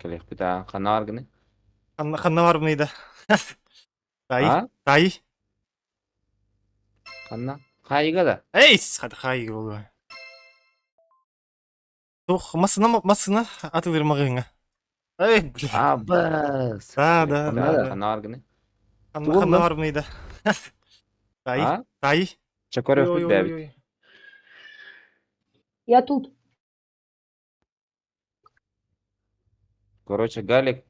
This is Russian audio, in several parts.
Kelek bir daha kanargını. Kanna var mıydı? Dayı. Ha? Dayı. Kanna. Kayga da. Ey, hadi hayır oluyor. Tuh, masına atılırmağına. Ey, Abas. da. Kanargını. Kanna var mıydı? Dayı. Ha? Dayı. Çakorov Ой, bir ой, ой, bebek. ой. Я тут. Короче, Галик.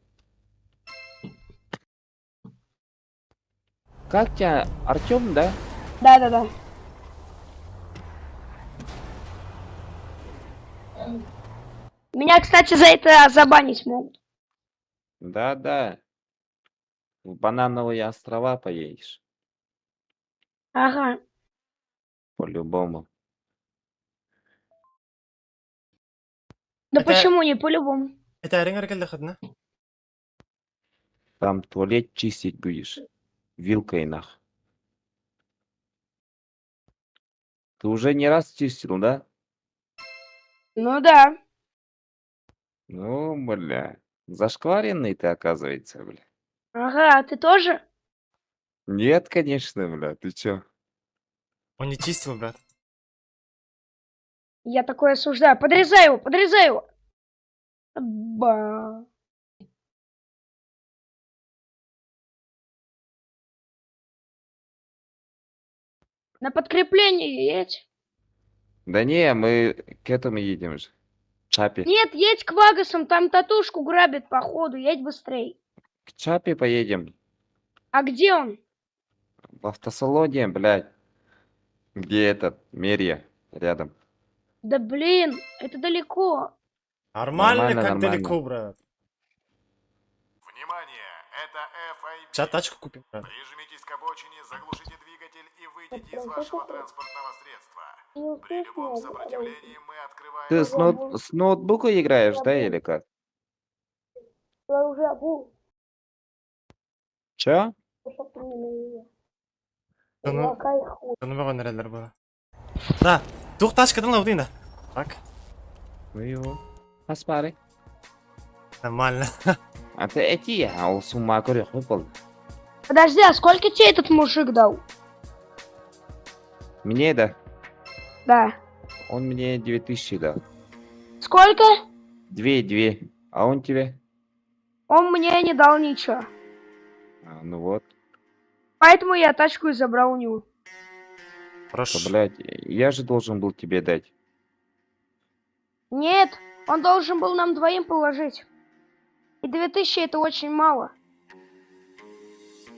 Как тебя? Артем, да? Да. Меня, кстати, за это забанить могут. Да. В Банановые острова поедешь. Ага. По-любому. Да Это- почему не по-любому? Это аренга келді қадна? Там туалет чистить будешь. Вилкой нах. Ты уже не раз чистил, да? Ну да. Ну, бля. Зашкваренный ты, оказывается, бля. Ага, а ты тоже? Нет, конечно, бля. Ты чё? Он не чистил, брат. Я такое осуждаю. Подрезай его. Ба. На подкрепление едь. Да не, мы к этому едем же. Чапе. Нет, едь к Вагасам, там татушку грабят походу, едь быстрей. К Чапе поедем. А где он? В автосалоне, блядь. Где этот? Мерия. Рядом. Да блин, это далеко. Нормально, как Нормально. далеко, брат. Внимание! Это FIB. Сейчас тачку купим, брат. Прижмитесь к обочине, заглушите двигатель и выйдите из вашего транспортного средства. При любом сопротивлении мы открываем... Ты с ноутбука играешь, да, или как? Я уже обул, Чё? чтоб ты не наело. Да ну- Какая хуй. Tanımagan nereler bana. Da. Tuh taşkadın la udayım da. Bak. Ну его. Посмотри. Нормально. А ты эти, а у с ума корёх выпал. Подожди, а сколько тебе этот мужик дал? Мне, да? Да. Он мне 2000 дал. Сколько? 2. А он тебе? Он мне не дал ничего. А, ну вот. Поэтому я тачку и забрал у него. То, Хорошо. блядь, я же должен был тебе дать. Нет, он должен был нам двоим положить. И 2000 это очень мало.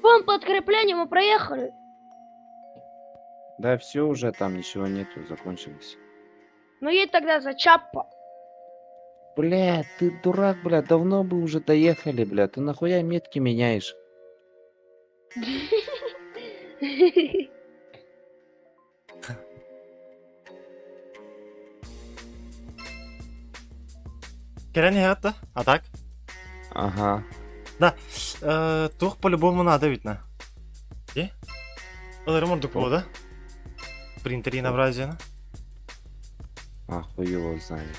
Вон подкрепление, мы проехали. Да все уже, там ничего нету, закончилось. Ну едь тогда за Чаппо. Бля, ты дурак, бля, давно бы уже доехали, бля. Ты нахуя метки меняешь? Керени это? А так? Ага. Тух по-любому надо ведь на. И? Ремонт было, да? Принтери набрать, на? А хуй его знает.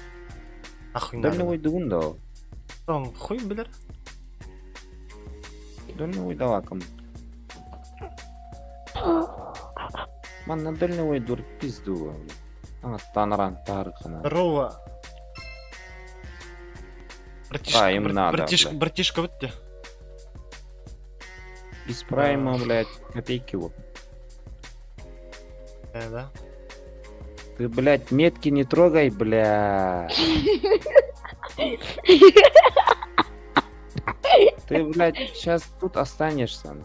Ахуй Дальний надо. ойдуун да. Там хуй билер. Дальний ойдалакам. Манна дальний ойдур пизду. А, танран тархана. Здорово. А, им надо, Братишка, вот тебе. Исправимо, блядь, копейки вот. Да. Ты, блядь, метки не трогай, бля. Ты, блядь, сейчас тут останешься.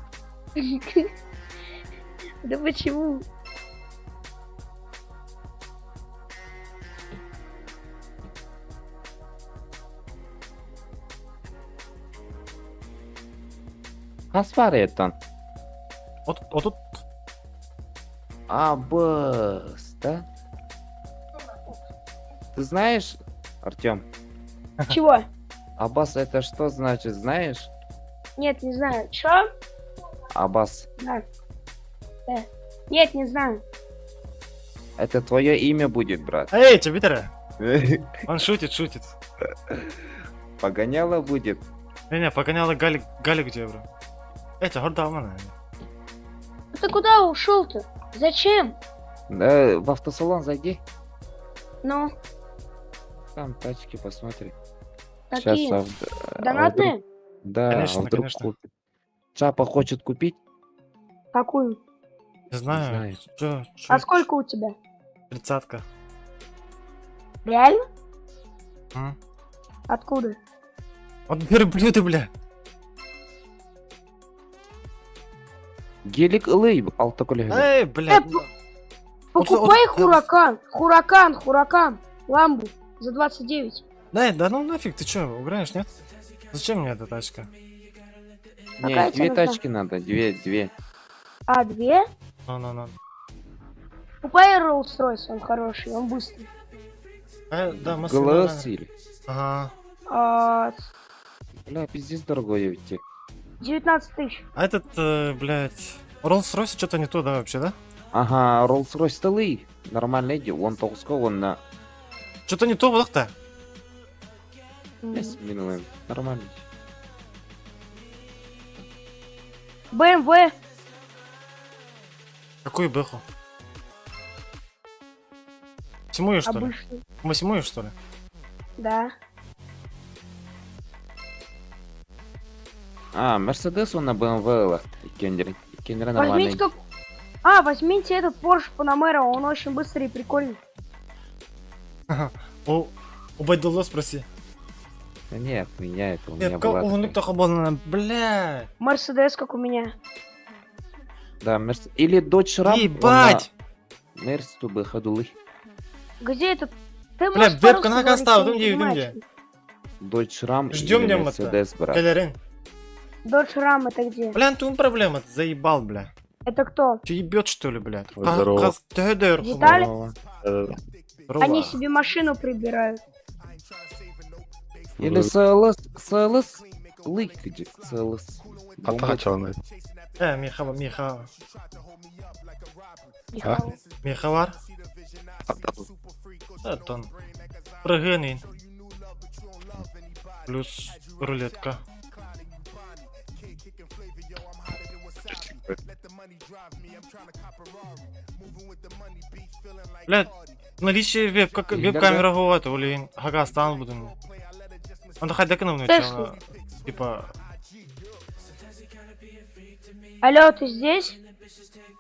Да почему? Аспаретон. Вот тут. Абас, да? Ты знаешь, Артём, Чего? Аббас это что значит, знаешь? Нет, не знаю. Чё? Аббас. Да. Нет, не знаю. Это твое имя будет, брат. Эй, Чабитера! Он шутит. Погоняло будет. Не, погоняла Галя где, бро? Эти, горда мана. Ну ты куда ушел-то? Зачем? Да, в автосалон зайди. Ну, Там тачки посмотри. какие? Сейчас, Донатные? да, Конечно, а вдруг конечно. купит. Чапа хочет купить? Какую? Не знаю. знаю. Чё? А сколько у тебя? 30-ка. Реально? М? Откуда? Вот верблюды, бля. Гелик ылый алтыкөлі. Эй, бля. Покупай вот- Хуракан. Ламбу за 29. Да ну нафиг, ты чё, уграешь, нет? Зачем мне эта тачка? Какая Не, тебе две нужна? тачки надо, две. А, 2? Ну. Купай Rolls-Royce, он хороший, он быстрый. Да, мы ГЛС или? Ага. А, Бля, пиздец дорогой ведь. 19 тысяч. А этот, блядь, Rolls-Royce что-то не то, да, вообще, да? Ага, Rolls-Royce тылый. Нормально иди, он толско, он на Что-то не то, вот-то. минуем. Нормально. BMW. Какую бэху? Восьмую, что ли? Обычный. Восьмую, что ли? Да. А, Мерседес он на BMW. Кендер нормально. Возьмите как... возьмите этот Porsche Panamera, он очень быстрый и прикольный. Ага. У Байдулла спроси. Да нет, меня это у меня Нет, была. он такая. кто был, бля. Мерседес, как у меня. Да, или Dodge Ram. Ебать! Мерс тубы ходулы. Где этот? Ты Бля, можешь вебка по-русски на говорить, оставь, я не идем, понимаю, идем. Dodge Ram Ждем или нем Mercedes, брат. Калерин. что- Dodge Ram это где? Бля, ты проблема, ты заебал, бля. Это кто? Ты ебет, что ли, блядь? Здорово. Виталий? Здорово. Они себе машину прибирают. Или CLS лык где CLS. Атачаны. Миха. Михаил. Михавар? Это он. Прыгнин. Плюс рулетка. Блядь, наличие веб-камера говорит, блин, хага стан будем. Он хай декнув начало. Типа, Алло, ты здесь?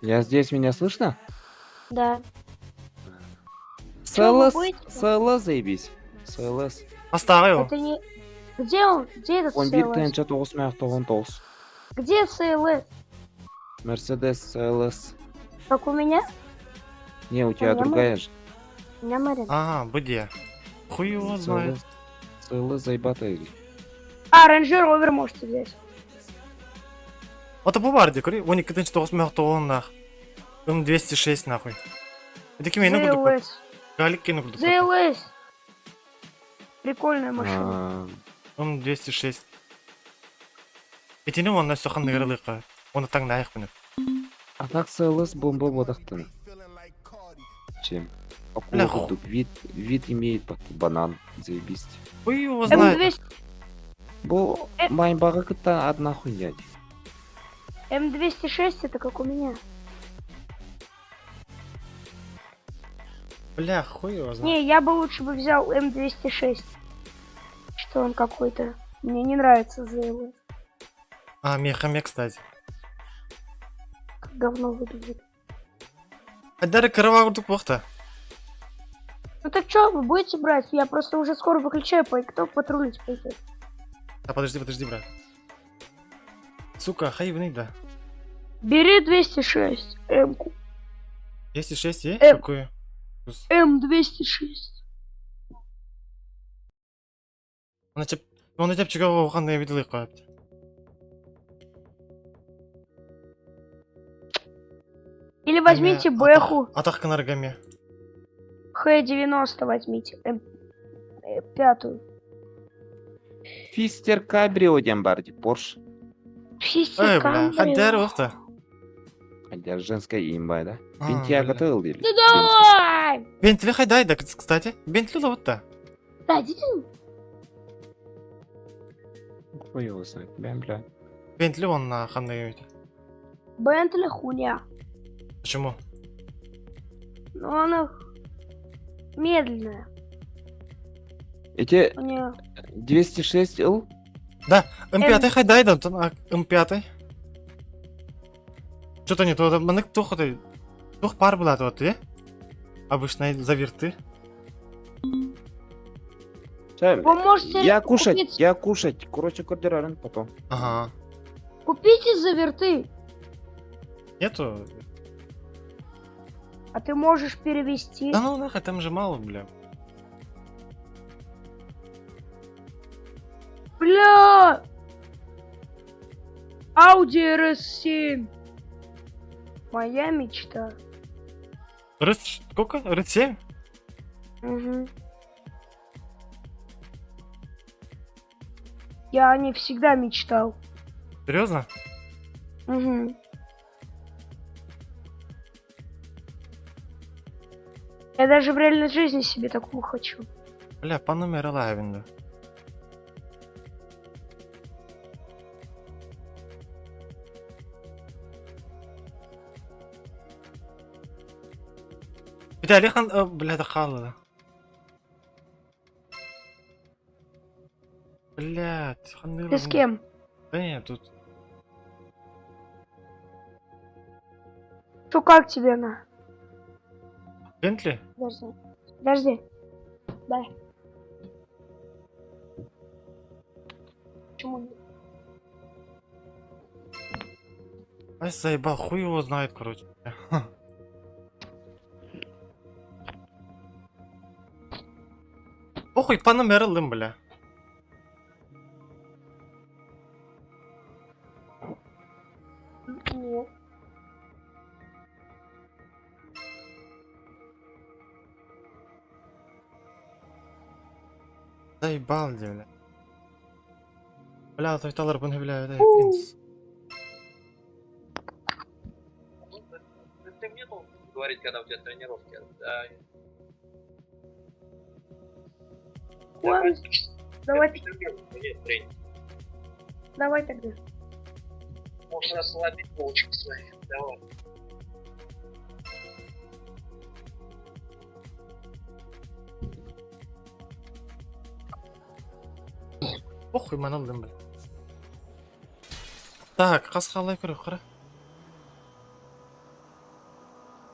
Я здесь, меня слышно? Да. Чё вы будете? CLS заебись. CLS. оставил. Это не... Где он? Где этот Он бир CLS? тенча 919. Где CLS? Mercedes CLS. Как у меня? Не, у тебя меня другая же. У меня Марин. Ага, где? Хуй его знает. CLS заебатая. Range Rover можете взять. Вот по барде, кори, он не кидает 9 нах. Он 206 нахуй. Это кем я не буду. ZLS. Галик кину буду. ZLS. Прикольная машина. Он 206. Эти не он на все ханны рылыка. Он так на их понят. А так CLS бомба бодахтан. Чем? Бля, Походу, вид имеет банан. Заебись. Хуй его знает. М200, Бо майбага кыта одна хуйня. М206 это как у меня. Бля, хуй его знает. Не, я бы лучше бы взял М206. Что он какой-то. Мне не нравится ZLS. А, мехаме, кстати. Как говно выглядит. А дары корова вот плохо. Ну так что, вы будете брать? Я просто уже скоро выключаю, кто патрулить пойдет. А подожди, брат. Сука, хай в да. Бери 206 М-ку. 206 есть? Эм. Какую? М206. Он на тебя чего ханны видел их капт. Или возьмите Бэху. Атака на рогаме. Х-90 возьмите. Пятую. Фистер Кабрио Дембарди. Порш. Эй, бля, хадер вахта. Хотя женская имба, да? А, Пентья бля. готовил или? Да давай! Бентли хай дай, да, кстати. Бентли вот-то. Да, идите. Хуй его знает, бля. Бентли он на ханной. Бентли хуйня. Почему? Но она медленная. Эти У нее 206 Л? Да, М5 хайдай да, М5. Что-то не то, да, мене тух пар была то ты? Обычно заверты. Вы можете Я кушать, купить- я кушать. Короче, кодирарен потом. Ага. Купите заверты, Нету? а ты можешь перевести. Да ну нахуй, там же мало, бля. Бля! Audi RS7. Моя мечта. Сколько? Рыцель? Угу. Я о ней всегда мечтал. Серьезно? Угу. Я даже в реальной жизни себе такую хочу. Бля, по номеру лавинда. Бля, Алихан, бля, да хала. Блядь, ханыр. Ты с кем? Да нет, тут. Что, как тебе она? Бентли? Подожди. Подожди. Дай. Почему нет? Ай, заебал, хуй его знает, короче. Похуй, по номеру лым, бля. Нет. Заебал, бля. Бля, той талар bunu bile öyle yapayım. Ты мне должен говорить, когда у тебя тренировки. Да. Ладно, давай, Нет, тренинг. давай тогда. Можешь расслабить полочки свои. Давай. Похуй, мен алдым, бля. Так, қас қалай көрек қара.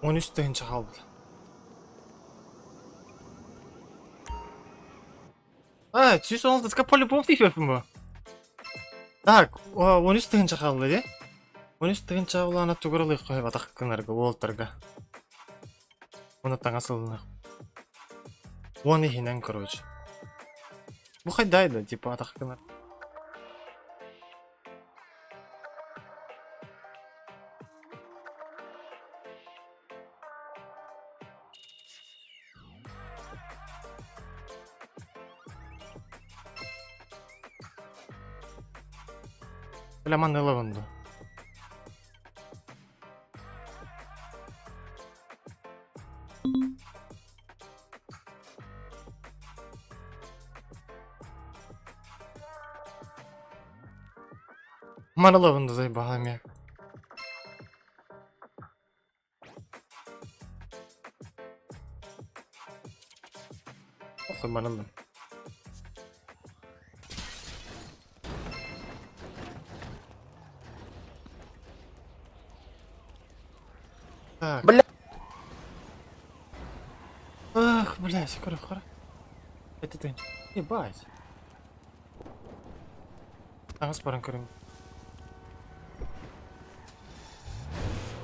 13 тыгынча қалды. А, 116 по-любому типеппін бу. Так, 13 тыгынча қалды, де? 13 тыгынча улана тугрылы қойып атақ кынарга, уолтарға. Оны таң асылына. 12-нен, короче. Бу хайдайды, типа атақ кынар. Bilemem ne lavandı. Mana lavandı zaybağım ya. Охуй манылдым. Так. Бля. Ах, блядь, скоро. Это ты. Ебать. Ага, спарен көрім.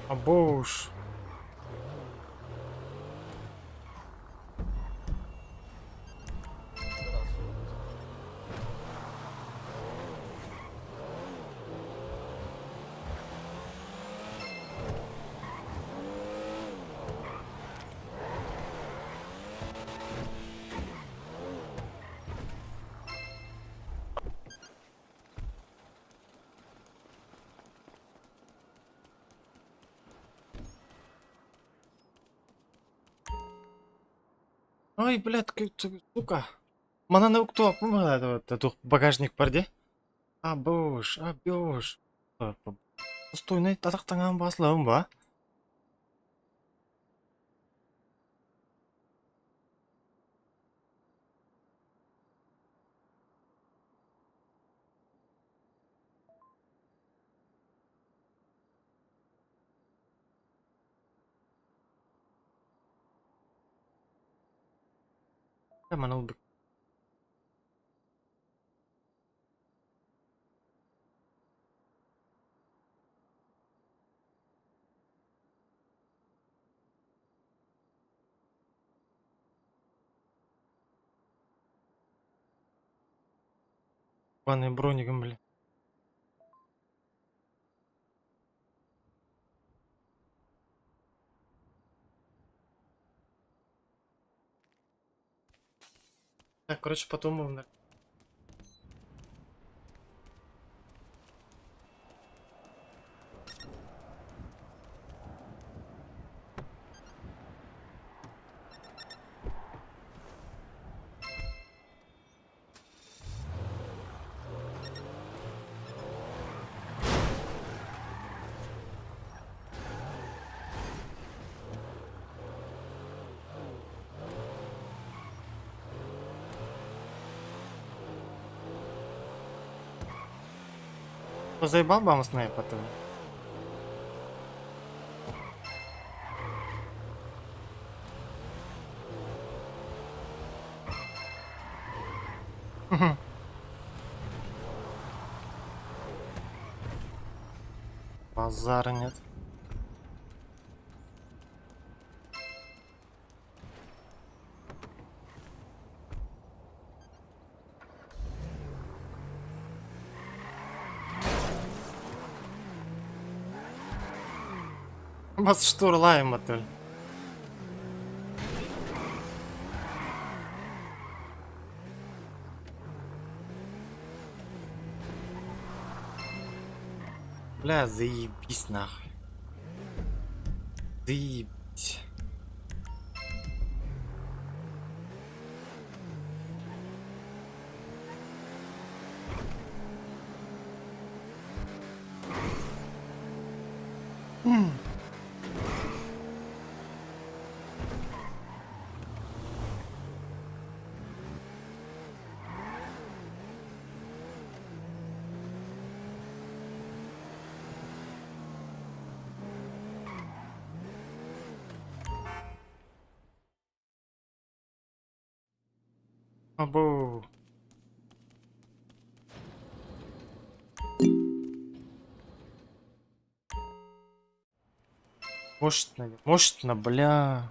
Абоуш. Ой, блядь, сука. Мана не укту, помогла это багажник парде. Абуш, абюш. Достойный татактанган басылым ба? Hemen ol bir. Ванный бронигім біле. Так, короче, потом мы... Заебал бы он снайпа-то? Базара нет. Бас штурлайм отель. Бля, заебись нахуй. Заебись. Абу. Мощно, бля.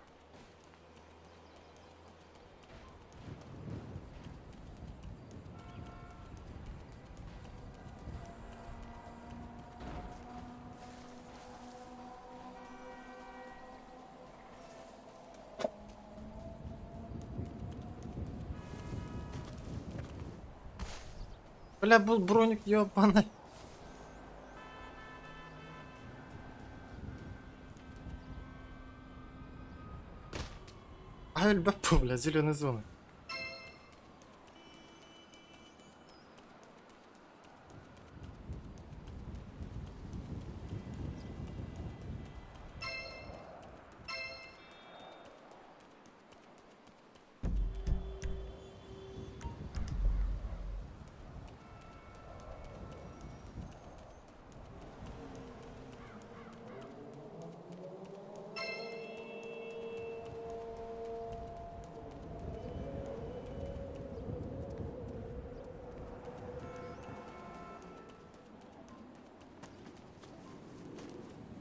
Бля, был броник ёбаный. Ай, бапу, бля, зеленая зона.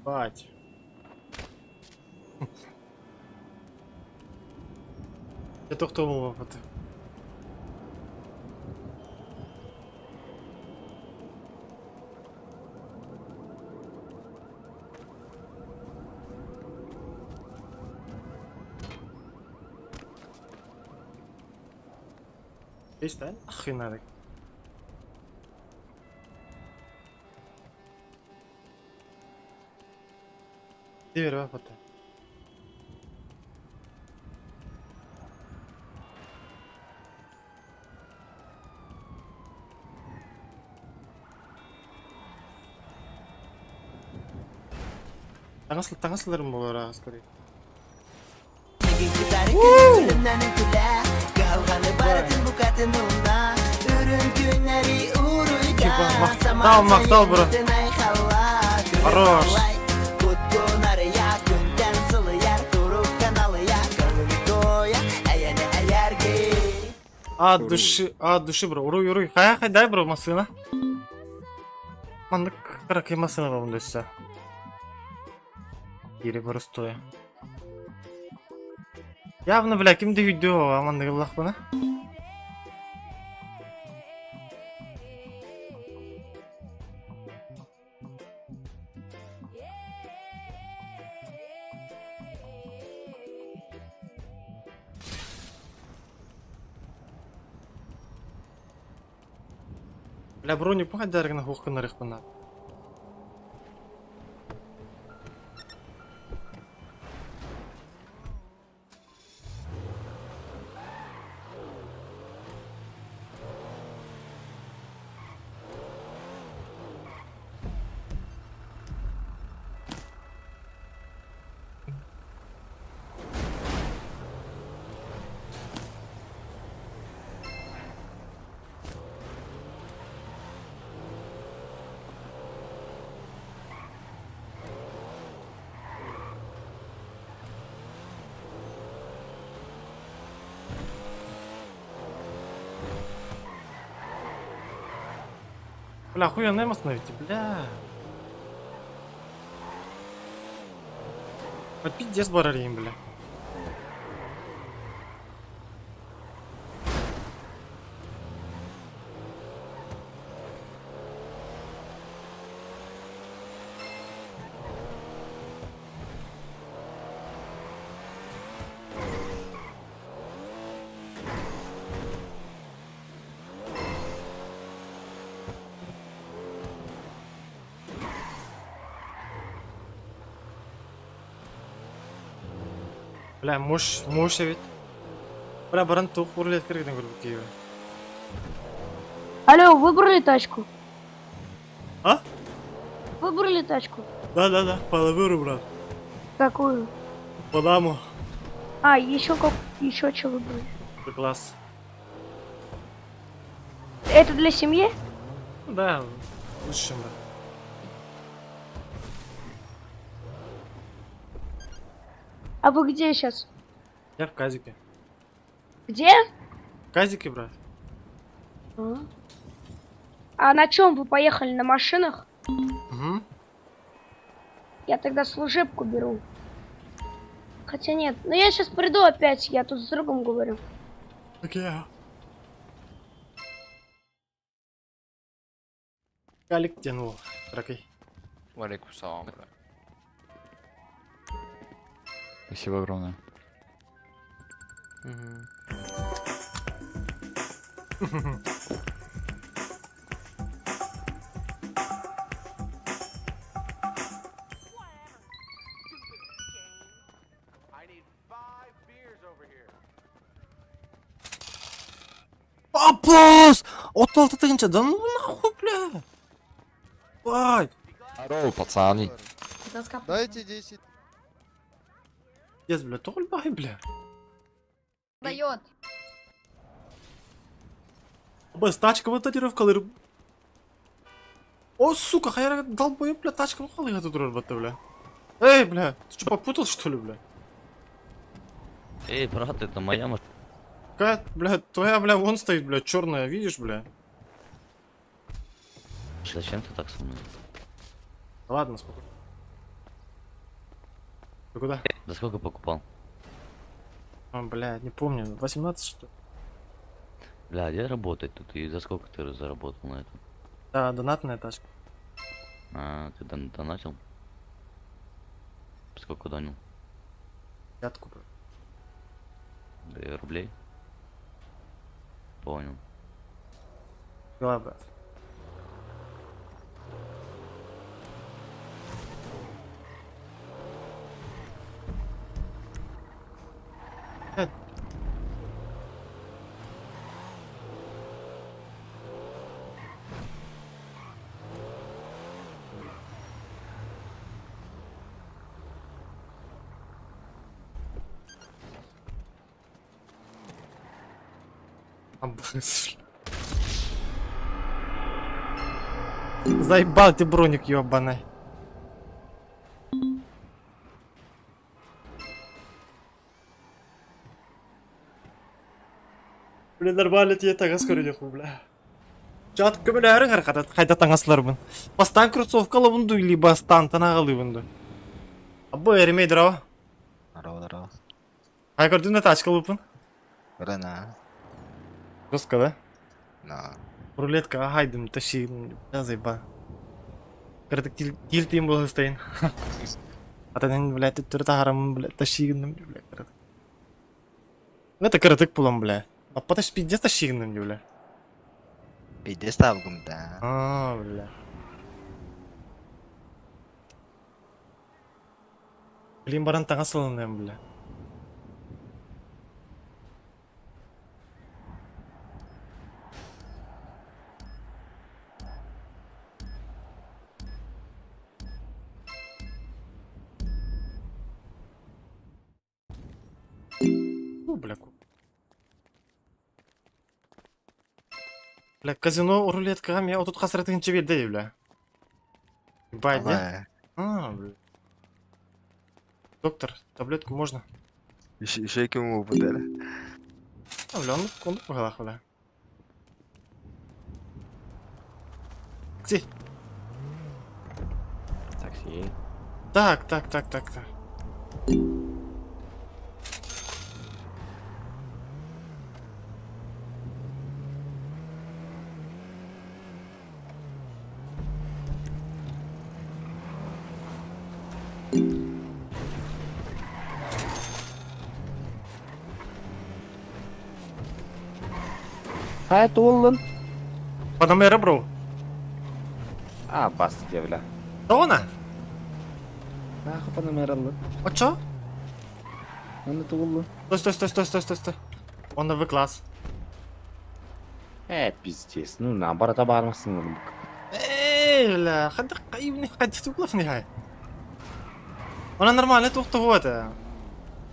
Бать. Это кто был опыт? Есть, да? Охрена. Север опыта. Таңасыларым болар аскари. Мактал, бро. Хорош. От души, бро. Уруй. Дай, бро, машина. Мандык каракай машина болун десе. Ири простое. Явно, бля, кимде видео амандык Аллах бана. Бля, броник похадарик на хухканарих бана. Бля, хуя не остановите, бля. Вот пиздец барарим, бля. Бля, муж ведь. Бля, баран тух урлет киргиден көрбүк кейбе. Алло, выбрали тачку? А? Выбрали тачку? Да, половину, брат. Какую? Подаму. А, еще что выбрали? Класс. Это для семьи? Да, лучше, брат. А вы где сейчас? Я в казике. Где? В казике, брат. А на чем вы поехали? На машинах? Угу. Я тогда служебку беру. Хотя нет. Но я сейчас приду опять. Я тут с другом говорю. Окей. Калик тянул. Ракай. Валейкум салам. Спасибо огромное. Апос! Оталты тыгынча, да ну нахуй, бля! Ай! Здорово, пацаны. Дайте 10. Yes, бля, толбай, бля. Дает. Бас, тачка вот татировкалар. О, сука, хайра долбоёб, бля, тачка қалай тут тұрар бата, бля. Эй, бля, ты что, попутал, что ли, бля? Эй, брат, это моя машина. Какая, бля, твоя, бля, вон стоит, бля, черная, видишь, бля? Зачем ты так со мной? Ладно, спокойно. Ты куда? За сколько покупал? А, бля, не помню, 18 что ли? Бля, где работать тут? И за сколько ты заработал на этом? Да, донатная тачка. А, ты донатил? Сколько донил? Пятку, бля. 2 рублей? Понял. Дела, брат. Обоссали. Заебал ты, броник ёбаный. Бля, нормально тебе тагас көрінеқпін, бля. Жатып көмілерің қайда таңасылармын. Бастан кроссовкалы бұнду, либо стан танағалы бұнду. Абы әремейдір ау. Здорово. Қай көрдің тачка лупын? Рана. Жестко, да? На. Рулеткаға хайдым, тащидым. Бля, заебал. Кірдік тилтейін бұл ұстайын. Атанен, блядь, түрі тағарамын, блядь, тащигіндім, блядь, кірдік. Это кірдік бұлам, блядь. Аппата пиздец тащигіндім, блядь. Пиздец тавгымда. Бля. Блин, баран таңа салынайым, бля. Бля, бля, казино рулеткаға мен отут қасыратығынша берді, бля. Бать, да? Бля. Доктор, таблетку можно? Еще кему выпадали. Бля, он по головах, бля. Такси. Такси. Так. Қай толын? Панамера, бро. Бас те, бля. Да она? Нахы панамералы. А чё? Оны толын. Стой. Он на В-класс. Пиздец. Ну, наоборот, бармасың. Бля, хадда кайыбный, хадда туклов нехай. Она нормально, тухта вот. М8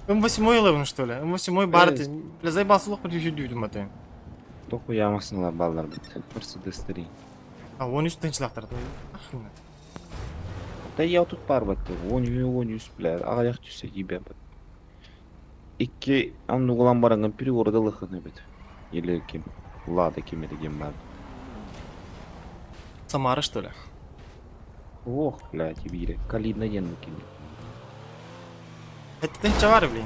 11, что ли? М8 Барти. Бля, заебал слух, подъезжу дюдем это. Тоқу ямасыңлар балдар бит. Мерседестери. А, он үстін тенчилақтар. Ахрена. Да я тут бар бит. Он үст, бля. Ағаяқ түсе ебе бит. Икки аннуғылан барыңын перегорда лықыны бит. Или кем? Лада кем едеген бар. Самара, что ли? Ох, бля, тебе калидна ен кем. Это тенчавары, блин.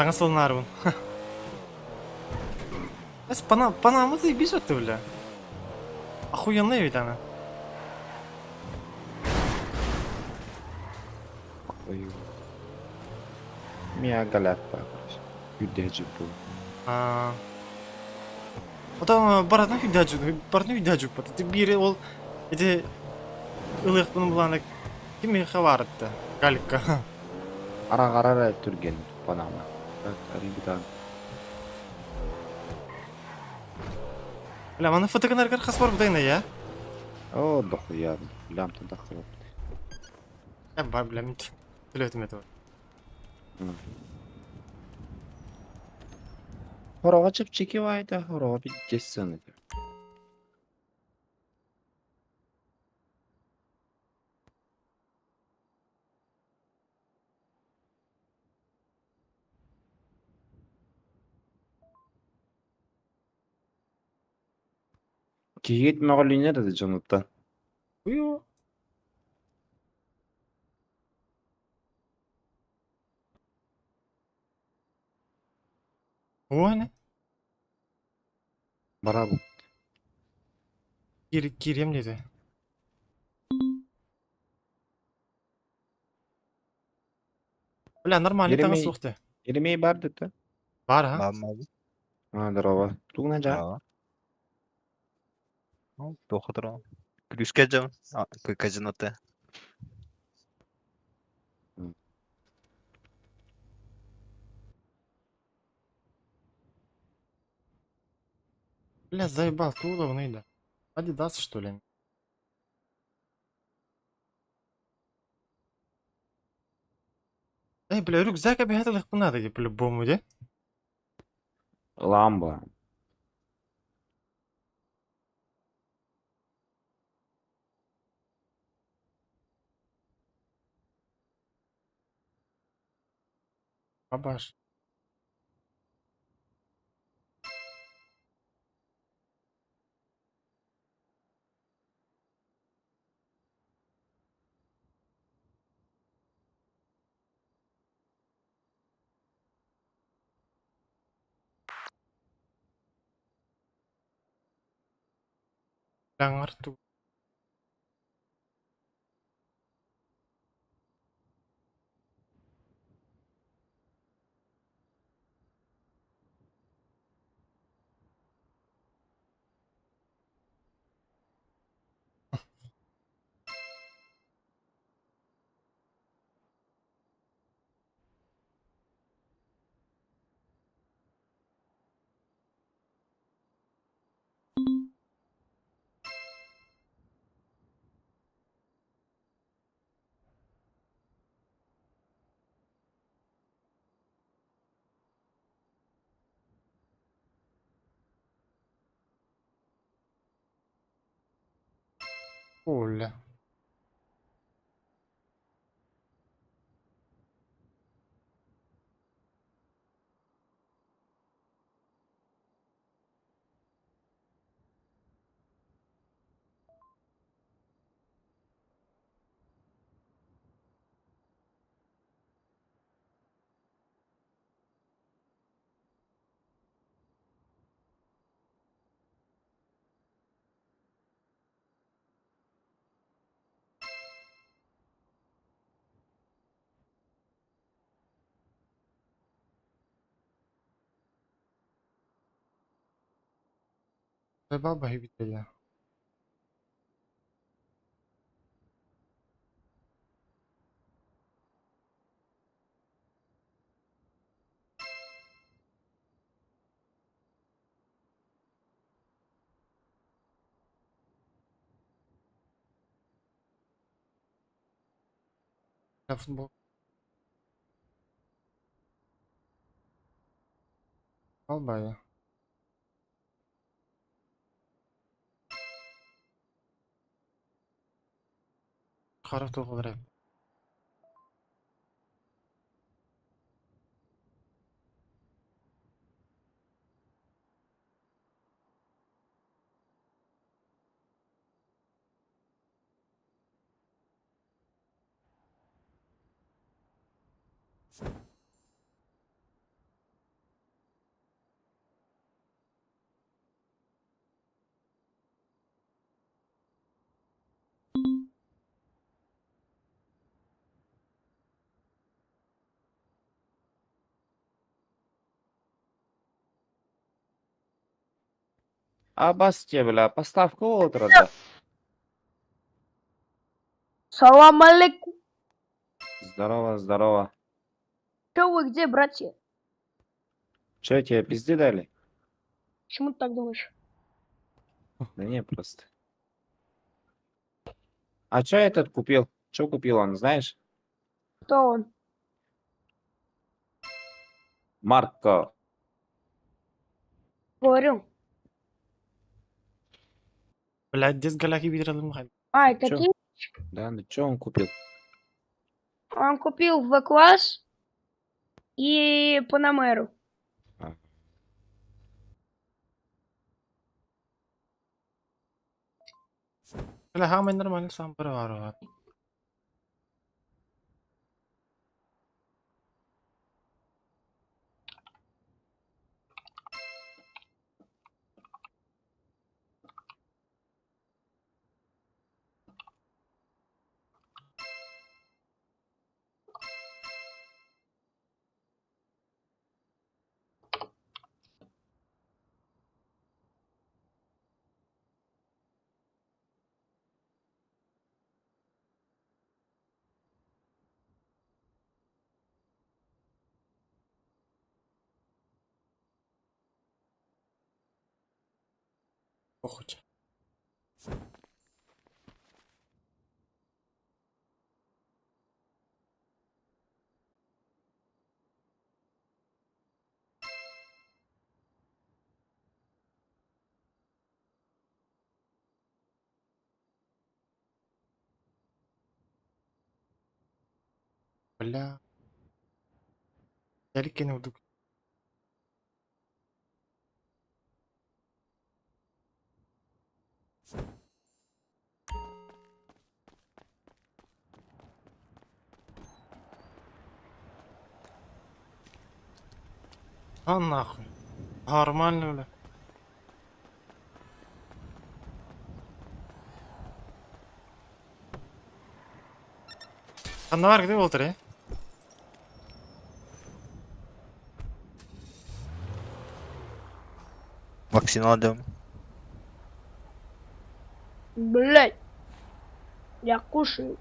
Таңа салынар бұн. Эс, панамы заебись вот ты, бля. Охуенная ведь она. Ой. Мия галят бар. Юдежи бұл. Одан баратын видяджу. Ты бире ол, эти ылық бұны бұланы кеме хаварытты. Галикка. Ара-қарара түрген панама. Ребята. Бля, мана фотоканаргар хас бар бұдайна, я? О, дохуя. Лямты дохуя. Бар, бля, мен төлетім этого. Хорога чепчики вайда, хорога битесін. Кегет мағалинер еді жоныттан. Уйо. Ой, не? Бара бұл. Кирем деді. Бля, нормально таңа сұқты. Еремей бар деді. Бар, а? Мамады. Здорово. Туғына жа. Плохо трогал. Крюшка джам. Казино-то. Бля, заебал, ты удобно ида. Адидас, что ли? Эй, бля, рюкзак обязательно надо, по-любому, да? Ламба. Бабаш. Аңарту. Оля. Баба битая. Я футбол. Албая. Харату кылдырат. А басте, бля, поставка отырады. Салам алейкум. Здорово, здорово. Чё вы где, братья? Че, тебе пизды дали? Почему ты так думаешь? Да не, просто. А чё этот купил? Чё купил он, знаешь? Кто он? Марко. Говорю. Блядь, дес галяки битиралым хай. А, это Чё? ты? Да, ну чё он купил? Он купил В-класс и Панамеру. А, Бля, хамай нормально сам парвару. Похуй. Бля. Gelip gene vurduk. А нахуй. Нормально, бля. Anda var gibi oldu ya. Vaksin alacağım. Блять. Я кушаю.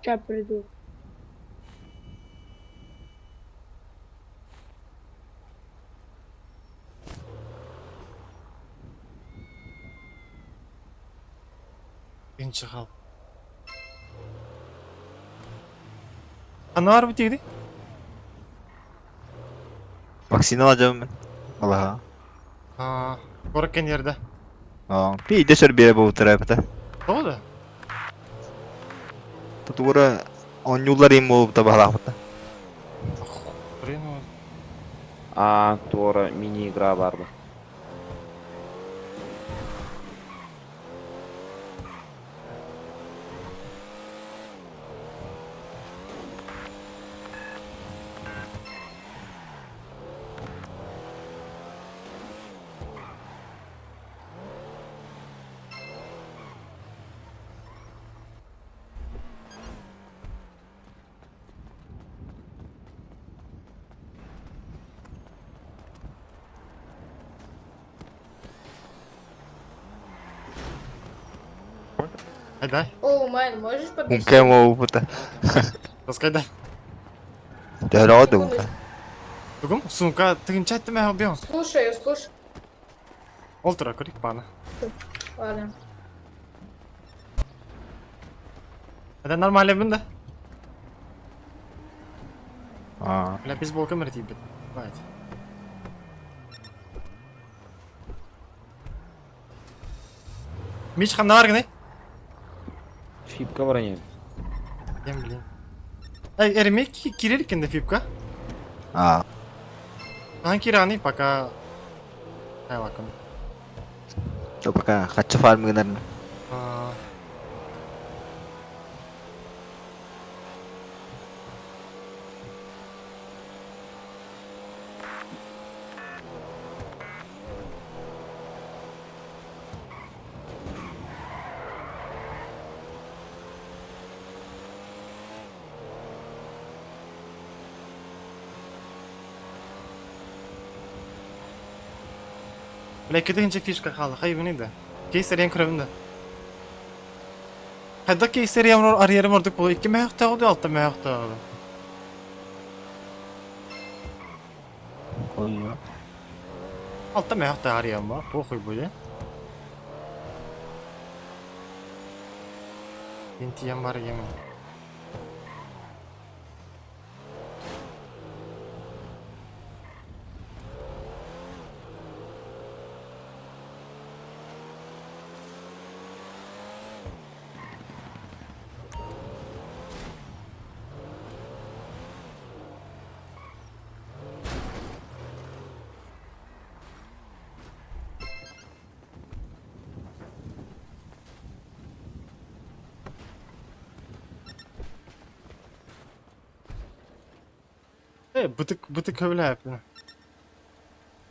Сейчас приду. Birinci kal. Anda var bitiydi. Vaksin alacağım ben. Allah'a. Aa, korkken yerde. Aa, bir de sür bir bu tarafta. Ne oldu? Tutura 10 yıllar im bu tabakta. Buraya ne oldu? Doğru mini игра vardı. Haydi. О, Майн, можешь подождать? Mungkin mau putar. Раскайда. Dah ada. Бүгін сумка тыгынча айтты мә бьон. Слушаю, слушаю. Олтыра көрейік баны. Ладно. Haydi normal evinde. Aa. Бля, бейсбол камера тиіп бет. Haydi. Мич қанда бар гіне? Фипка var yani. Ben bileyim. Ey, erimek kirelik ende fipka. Aa. Hangi kirani paka. Hay bakın. Coba kan kaca farm bener. Aa. Belki de ince fişka kaldı. Hayır bu neydi? Keyseriyen kırabında. Hadi keyseriyen arayarım orada bulu. İki mehakta oldu, altta mehakta oldu. Koyuyor. Altta mehakta arayarım var. Pokuy bu ya. Bintiyem var yemin. Bıtık öyle yapıyor.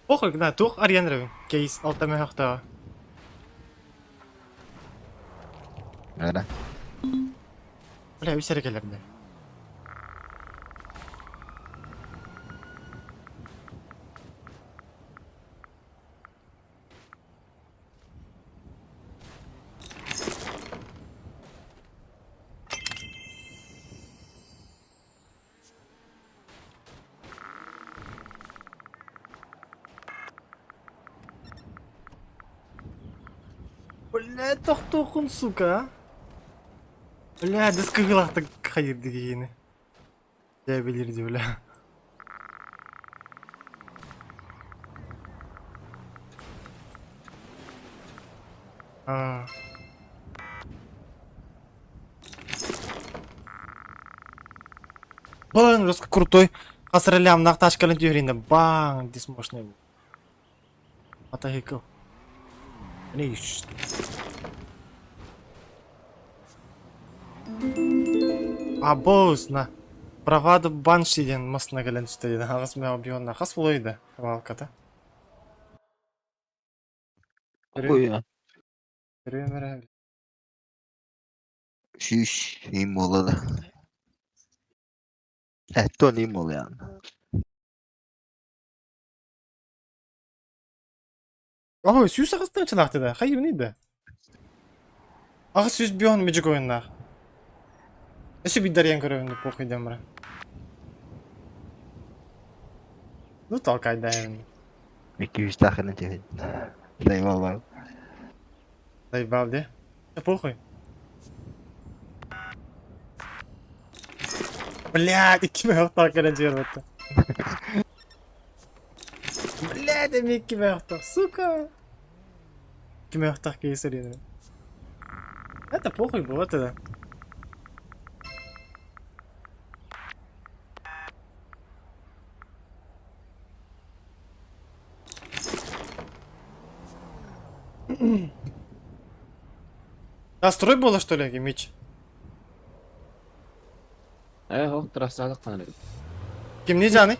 Pokuy gına tuh arayanırım. Keys altta mehakta. Ada. Bля, üst hareketlerinde. Бля, тоқтоқын, сука. Бля, дискығылақты қайыр дегені. Жай білерді, бля. Блин, жестко крутой. Хасралям на тачкален тюринде. Бang, дис мощный. Мотоцикл. Ниш. Абоусна. Правады баншиден масына келен түстеді. Ағыз мәу бионна қас болойды. Валката. Koy. Көрөмөрө. Şiş. İyiyim olalı. Ton iyiyim ol yani. Ой, сүйіс ағыстан чынақты да. Қай нейді? Ағы сүйіс бион мүджік ойынна. Өсі бидариян көрөмді похуйден бұра. Ну толкайда евін. 200 takını çevir. Dayıval var. Заебал, де? Похуй. Блядь, 2 мәрттақ келен жер бәтті. Блядь, эми 2 мәрттақ, сука. 2 мәрттақ кейсер еді. Это похуй было тогда. А строй было что ли, меч? Ho, trasadık bana. Kim ne canı?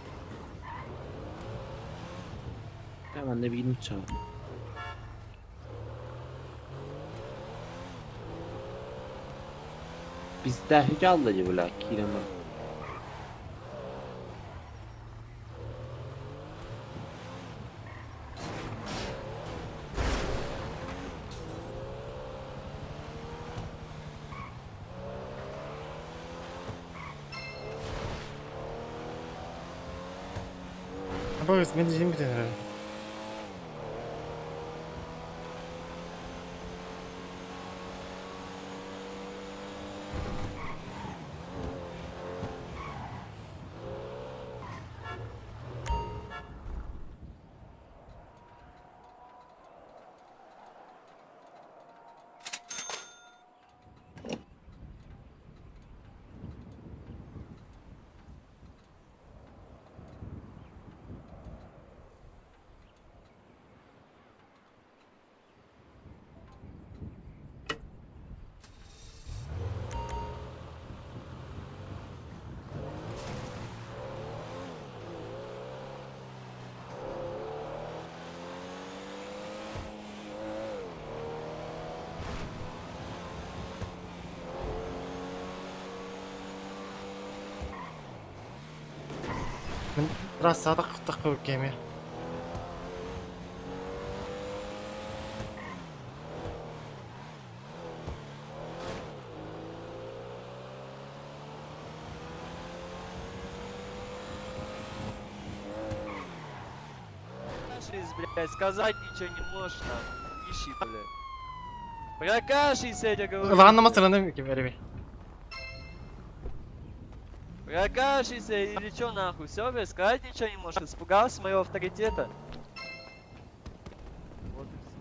Hemen de bir 23 çağır. Bizde hiç alıcı bile kirema. Boys, ben diyeceğim bir tane. Раз садық такой кеме. Блядь, сказать ничего не можешь нам. Ищи, блядь. Прокашляйся, я тебе говорю. Ладно, мастераны кемерами. Прокашляйся или чё нахуй? Все, блядь, сказать ничего не можешь. Испугался моего авторитета. Вот и всё.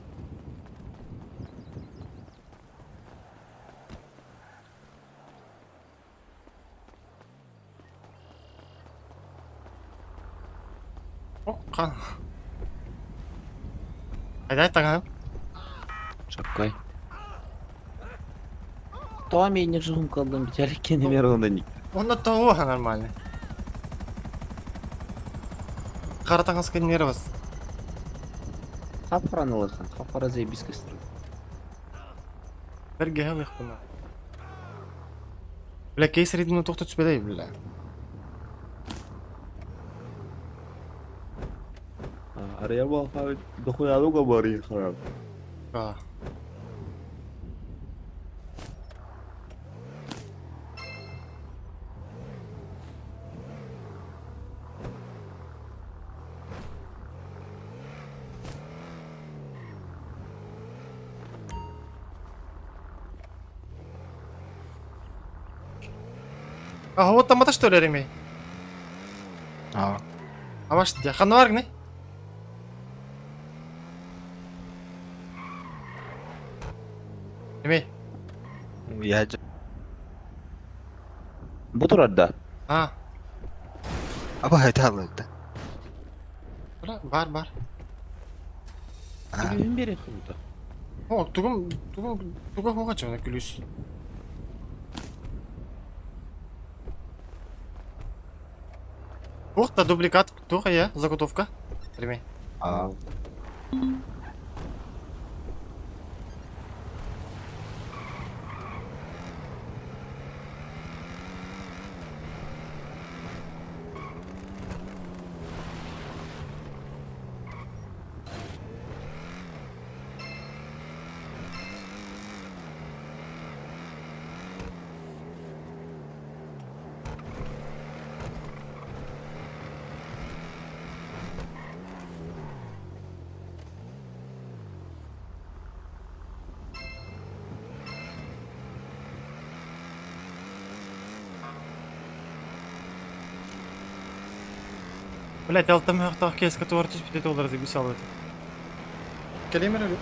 О, қан. Қайда айттың? Çapkay. Tamam yine жығым kaldım. Bir tane kendime yaralanda ник. Он того нормально. Қаратаңыз сканері бас. Қапқаран алырхан. Қапқара заебись кыстырып. Бір геғыл иқпына. Бля, кейсер едімді тоқты түспедей, бля. Araya bak abi. Dokuyalı kabarıyor harap. Ға. А вот там это что ли, Ремей? Aa. А ваш яқаны бар не? Ремей? Ya Bu turarda. А, Apa haytalı da? Bula, бар. Sebebin beri kıldı. О, тугum хуга чана күлүс. Ух, та дубликат, туха я, заготовка. Примей. Aa. Блять, я там хтах кес, который $35 записал это. Калимер или?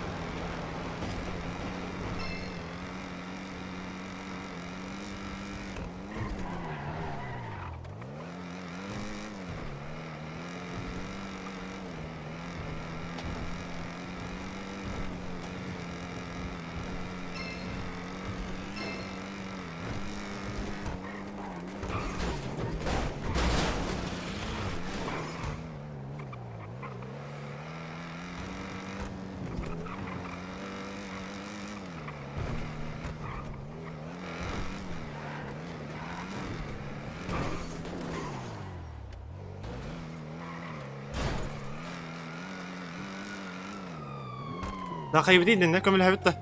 Да хайб дейін, не көміл хәбітті.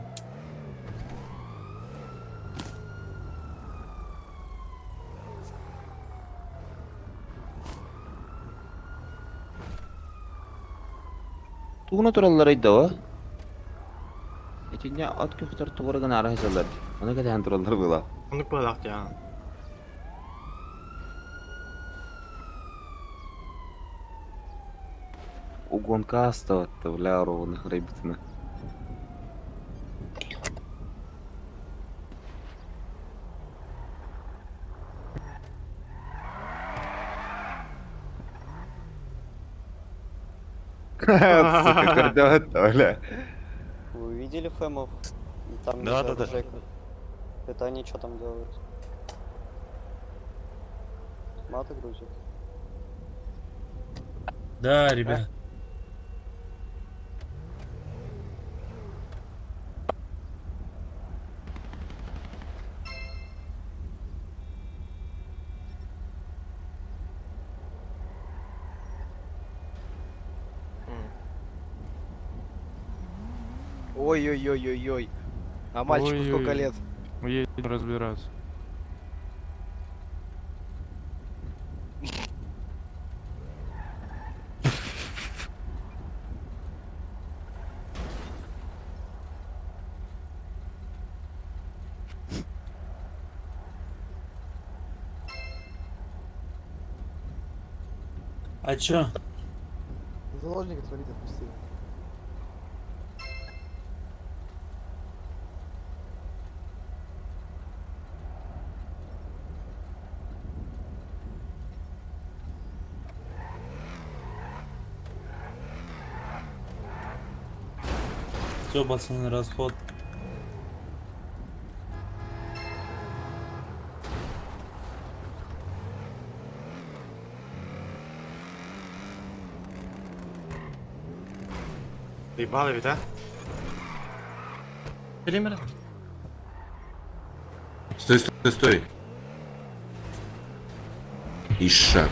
Tuğuna turallar ayda o. Etince at köfter tuğragan araysalar. Ona kadar turallar bula. Onu bağlaq ya. Угонка оставаться, бля, ровно хребетно. Сука, кардио, бля. Вы видели Фэмов? Там Да, где да. Жека. Это они что там делают? Маты грузят. Да, ребят. Ой-ой-ой-ой-ой. А мальчику сколько лет? Мы едем разбираться. А чё? Заложника, смотрите, отпустили. Все, пацаны, расход. Доебало ведь, а? Калимер? Стой. И шаг.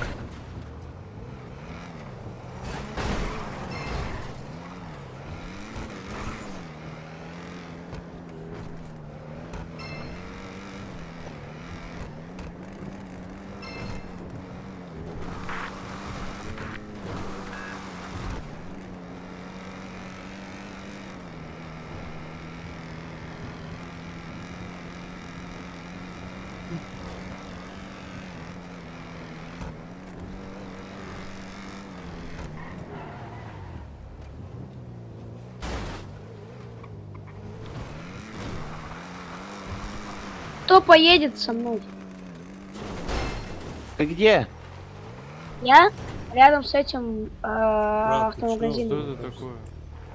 Кто поедет со мной? Ты где? Я рядом с этим Брат, ты чё? автомагазином. Что это такое?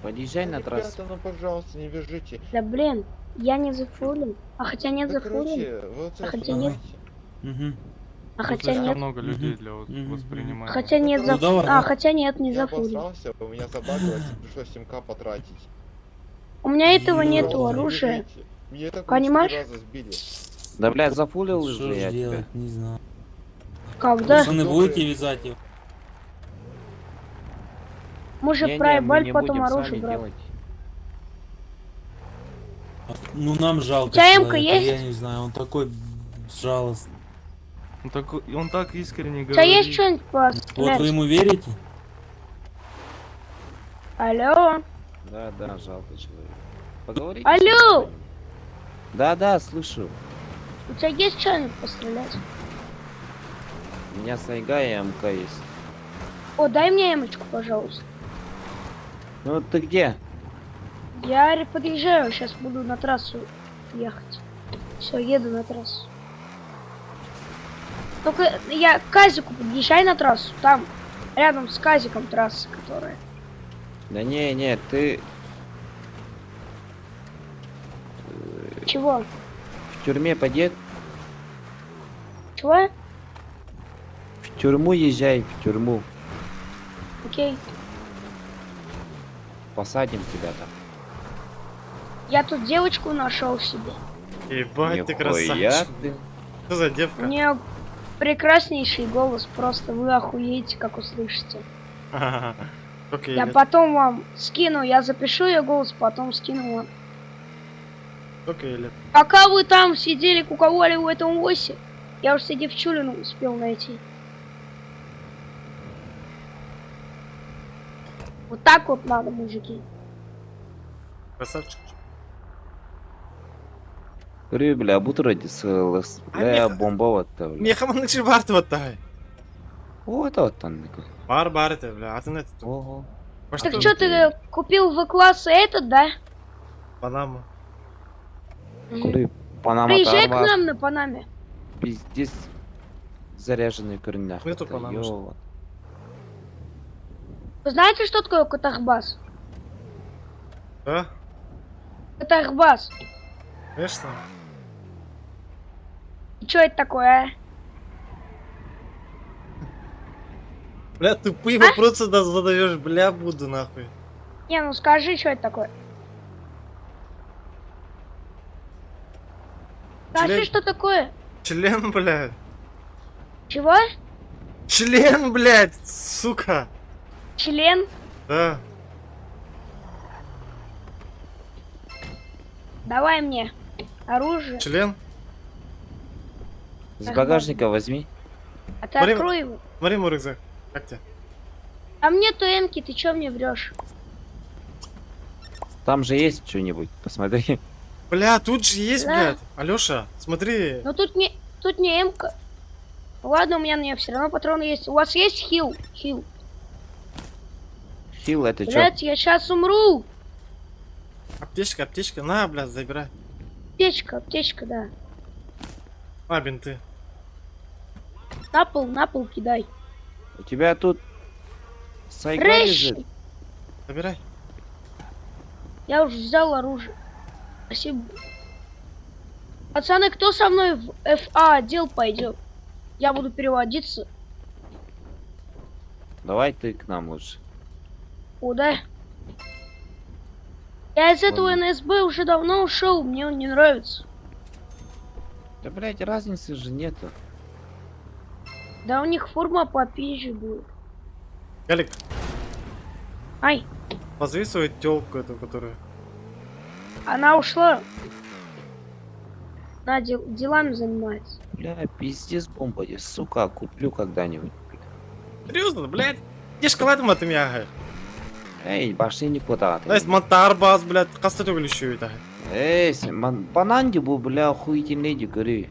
Подъезжай на трассу. ну пожалуйста, не бежите. Да блин, я не зафулил. А хотя нет зафулил. А хотя нет. Угу. А хотя слишком нет. много людей для воспринимания. Хотя нет Ну, зафулил. давай, А, давай. хотя нет, не зафулил. у меня забагалось, пришлось 7К потратить. У меня этого Ну, нету пожалуйста, оружия. Мне так Понимаешь? 4 раза сбили. Да, блядь, зафулил Что уже ж я тебя. делать, не знаю. Когда? Пацаны, будете вязать его? Мы же Не-не, мы проебали не потом будем оружие сами брать. делать. Ну нам жалко У тебя человека, М-ка есть? я не знаю, он такой жалостный. Он так искренне У тебя есть что-нибудь Вот пострелять? вы ему верите? Алло? Да, жалко человека. Поговорите. Алло! Да, слышу. У тебя есть что-нибудь пострелять? У меня сайга и МК есть. О, дай мне эмочку, пожалуйста. Ну ты где? Я подъезжаю, сейчас буду на трассу ехать. Все, еду на трассу. Только я к Казику подъезжай на трассу, там рядом с Казиком трасса, которая. Да не, ты Чего? в тюрьме подед. Чего? В тюрьму езжай, в тюрьму. Окей. Посадим тебя там. Я тут девочку нашел себе. Ебать, ты Нихуя красавчик. ты. Что за У девка? нее прекраснейший голос, просто вы охуеете, как услышите. Окей, Я потом вам скину, я запишу ее голос, потом скину вам. окей, Лет. Пока вы там сидели, куковали в этом осе, я уже себе девчулину успел найти. Вот так вот надо, мужики. Красавчик. Говорю, бля, бутерброды с бля, бомбовато, бля. Мехаманычы барды ваттай. О, это вот там такой. Бар это, бля, а ты на это. Ого. Так что ты купил В-класса этот, да? Панама. Говорю, Панама Приезжай к Тарва, нам на Панаме. пиздец, заряженный корнях. Нету Панамы, что? Вы знаете, что такое Катахбас? Да? Катахбас. Конечно. Что это такое, а? Бля, тупые вопросы задаешь, бля, буду нахуй. Не, ну скажи, что это такое. Скажи, Член. что такое. Член, блядь. Чего? Член, блядь, сука. Член? Да. Давай мне оружие. Член. С багажника возьми. А ты Смотри, открой его. Смотри мой рюкзак. Как тебе? Там нету эмки, ты чё мне врешь? Там же есть что-нибудь, посмотри. Бля, тут же есть, Да. блядь. Алёша, смотри. Но тут не эмка. Ладно, у меня на нее все равно патроны есть. У вас есть хил? Хил. Хил, это что? Блять, я сейчас умру. Аптечка. На, блядь, забирай. Аптечка, да. А, бинты. На пол кидай. У тебя тут сайга Рэщи. лежит. Забирай. Я уже взял оружие. Спасибо. Пацаны, кто со мной в ФА отдел пойдет? Я буду переводиться. Давай ты к нам лучше. Куда? Я из этого Ладно. НСБ уже давно ушел, мне он не нравится. Да, блядь, разницы же нету. Да у них форма попизже будет. Галик, Ай, позови свою тёлку эту, которая... она ушла. Она делами занимается. Бля, пиздец бомба, я, сука, куплю когда-нибудь. Серьезно, блядь? Где шоколадом от меня? Эй, пошли никуда. Да есть монтар баз, блядь, кастет еще это. Эй, бананди был, бля, охуительный, говорю.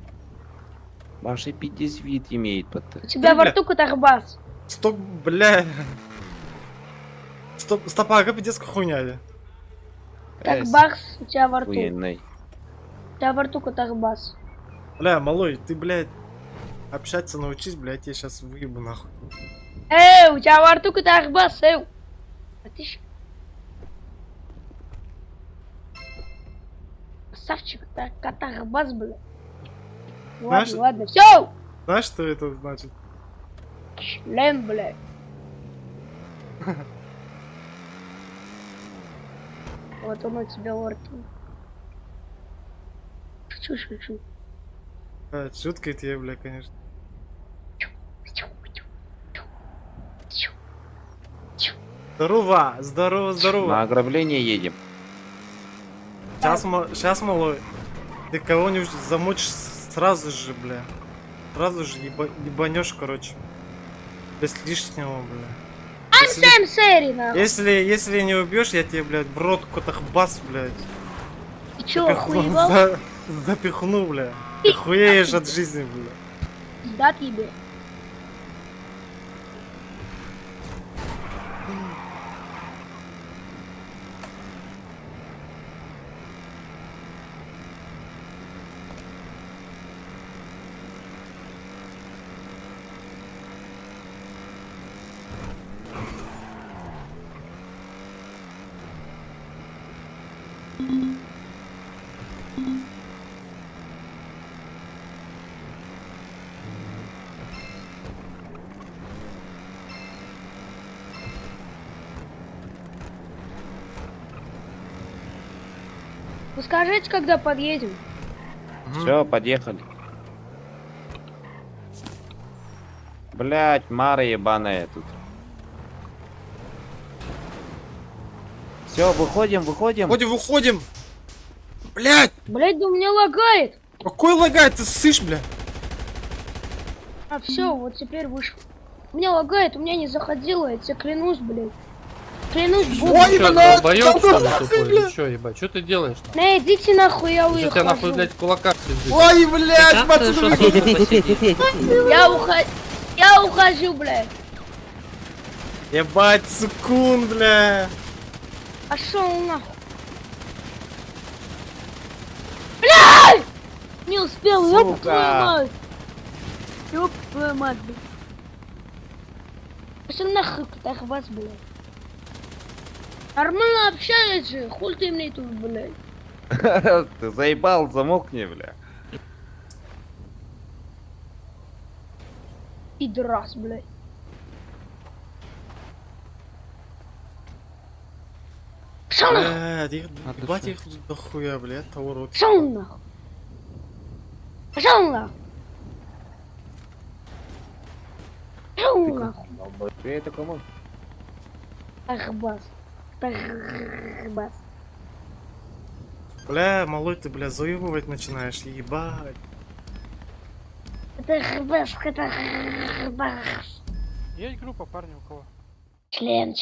Ваши 50 вид имеет, потом. У тебя Да, во бля. рту Катахбас. Стоп, бля. Стопа, как детская хуйня. Катахбас у тебя во рту. Охуенный. У тебя во рту Катахбас. Бля, малой, ты, блядь, Общаться научись, блядь, я сейчас выебу нахуй. У тебя во рту катахбас, А ты ж... Красавчик, катахбас, блядь. Знаешь- Ладно, ладно, все! Знаешь, что это значит? Член, блядь. Вот он у тебя во рту. Шучу. Да, шутка тебе, бля, конечно. Здорово, здорово. На ограбление едем. Сейчас, малой, ты кого-нибудь замочишь сразу же, бля. Сразу же ебанешь, короче. Без лишнего, бля. Сэм Сэри, нахуй. Если не убьешь, я тебе, блядь, в рот котахбас, блядь. Ты чё, охуевал? Запихну, бля. Ты хуеешь от жизни, бля. Да тебе. Вы скажите, когда подъедем? Все, подъехали. Блять, Мара ебаная тут. Все, выходим. Выходим. Блядь, Блять, да у меня лагает. какой лагает, ты ссышь, бля. А все, вот теперь вышел. У меня лагает, у меня не заходило, я тебе клянусь, блядь. Клянусь богом. Ой, блядь, Долбоёб, что ли, нахуй, тупой? бля. Ну чё, ебать, чё ты делаешь? На, идите нахуй, я Я тебя нахуй, уехал. блядь, в кулаках пиздец. Ой, блядь, пацаны. Я ухожу, блядь. Ебать, сукун, бля. Пошел нахуй. Блядь! Не успел, ёб Сука. твою мать. Ёб твою мать, блядь. Пошел нахуй, катахбас, блядь. Нормально общались же, хуй ты мне тут, блядь. Ты заебал, замолкни, бля. Пидорас, блядь. Пошел нахуй. Блядь, ебать их тут дохуя, блядь, это урод. Пошел нахуй. Пошел нахуй. Пошел нахуй. Ты это кому? Катахбас. Катахбас. Бля, малой, ты, бля, заебывать начинаешь, ебать. Катахбас, катахбас. Есть группа, парни, у кого? Член.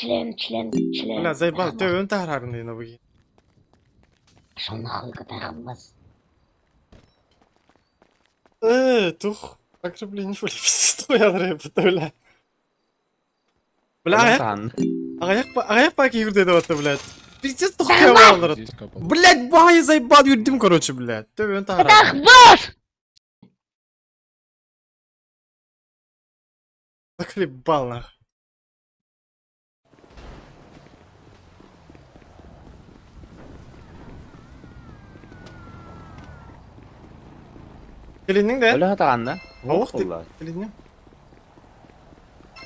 Бля, заебал, ты ön таграрный на выги. Пошел нахуй, катахбас. Тух. Ограбление, бля, пиздец, твоя рэпа, бля. Бля, аяк паки юрды да ватты, блядь. Пиздец, тухая валдырат. Блядь, бай заебал юрдим, короче, блядь. Ты ön таграрный. Катахбас! Захлебал, нахуй. Келиннің де? Öyle hatağında. Ауық Vallahi. келиннің.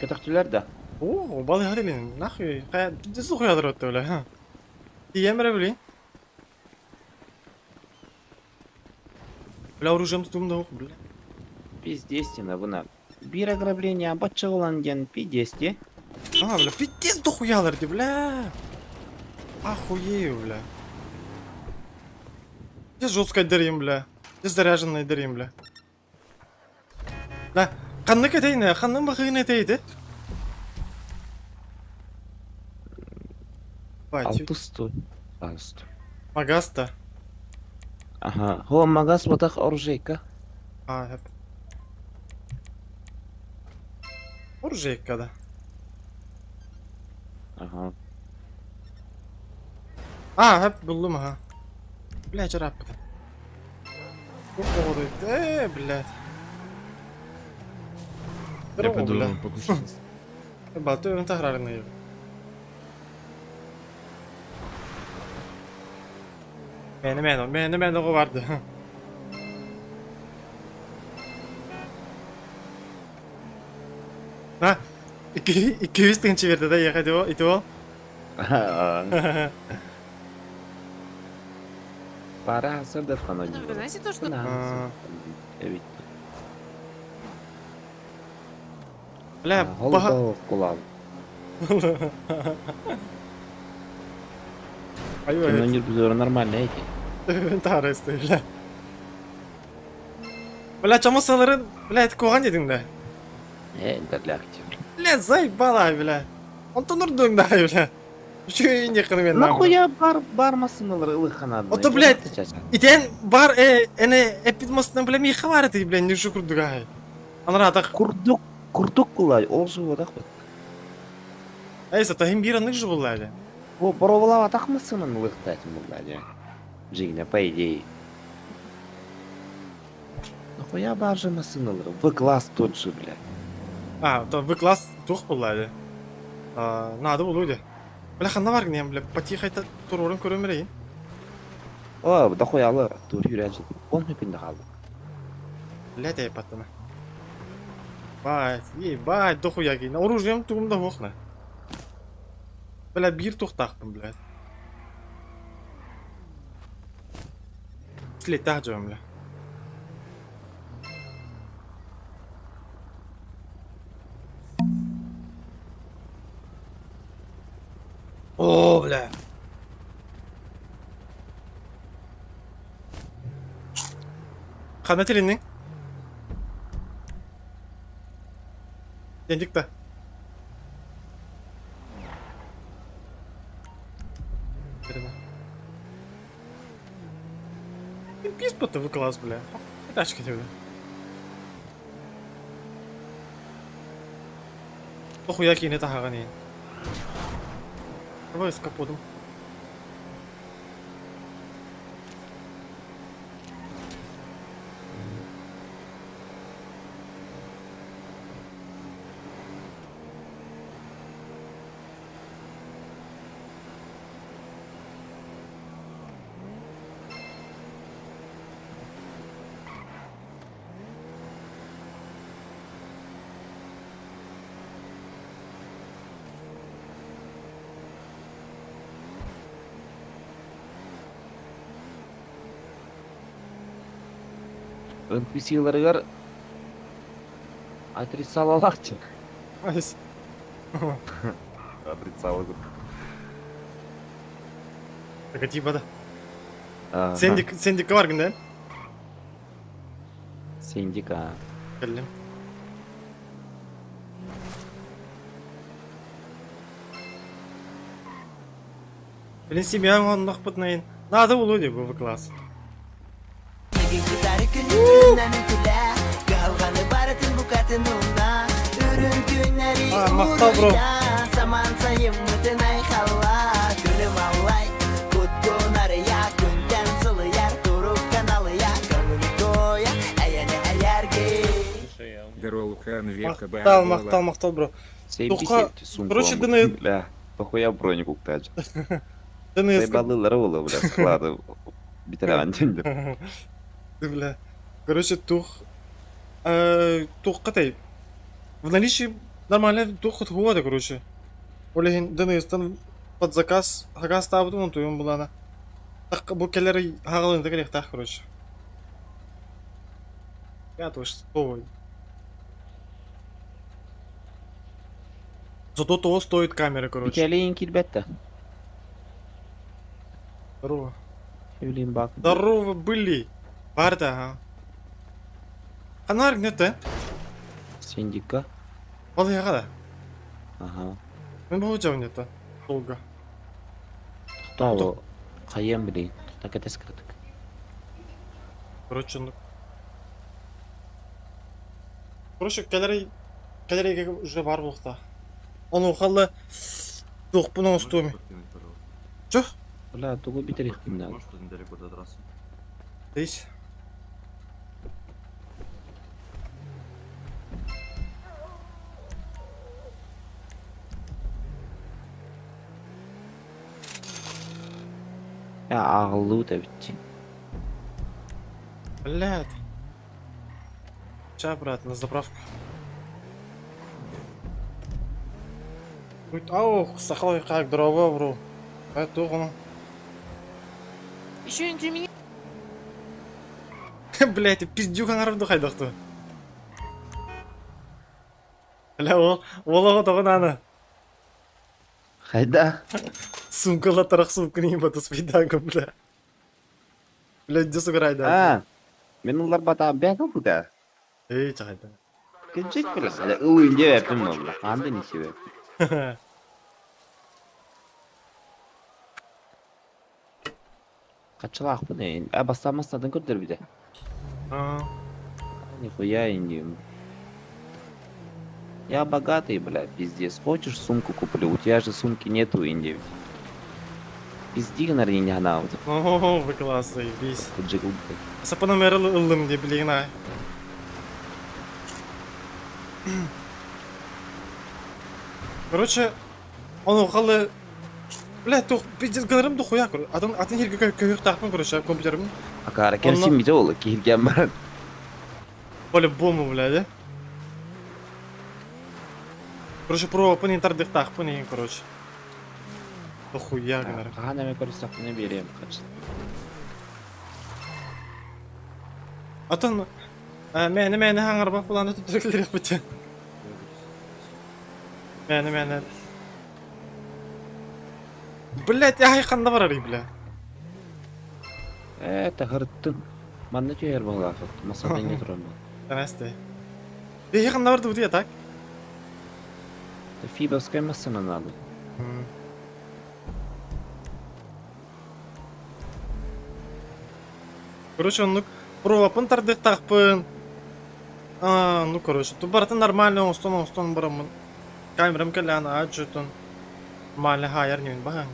Kötüktüler de. О, балый келиннің. Нахуй, пиздец тухая дырат, бля, ха. Тиемре, блин. Бля, оружием tuttum da oku, bля. Пиздестина бuna. Bir ограбление бачча olan пиздесте. А, бля, пиздец дохуяларды, бля. Охуею, бля. Здесь жестко дырим, бля. Здесь заряженный дырим, бля. Бля, қанны кетейін, қанның бақығын етейді. Алтысты. Алтысты. Магаста. Ага. Ho magaz батақ оружейка. А, hep. Оружейка, да. Ага. А, hep buldum ha. Бля, жарап. Блядь. Я О, пойду бля. покушать. Бату ön takrarını yiyor. Benim o vardı. Ha, 200 tane çevirdi de yakaladı o, iti o. Para hazır da falan. Вы знаете то, что... Evet. Bля, baha... Голубого кулал. Ayva evet. Командир bizlere нормально эти. Ön takrarı bля. Bля, çamasaların, bля, et koğan dedin de. Дерляхти. Bля, заебала, bля. Антонур дöndü bля. Şu en yakını benim. Нахуя бармасыңlar ылыханады. Ото, блядь, итен бар эне эпидмостун билем ийхи бар эти билен нюшу курдук ай. Анар атак. Курдук кулай, ол жывадак бат. Эйса тахим бир анык жыбылайды. О, боровлава атакмысынын ылыктайтын булда. Жигне, по идее. Нахуя баржымасыңlar? В класс тот же, блядь. А, то вы класс тух булайды. Надо булуйды. Бля, ханна бар гнем, бля, потихайта турорун көрөмөрейин. О, дохуялы, тур юрәжил. Он хөкүндө калды. Бля, дей паттана. Бай, дохуя кейин. Оружием тугумда хохна. Бля, бир тухтакпын, бля. Слетах жөм, бля. О, бля. Қана телиннің? Дендік та. Пис боты в класс, бля. Тачки тебе. Похуя кейіне тағаған ең. Давай с капотом. NPC'larıgar отрицалаларчы. Айс. Отрицалы. Так типа да. Сендик var günden. Синдика. Geldim. Блин, семья он нахпытнайын. Надо улуди bu класс. Maqtal bro. Мaqtal bro. Короче, дыны... Бля, похуя броник уктач. Дыны... Сайбалылары болу, бля, склады. Битіраған тендер. Бля. Короче, тух... Тух катай. В наличии нормально тух от года, короче. Олеген дыны стан под заказ. Хага ставит он туем была на. Так bu келлери хагалын тегелек так, короче. Я тоже стой. Зато того стоит камера, короче. Келейин килбетте. Здорово. Юлин бак. Здорово были. Барда, ага. Канар гнете. Синдика. Ал яга да. Ага. Мен бу жавнета. Долго. Тау. Кайем билейин. Так это скрытык. Короче, ну... Короче, келерейге уже бар болықта. Оны оқалы... Доқ бұны ұстуыме. Чо? Бля, тугу битерих кимнен. Дейс. Ya ağıllı da bitti. Блядь. Сейчас, брат, на заправку. Будь, ау, сахой как дрова, бро. Это он. Еще не меня. Блядь, пиздюк аңарымды қайдақты. Бля, олығы тоғын аны. Hayda. Сумкала тарах сумканы ебаты спидагы, бля. Блядь, де суграйды. Ha. Men ular bata bäga bu da. Ey, çaydı. Küçük bile. Hadi oyuncu yaptım valla. Kandı nişi be. Kaçılak bu ne? Basamazsan götür bir de. Aa. Нихуя я не... Я богатый, блядь, пиздец. Хочешь сумку куплю? У тебя же сумки нету, Инди. Пизди, наверное, не она вот. О, вы классный, бись. Джигл. Сапанам ярыл ылым де білейін ай. Короче, он оқалы... Блядь, тух, пиздец, гынырым духуя, короче. Атын херге көйік тақпын, короче, компьютерім. Акара керсин миде олы, киhilgen бар. По-любому, блядь, короче, пропын интердек тақпын ең, короче. Духуя, гынырым. Қаған әме көрсақ не берем, қачын. Атын, мәні хаңар бақ бұланы түтірекілерек біті. Мәні. Блядь, яхай қанда бар арай, бля. Тахырттың. Манна түйер болға қылды. Масадан не тұрам бол. Тәнәсті. Яхай қанда барды бұты ятак? Фибовская массана надо. Короче, он, пропын тардық тақпын. Ну, короче, тут баратын нормально, онстон барамын. Камерам кәләні аджутын. Нормально хайар немен бағаң.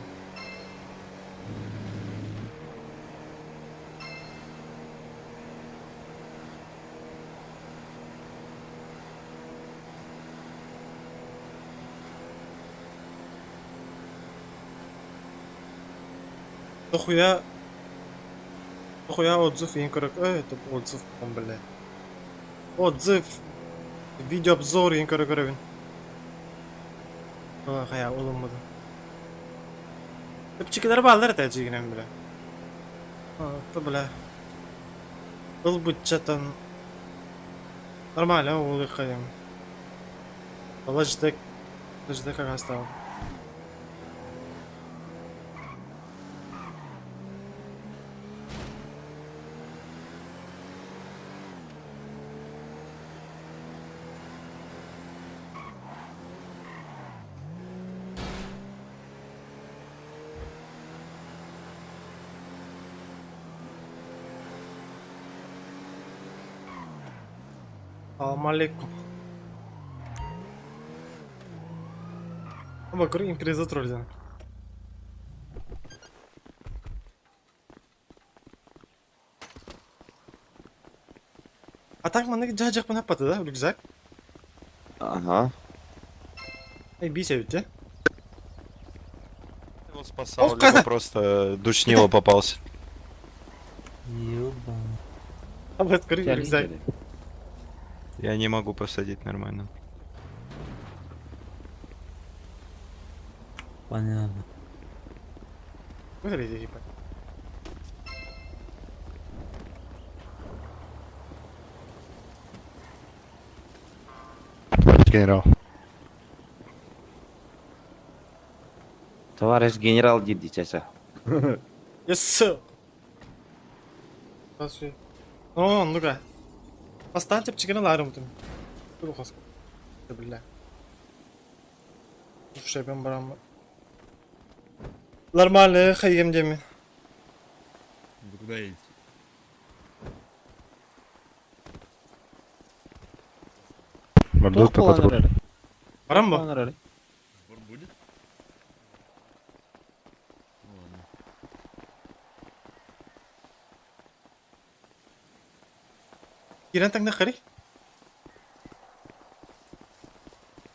Дохуя отзыв ең көрік. Это отзыв, бля. Отзыв. Видеообзор ең көрік көрігін. Қая, олынмады. Тіпчікілер балдар тәжігінен, бля. Ты, бля. Бұл бұтчатан. Нормально, олы қайым. Лаждек ага стал. Assalamu alaikum. Ama kuru impreza trollcan. А так мана жажак пана паты да, рюкзак? Ага. Эй, бейся ведь, а? Его спасал, либо просто душнило попался. Ёба. А вот куры рюкзак. Я не могу посадить нормально. Понятно. Выгорите, ебать. Генерал. Товарищ генерал дейді чаша. Yes, sir. О, ну-ка. Поставьте птички на лару, мутим. Буду хаску. Да, бля. В шепем барам. Нормально, хаем деми. Куда идти? Мордок по патрулю. Барамбо? Сбор будет? Кирен так нахари?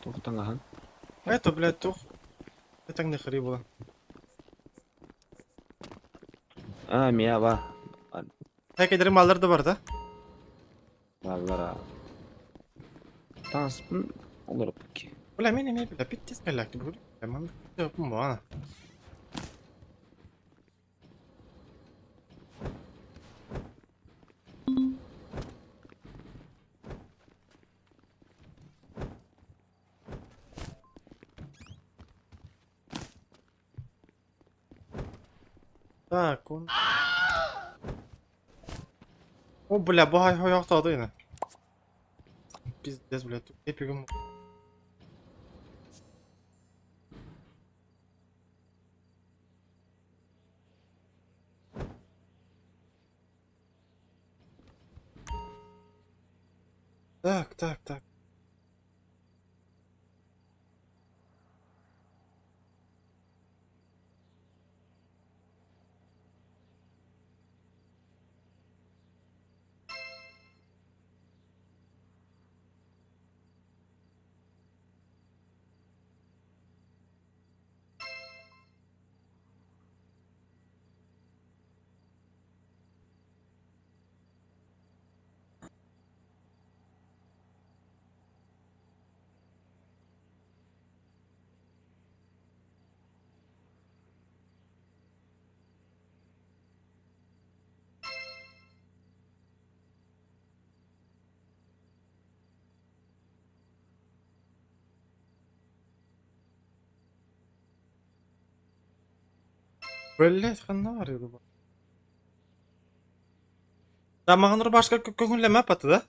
Тоқтың ахан. Это, блядь, тух. Это так нахари было. Miya va. Tek ederim malları da var da. Vallara. Tanıspın olur peki. Ulan meni bile bittis gelakti bu. Tamam. Yapım bu ana. Так, он... О, бля, багай хояқта адайна. Пиздец, бля, тут эпигім. Так. Блять, қандай бар еді бұл? Да, маған ұры башқа көңілеме апаты да?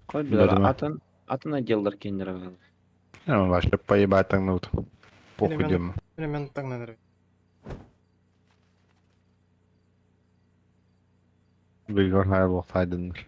Koy bilir Bilmem. atına geldir kendine bakalım. Ну, вообще поебать так ну. Похуй дем. Мен таңнан әрі. Bilgar her vakit aydındır.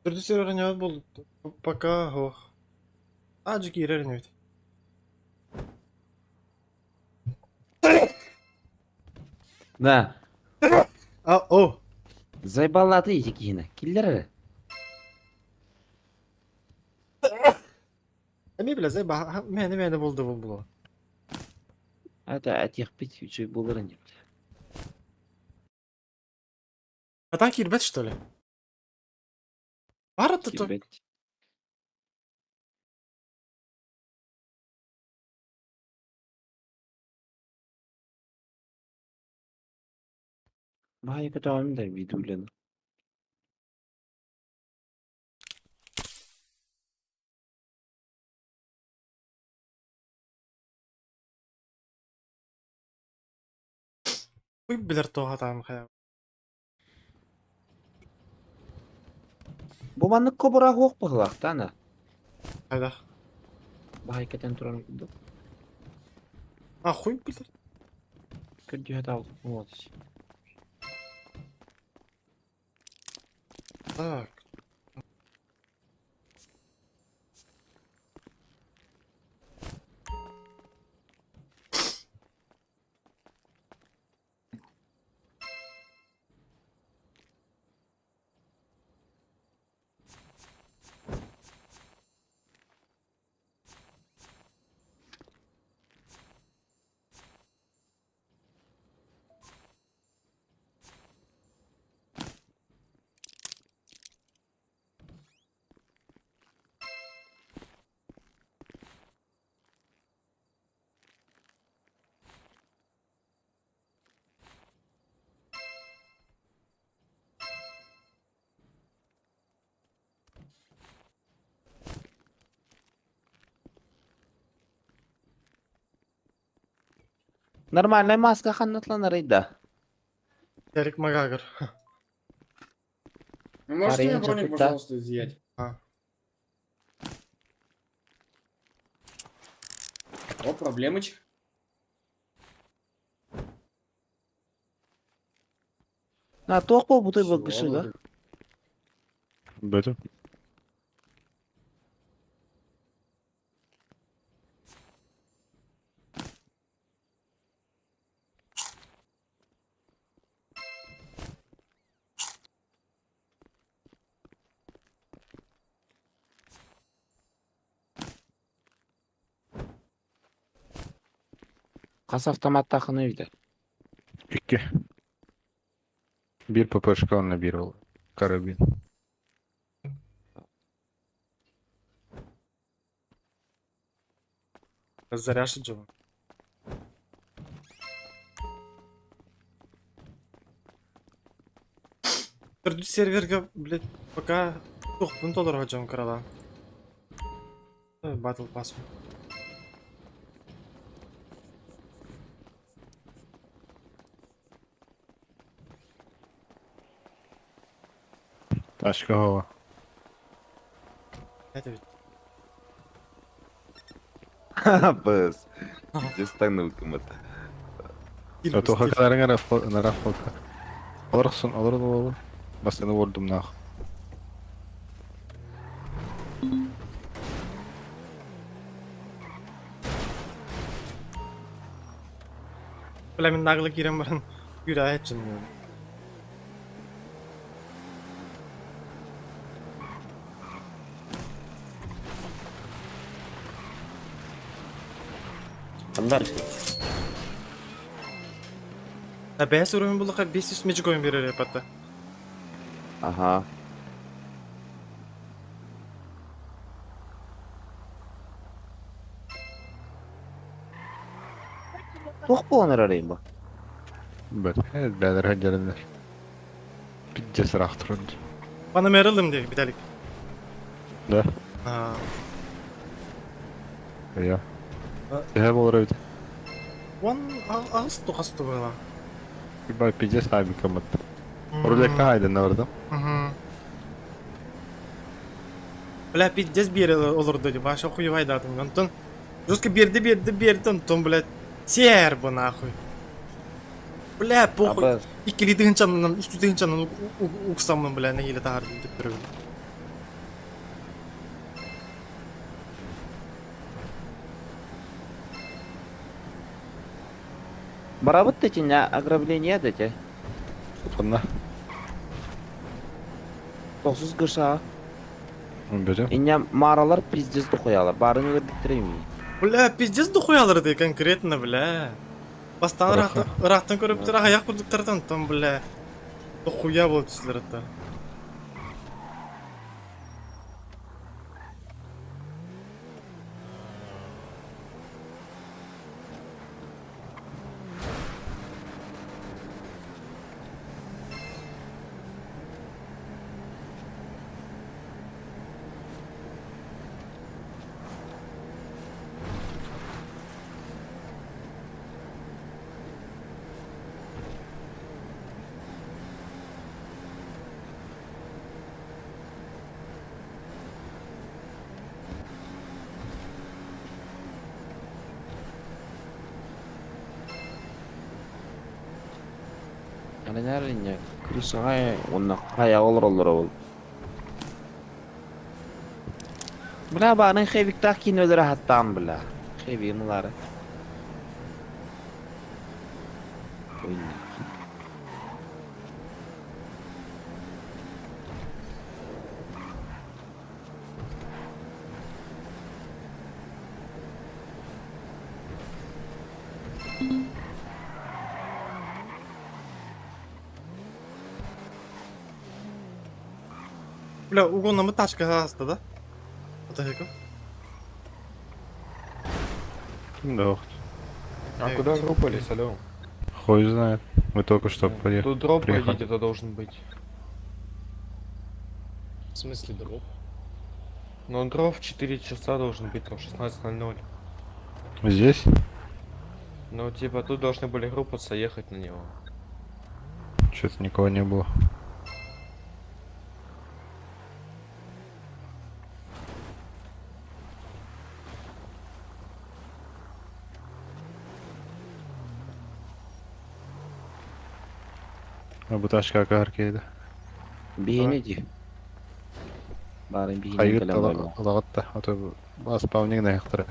Продюсер öğreniyor bul. Пока, ох. Acık yer öğreniyor. Da. О. Zaybaladı yiyecek yine. Killer. Эме біле, зай, мені болды бұл. Hadi et yak bit yüce bulurun ya. Атан кирбет, что ли? Бар это то. Kirbet. Vay kadar da videolarını. Уй, білер тоға там қая. Bu bana kobra hok bakılak da ana. Қайда? Vay kadar duran oldu. А, хуй білер. Kötü hata oldu. Вот. Так. Нормальная маска канатланарыйда. Ярик Магагар. Можете мне броник, пожалуйста, изъять? О, проблемочка. Ha, toq bu butoy bakışı. Böyle. Kas avtomat takını evde. 2. Bir ППшка, onunla bir ol. Karabin. Заряжен же. Түрді серверге, блядь, пока $9,000 жан кырала. Батл пас. Taşka hava. Это ведь. Bız. Cidden hükümet. Toha kadar nara foka. Olursun, olur. Ben seni vurdum nah. Бля, мен нагло кирем баран. Юра etsin. Bunlar Ha, 5 uровень булака 500 magic oyun verir yapatı. aha. Toq bu onar arayın bak. Böyle. Evet, beyler haccarinler. Bir cesur aktırın. Bana merildim diye bir delik. Da. Ha. Ya. Ha. Seher olur evde. Вон ağız tokastu böyle. Bir bak bir cesur abi kamat. Orada haydın orada. Бля, пиздец bir olurdu diye. Başa хуй aydadım. Ondan жестко берdi. Ondan блядь. Ser bu нахуй. Бля, похуй. Abi İkili dığınçanından, üstü dığınçanından uksam bля, ne hile tahar deyip duruyor. барабыт дете, не ограбление дете. Sonra. Toqsuz qırşağı. Böyle. İnne mağaralar pizdizdi koyalar. Barını öyle bitireyim mi? Бля, пиздец дохуяларды конкретно, бля. Бастан Ирактан көріп тұр, аяқ бұлдықтардан, там, бля. Дохуя болды сіздер аттар. Yani nerede? Kırşağı onunla kaya olur ol. Bula bana xevik takin öldüre hattan bula. Xeviğinleri. Бля, угоннамы тачка астыда. Атахеко. Да. А куда группались, алло? Хуй знает. Мы только что приехали. Тут дроп, по приехали. идее, это должен быть. В смысле дроп? Ну, дроп в 4 часа должен быть, там 16:00. Здесь? Ну, типа, тут должны были группаться, ехать на него. Что-то никого не было. Bu taşka karkıydı. Beyni di. Bari beyni Hayır gelen var. alağıt da. Ata bas pavning ne yaktırı.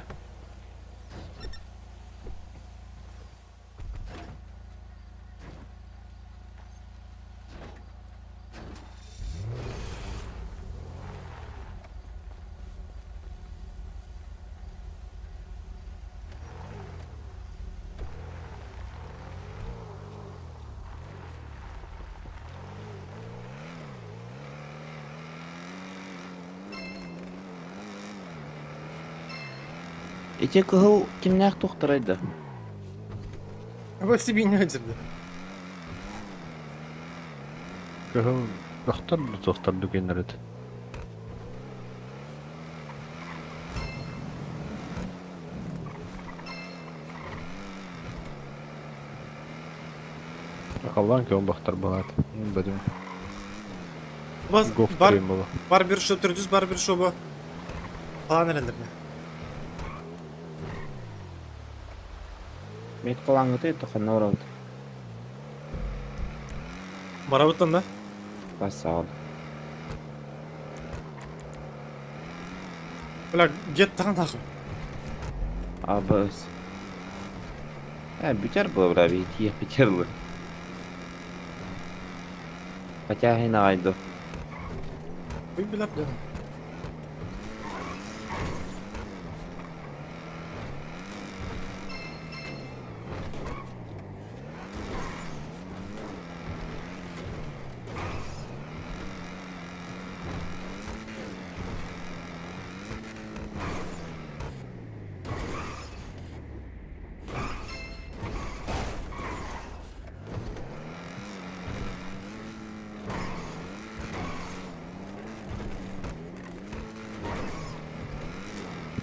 Эти кыгыл kimнәк тохтырайды? Ama sizi ne öldürdü? Kıhıl doktor dükenler et. Akallan ki on baktar bahat. Bedim. Bas Gof bar koyayım baba. bar bir şu türdüz bar bir şu bu. Falan herhalde mi? Met кылаңыты тохна оралды. Marabuttan da. Basa ol. Ulan get tağın takı. Abız. Biter bu bra бити biter bu. Хотя хина айду. Uy bilap ya.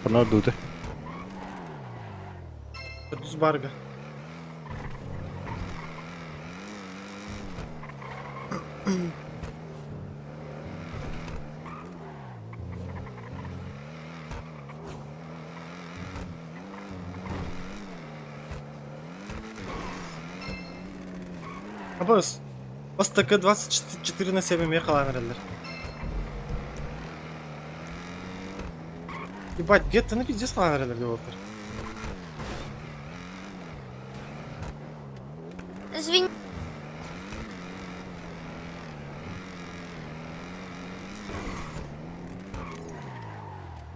Bunlar duydu. Türdüz barga. Абас. Бас ТК 24/7 мне халан релер. Ебать, где-то на пиздец халан релер деволтер. Извини.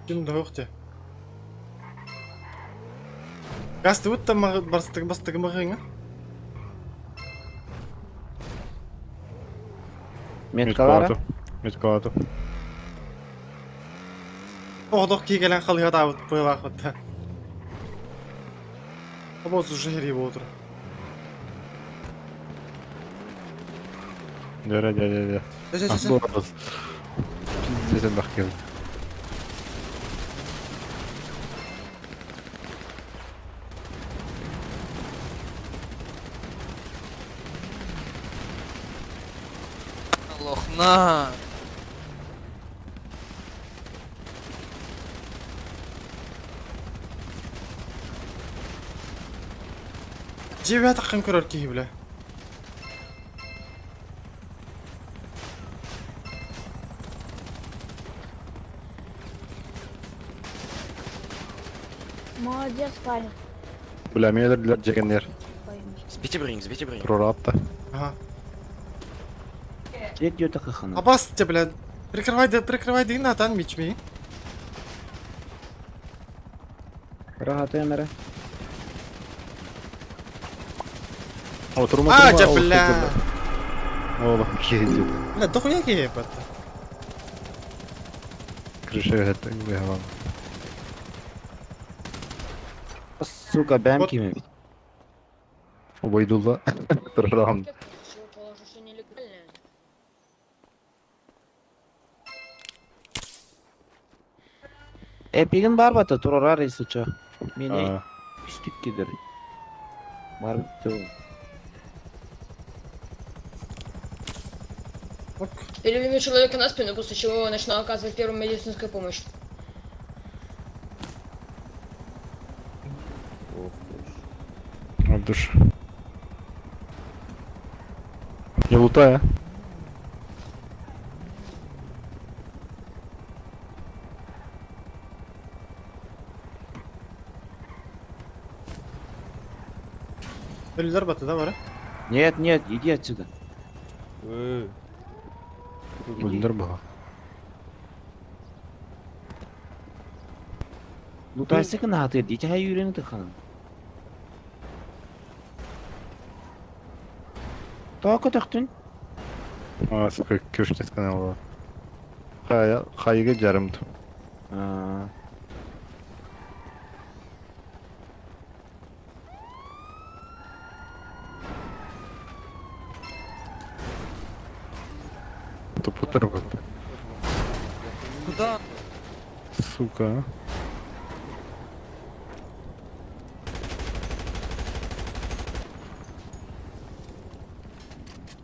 Kim de yoktu. Gazete ut da bastık mağına. Metkalara. Metkalara. Oğdok ki gelen kalıyor da bu vakitte. Abos şehri bu otur. Dere. Bu arada. Bizden bakıyorum. Allah'ına. Cibi takın kurar ki bile. Молодец, парень. Bilemeyeler cekenler. Сбейте брейн. Prorapta. Aha. Jet yota kıхана. Абас те, блядь. Прикрывай дыгна, тан мичми. Rahat emre. Oturma А, бля. Oğlum kedi. Бля, дохуя ки ебать. Крыша это не выгавал. Сука ben Вот. kimim? Ubaydullah. Program. Epigin barbata turar isuça. Meni Aa, üstüp gider. Barbata. Переверни человека на спину, после чего начну оказывать первую медицинскую помощь. dur. Не лутай, а? Ölüler batıda var ha. Нет, нет, иди отсюда. Бүлдір бұға. Лутайсы кына атыр, дите хай үйрені тыққанын. Тоқы тықтын? Асы көштес канал бар. Қайығы жарымды. Тупутыр ғой. Куда? Сука.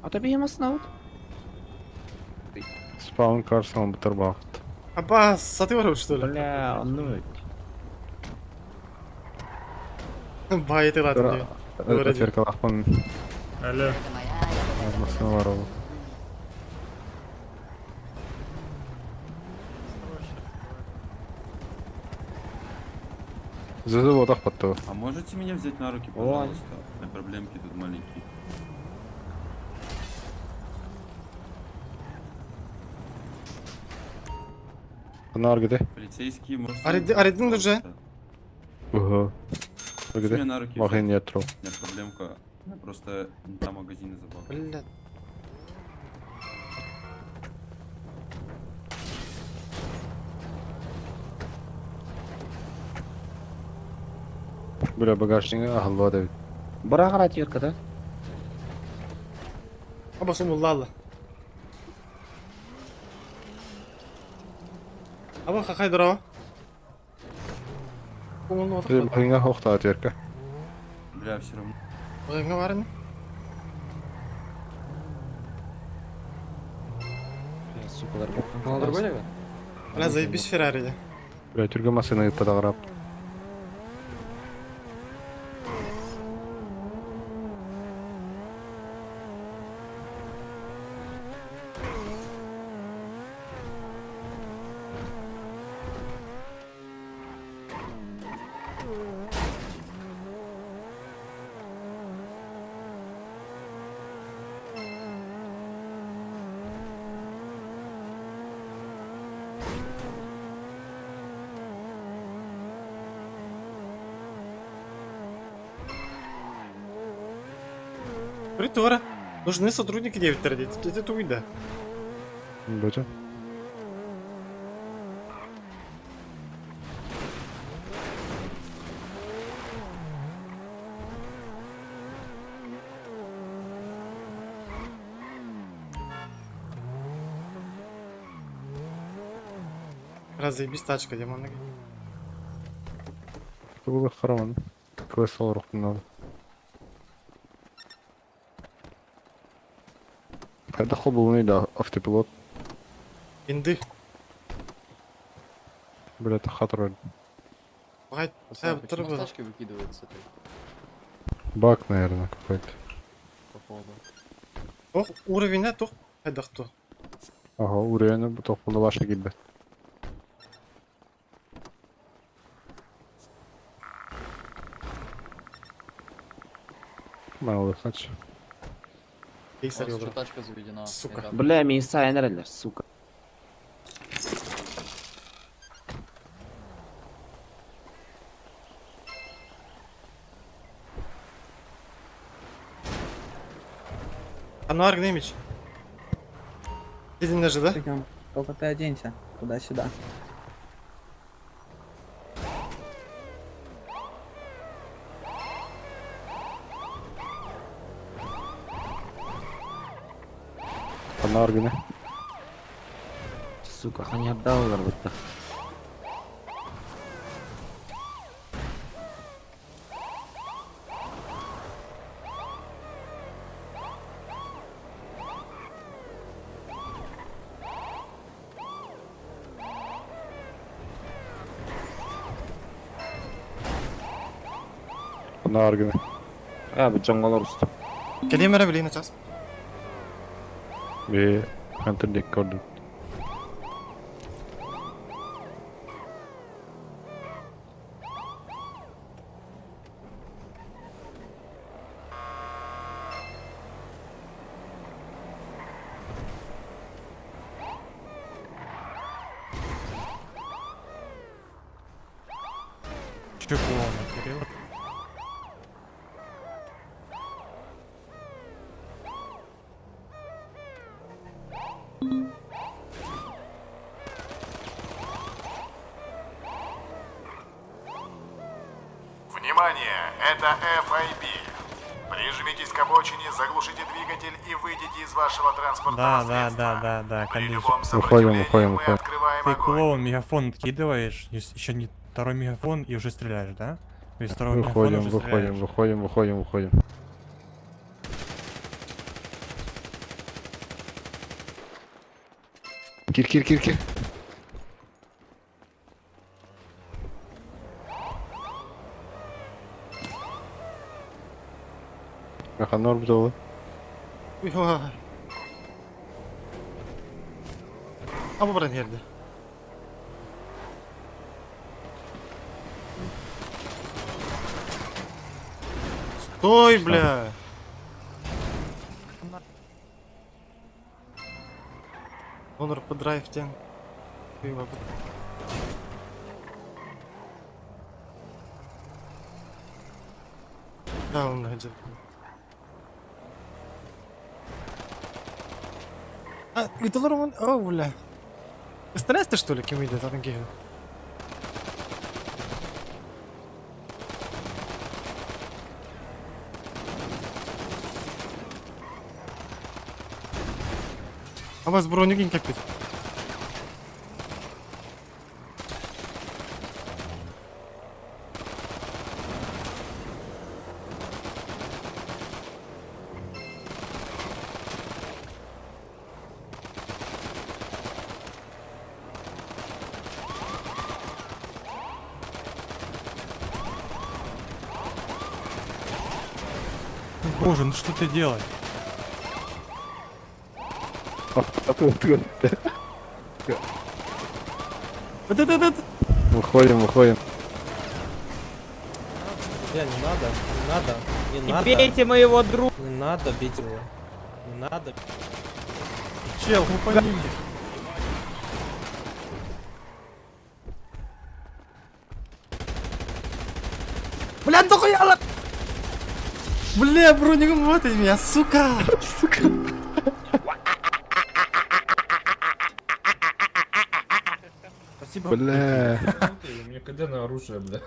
Ата бейемасын ауыт? Спаун карсың бұтыр бағыт. Абба, саты var что ли? Бля, ну Байты ладно. Зеркалақпын Алло. армасына бар ол. Зізі одақ баттығы. А можете меня взять на руки, пожалуйста? На проблемки тут маленькие. Бұны аргыды. Полицейские, можете... Аредин уже. Угу. Возьми меня на руки. Мағын не тұру. У меня проблемка. Я просто там магазины забыл. Бля. Бля, багажнығы ағылуа да бит. Бұра қара терка да? Абба сумуллалы. Абба қақай дұрау. Көңілін отық. Бағыңа хоқта терка. Бля, все равно. Бағыңа бар не? Сукалар баққан. На другой лего? Бля, заебись Феррари. Бля, түрге масыны тадағырап. Притора. Нужны сотрудники 9 это туйда. Бөті. Раз заебись тачка, демон. Бұл қараман. Квест ол рухтың надо. Қайда қол бұл нейді автопилот. Инды. Бля, это хатыр өлі. Багай, сәбі тұр бұл. Тачки выкидывают с этой, Бак, наверное, какой-то. походу. Тоқ, уровень тоқ. Қайдақ тоқ. Ага, урені тоқ бұлды башы келбет. Mən olur, saç. Кейсар yolu. Тачка заведена. Сука. Бля, мен сайын әрәлер, сука. Ануар Гнемич. Иди на же, да? Только ты оденься туда-сюда. Қана аргыны. Сука, қанярда олар бұтты. Қана аргыны. Abi jongalar usta. Geleyim mere bileyim aças. Hunter Dick gördüm. Чё клоуна, Кирилл? Внимание, это FIB. Прижмитесь к обочине, заглушите двигатель и выйдите из вашего транспортного средства. Да, При конечно. любом Выходим, сопротивлении выходим, мы выходим. открываем Ты огонь. клоун, мегафон откидываешь, еще не второй мегафон и уже стреляешь, да? То есть второй мегафон Выходим, уже выходим, стреляешь. выходим, выходим, выходим. Кир. Механор бдолы. Ой. Ama buradan geldi. Стой, бля! Онор по драйв-тен. Да, он найдет. А, это он... О, бля. Старайся ты, что ли, кем идет, а гею? А вас броню кинь капец. Боже, ну что ты делаешь? Выходим. Не надо. Не бейте моего друга! Не надо бить его. Не надо. Чел, упади мне. Бля, дохуя! Бля, броник мотает меня, сука! Спасибо. Бля. Мне когда на оружие, бля.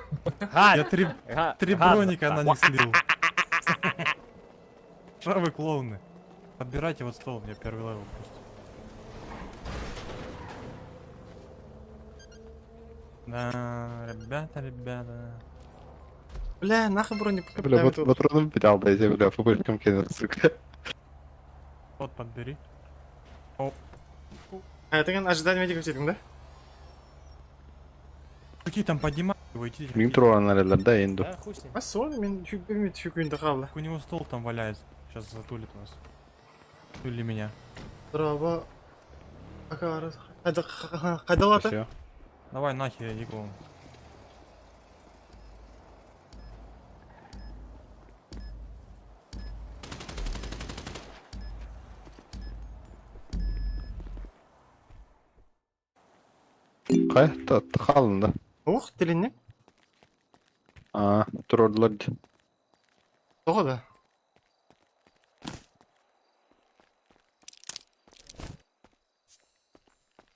Я три броника на них слил. Что вы клоуны? Подбирайте вот стол, у меня первый левел просто. Да, ребята. Бля, нахуй броник Бля, покупаю вот тут. патроном взял, да, я, бля, фубышком кинул, сука. Вот подбери. О. А это kan ожидать медиков сидим, да? Какие там поднимать его идти? Мин туранlar да, инду. Да, хуй с ним. А сон, мен чукуин дахавла. У него стол там валяется. Сейчас затулит нас. Тули меня. Здорово. Хайдалата? Всё. Давай нахер, Егор. Kay, kalındı. Ух, тилинне? Aa, turordular. Того да.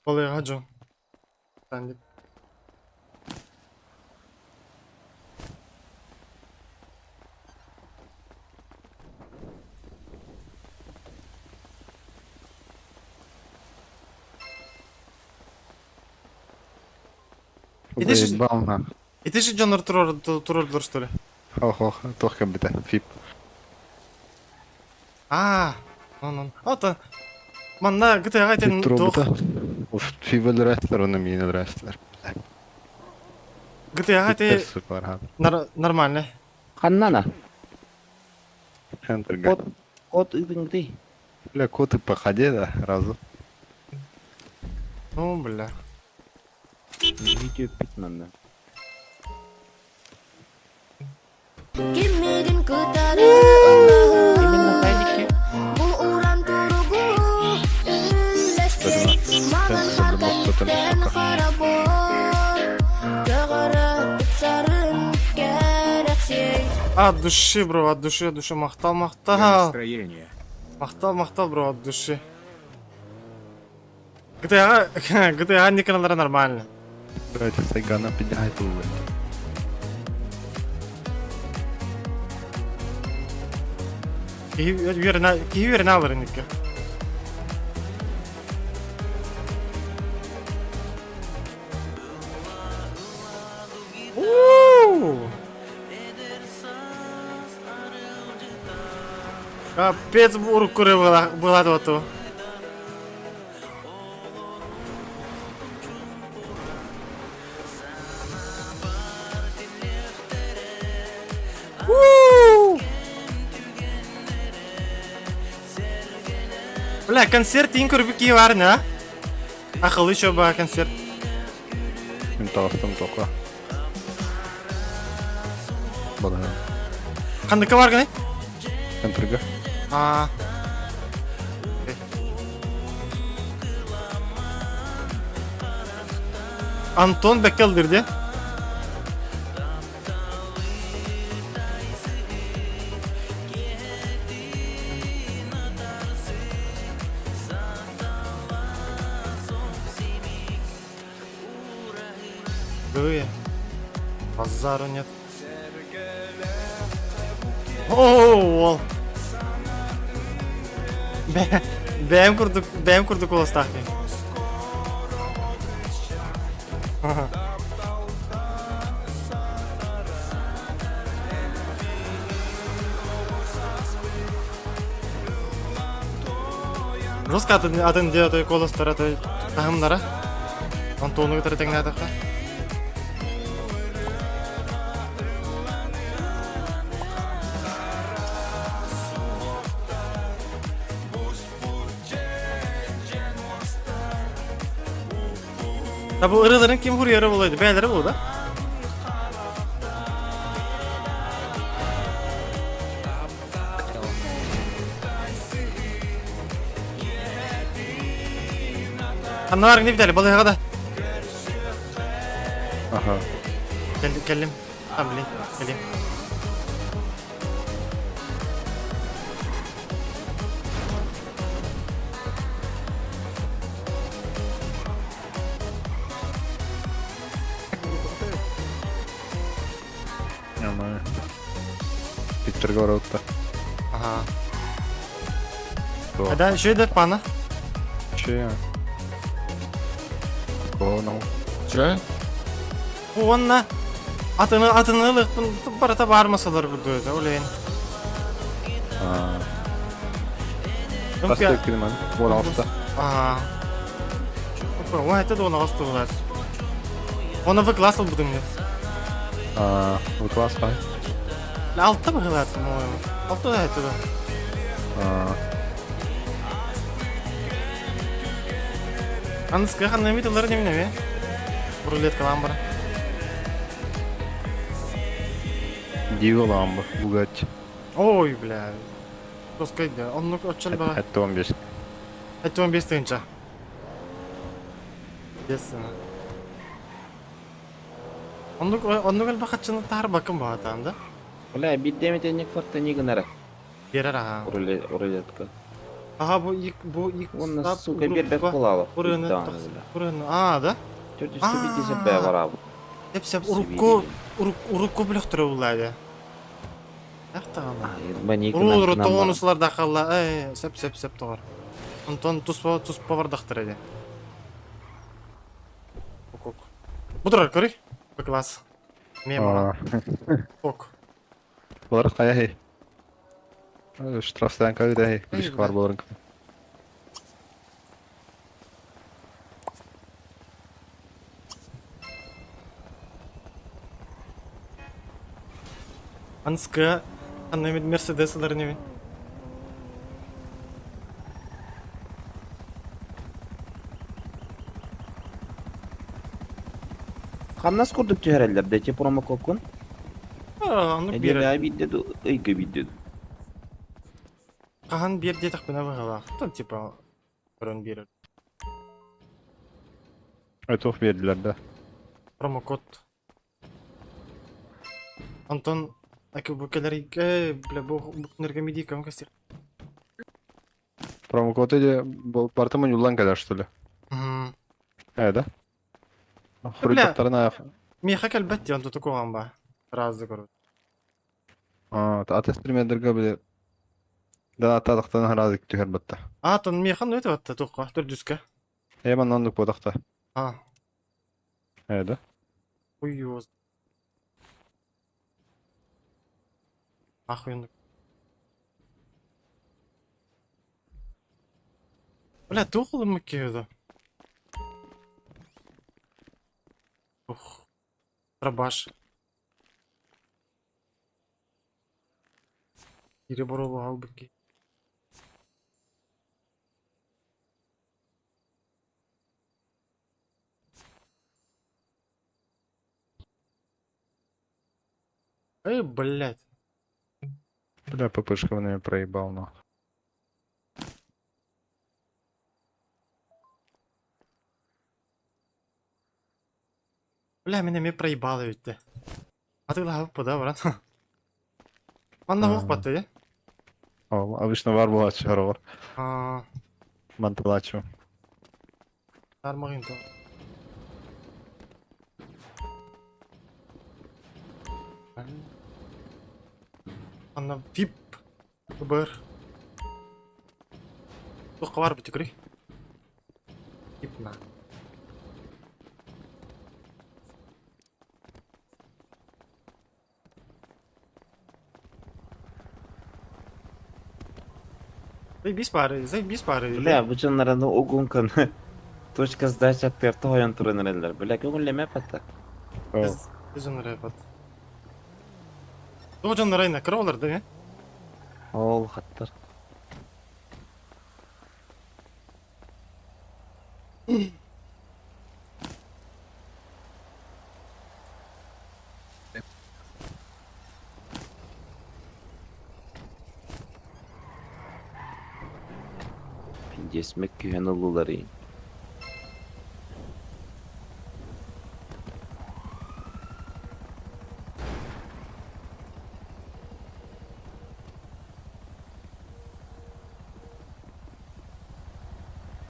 Олег Хаджо. Сандик. И ты же- Заебал нахуй. И ты же Джонар Турордор, что ли? Ох, только бы это, фип. Ну. Ата. Манна GTA айтен Фип тох. Of, Fibel wrestler och Namina wrestler. GTA айте Super han. нормально. Ханнана. Hunter gun. Код идың ди. Бля, коты по ходе, да, разу. Ну, бля. Видео bitmem ben. Именно хайдики. От души, бро, от души, от души. Мақтал, мақтал. Мақтал, бро, от души. GTA не каналдары нормально. Давайте Сайгана поднимает улыбку. Киевер навар нике. Капец бурук күре болады оту. Бля, концерт ең көрбі кей бар, не? Ақылы шоба концерт. Мен тағыстым тоқа. Бада. Қандыққа бар гіне? Контрга. Антон Беккелдерде. Гы. Базару нет. Ооо. Бәйім күрдік ол астақи. Жестко атын де той колостары той тағымдары. Антону күтірі тәңіне атаққа. Bu ırıların kim huriyarı olaydı? Beyleri bu da. Anlar ne biter? Balığa kadar. Aha. Kellim. Tamam kellim. Питер Горотта. Ага. Ada şey de bana. Че я? Понял. Че? Onunla atını ılıktın barata bağırmasalar burada da öyle. Поставь Кельман. Вон алtta. Ага. O это da ona bastılar. Ona vıklasıl buldum ya. Вот класс, Altta mı kılarsın o? Altta da это da. Анска ханна миталар не ми? Рулетка ламбара. Диво ламба, Бугатти. Ой, бля. Тоскайда. Он очал ба. Это 15. Это 15 тынча. Ясына. Он гал бахатчыны тар бакым баатанда. Бля, биддеметенник фарта не гонора. Берер ага. Рулетка. Ага, bu ilk Он нас, сука, бербек кулала. Бурыны. Да? 450 бе var abi. Сеп урукку блөхтөрө булады. Яктагана. Ben iki Уру тоонуслар да калла. Сеп тогор. Антон туспа бардактыр эди. Ок. Будур көрөй. Класс. Мема. Ок. Булар кая хей? Штрафстан когда хей? Бишк бар буларың. Анска, аннамид Мерседеслар неме. Kannas kurduk herhalde. Dece promo kokun. Onu bir Ece bir de ıygı bir de. kahan bir diye takpına bak. Ton tipa ürün bir Etof verdiler de. promo kod. Anton aku bu kadar bile bu nerede midi kan kasir. Промокод эти партаман юллан келер, что ли? Да. Хрусталтарына. Mi hakal batti antu tuku amba. Razı kuru. Атес примердерге бile. Да атадыктан разык түгер батта. Атын mi kan öte batta tuku. Dürdüske. Эйман нандык бодакта. Ha. Да. Uyuyoruz. Ахуйнук. Бля, тухлы mı киyordu? Рабаш. Biri borolu halbuki. Блядь. Бля, ППшка меня проебал, нахуй. Бля, меня проебало ведь. А ты лагал пода, брат. Он на хух потом, Обычно вар была чарова. а? Манталачу. Нормально то. Она вип. Бр. Тух var bir tükürü. Vip na. Заебись пары. Бля, bu canlara da o gün kanı. Точка сдачи от перто оян турнерлер. Бля, көңілеме патта. Biz onları yapat. O canlara yine kırıyorlar değil mi? Ол хаттар. Пиндесмек күйен ұлылары.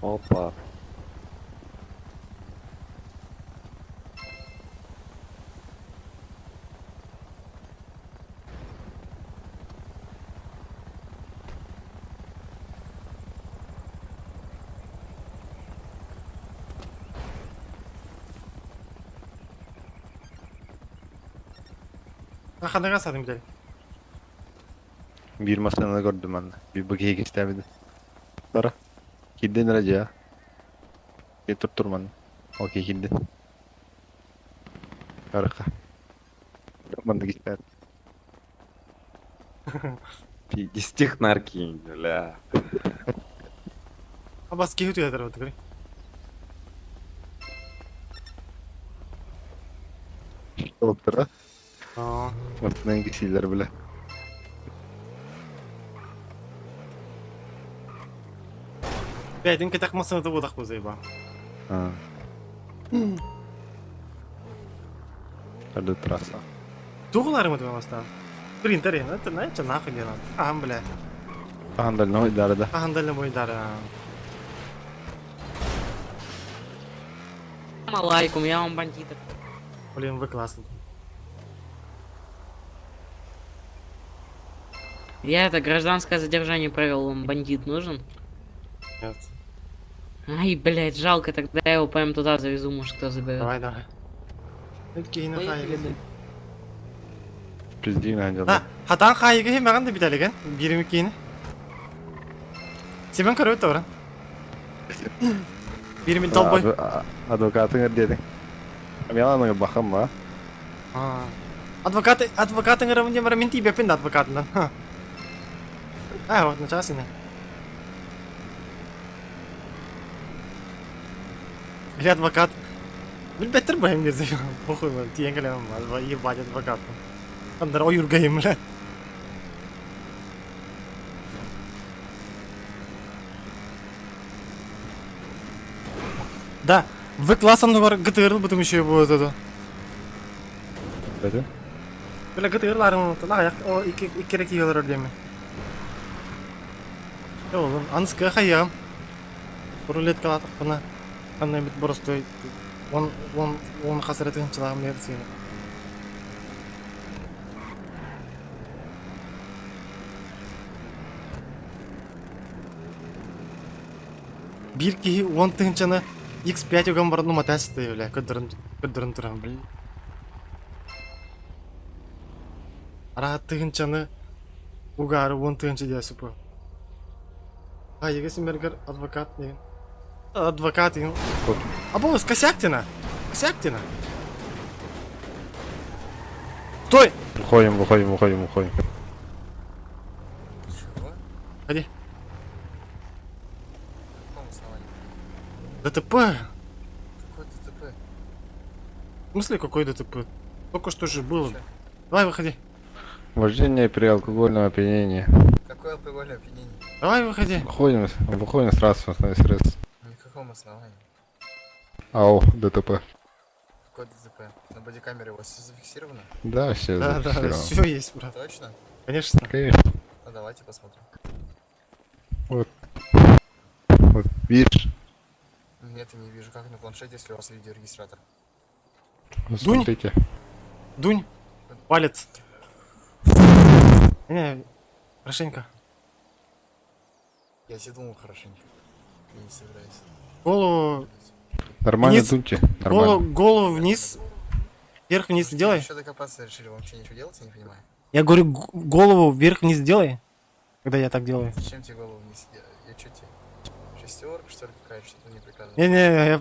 Опа. Kanka satayım gidelim. Bir masanı gördüm ben de. Bir bakıya geçti. Sonra. Gidin raja ya. Turman. Okey gidin. Harika. Ben de gittim. Пиздец наркинь, бля. Abbas ki hütüye tarafı tıkırı. Doktora. Aa. Ortadan kişiler bile. Бәдин кетек масını da budak bu zeyba. Ada terasa. Туғылары ма думаю масtan. Принтер yani. Это на это нахуй делал. Ахам бля. Tahan no idarada. Ахам дальше мой дар. Алайкум, я вам бандитов. Блин, вы классный. Я это гражданское задержание провел, вам бандит нужен? Нет. Ай, блядь, жалко, тогда я его прям туда завезу, может кто заберет. Давай. Окей, на хайге. Pizdin anca. Ha, hatan хайге hemen de bir tane gen. 22 yine. Seven karıyor da oran. 20 dolboy. Advokatın dedi. Yalan bakam mı? Адвокаты нравится мне менти бепин адвокатından. Вот начался не. Или адвокат. Блядь, тырбаем где заебал. Похуй, блядь, тиенгалям, ебать адвокат. Андер ойургайым, блядь. Да, в классом бар ГТР потом еще будет это. Dedi. Бля, ГТРларым аяк, о, iki рек yıllar ödemi. Ya oğlum, anıska hayam. Rulet kalatık buna. Anne bit burası on hasretin çılağım nerede seni. Bir ki 10 tınçana X5 ugan barın numa testi öyle kıdırın turan bil. Ara tınçanı ugarı 10 tınçı diye süpü. Hayır, Гесенбергер адвокат не. Адвокат не. Або Косяктина. Косяктина. Стой! Выходим. Ходи. ДТП? Какой ДТП? В смысле какой ДТП? Только что же было. Давай выходи. Вождение при алкогольном опьянении. Какое алкогольное опьянение? Давай выходи. Выходим сразу на средств. На каком основании? АО, ДТП. Какой ДТП? На бодикамере у вас все зафиксировано? Да, все Да, зафиксировано. все есть, брат. Точно? Конечно. Конечно. Ну давайте посмотрим. Вот, видишь? Нет, я не вижу. Как на планшете, если у вас видеорегистратор? Смотрите. Дунь. Палец. Не, хорошенько. Я себе думал хорошенько. Я не собираюсь. Голову... Нормально вниз. дуньте. Нормально. Голову вниз. Вверх-вниз делай. Еще докопаться решили, вам вообще ничего делать, я не понимаю. Я говорю, голову вверх-вниз делай. Когда я так делаю. Зачем тебе голову вниз? Я что тебе? Шестерка, что ли, какая-то, что-то мне приказывает?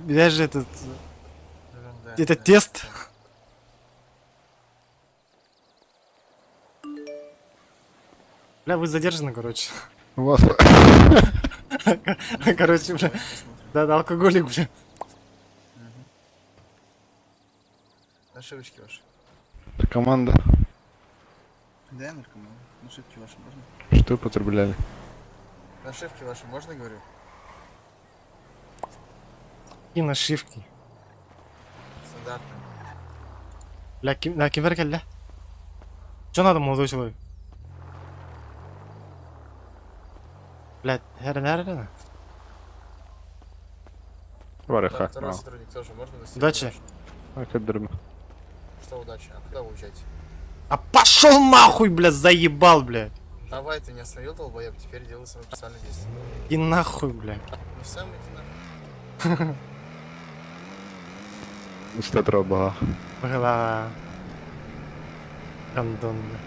Не, я же этот... Ну, да, Это да. тест. Бля, вы задержаны, короче. У вас Короче, бля. Да, алкоголик, бля. Нашивочки ваши. команда. Да, наркоман. Нашивки ваши можно? Что употребляли? Нашивки ваши можно, говорю? И нашивки. Стандартные. Бля, на киберке, бля. Что надо, молодой человек? Блядь, наверное. Вареха. Второй сотрудник тоже можно достичь? Удачи. Что удачи? А куда вы уезжаете? А пошел нахуй, блядь, заебал, блядь. Давай, ты не остановил долбоеб, теперь делай свое специальное действие. И нахуй, блядь. Ну сам иди нахуй. Уста троба. Бля. Гандон, бля.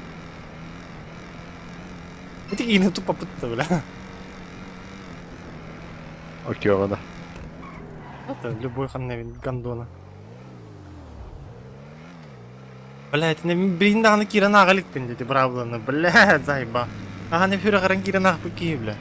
Это не тупо пытка, бля. Окей, да. Это любой ханневин гандона. Блять, не бринданы кирана галиктен деди бравланы, блять, заеба. Ага, не фюра гаран кирана пыки, бля.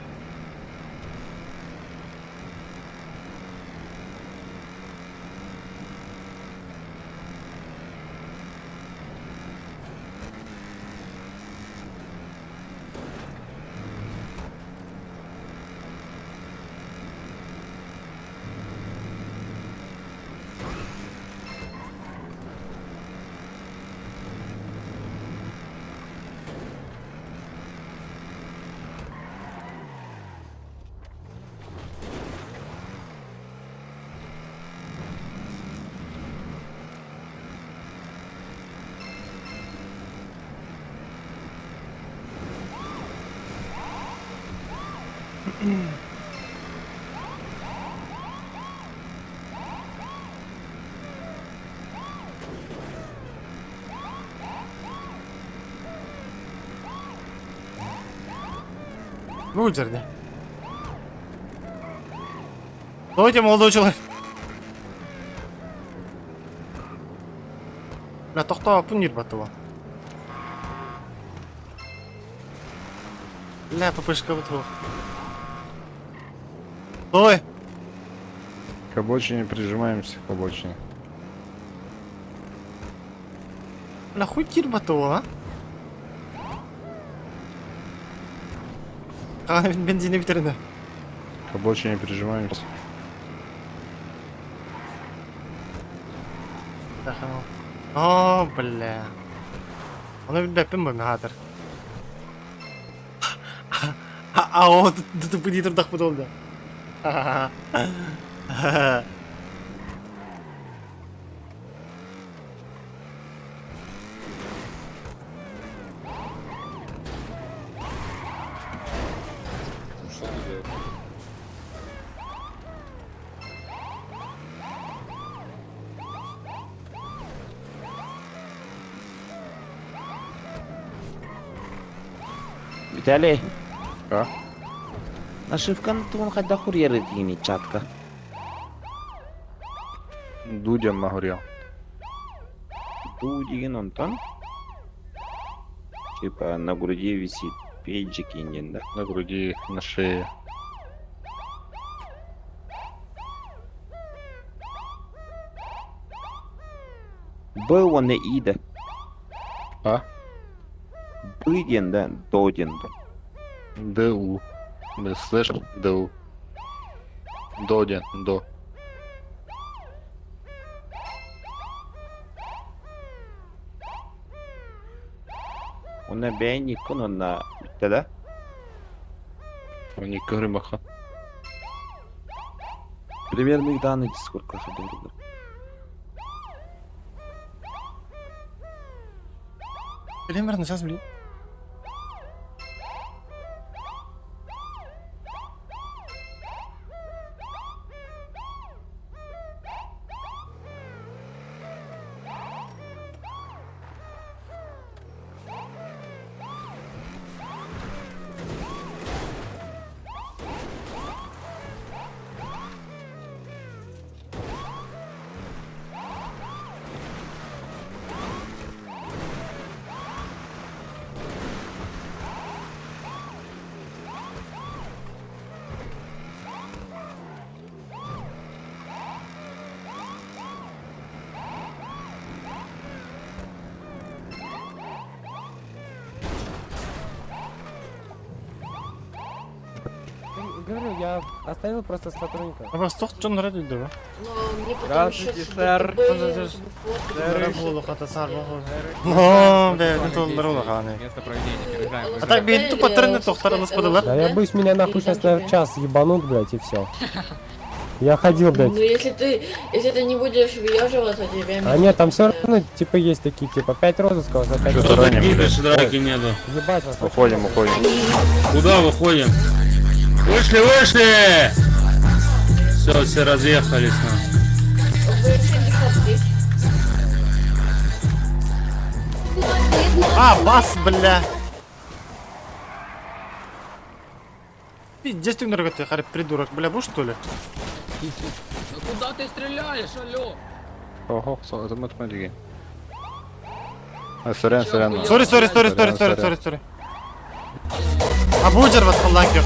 Выдерни. Стойте, молодой человек. Бля, тохта пунир батова. Бля, папышка батова. Стой! К обочине прижимаемся, к обочине. Бля, хуй тирбаты ол, а? Бензины битерді. Больше не пережимаемся. О, бля. Оны билбеппин бу мен азыр. О, тут бу дитурдак бу болду. Виталий, А? нашивканы туын қайда курьер етігіне чатка. Дудя Магурьян. Ду деген онтан. Типа на груди висит пейджик инген, да? На груди, на шее. Б оны иді. А? Б ден да, до ден да. ДУ. Слышь, ДУ. Додя, до. Оны бәйін екін, оны бітті да? Он не көрмаха. Примерные данные дискордқа қадырды. Примерно, сейчас блин. Говорю, я оставил просто сотрудника. А вас тох чон ради да? Но мне потом Здравствуйте, еще сэр. Болу хата сар баху. Ну, бе, не толдыр ола каны. Место проведения переезжаем. А так бе тупо тренде тохтар господалар. Да я боюсь, меня нахуй сейчас на час ебанут, блядь, и все. Я ходил, блядь. Ну если ты не будешь въеживаться, тебе... А нет, там все равно, типа, есть такие, типа, 5 розысков за 5 Что-то ранее, блядь. Драки нету. Ебать вас. Уходим, уходим. Куда выходим? Вышли, вышли! Все разъехались. А, бас, бля. Пиздец ты норга ты, харь придурок, бля, будешь что ли? Ну куда ты стреляешь, алло? Ого, это математики. Сорян, сорян. Сори. А буджер вас халлакер.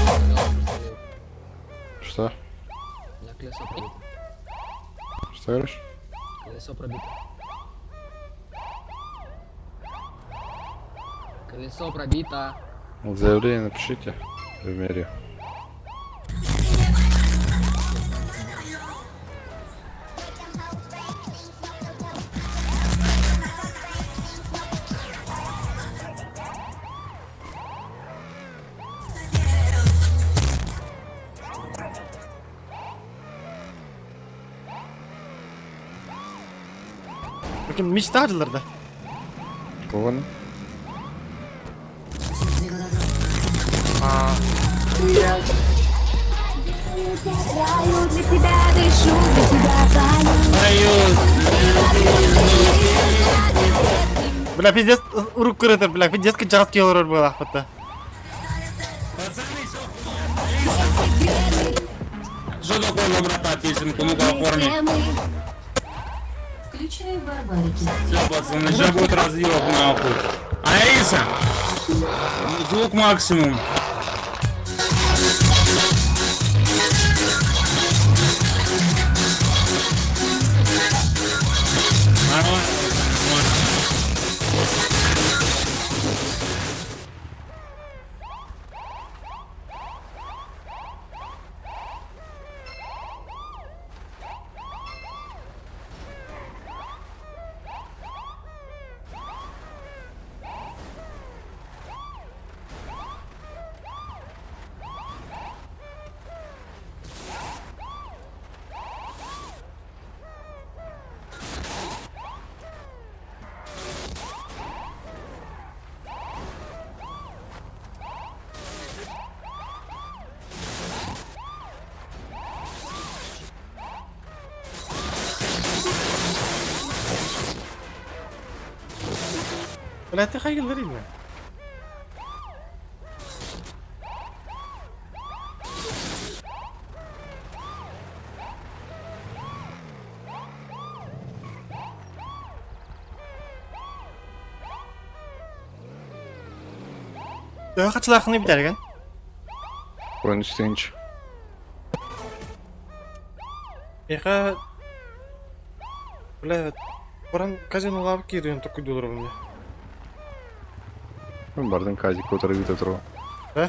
Что? Что говоришь? Колесо пробито. Колесо пробито. Заявление напишите в мэрию. Bakın müşteriler de. Кого? Бля, пиздец, рук кырытыр, бля, пиздец кычас келер был ахпатта. Что такое на брата песенку? Ну-ка оформи. Включай барбарики. Все, пацаны, сейчас будет разъеб нахуй. Аиса! Звук максимум. Нормально. Блядь, ты хайгыл рейна. Да, хочу лахны битәргән. Он үстенч. Яха... Блядь, баран казиноға алып кируен токуй доллар мне. Бардын казик отырып үйде тұру. Да?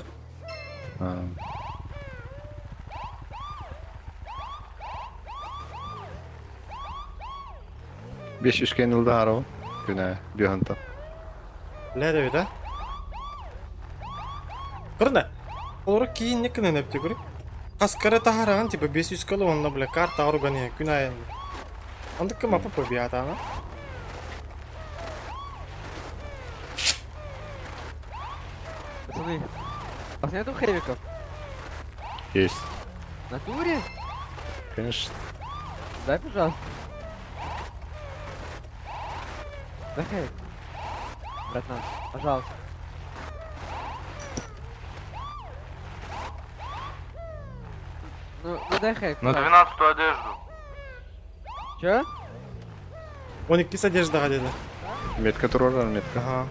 Беш үшкен ылды арау. Күнә бүйханта. Блядь, да, да? Көрді? Олары кейін не күнен әпті көрік? Қасқары тағараған, типа 500 кіло, онда, бля, карта аругане, күн айын. Онда кім апа побията, ана? Пацаны, у вас нету хэвиков? Есть. В натуре? Конечно. Дай, пожалуйста. Дай хэвик. Братан, пожалуйста. Ну дай хэвик. На 12-ю одежду. Чё? 12 одеждаға деді. Метка тұрар, метка. Ага.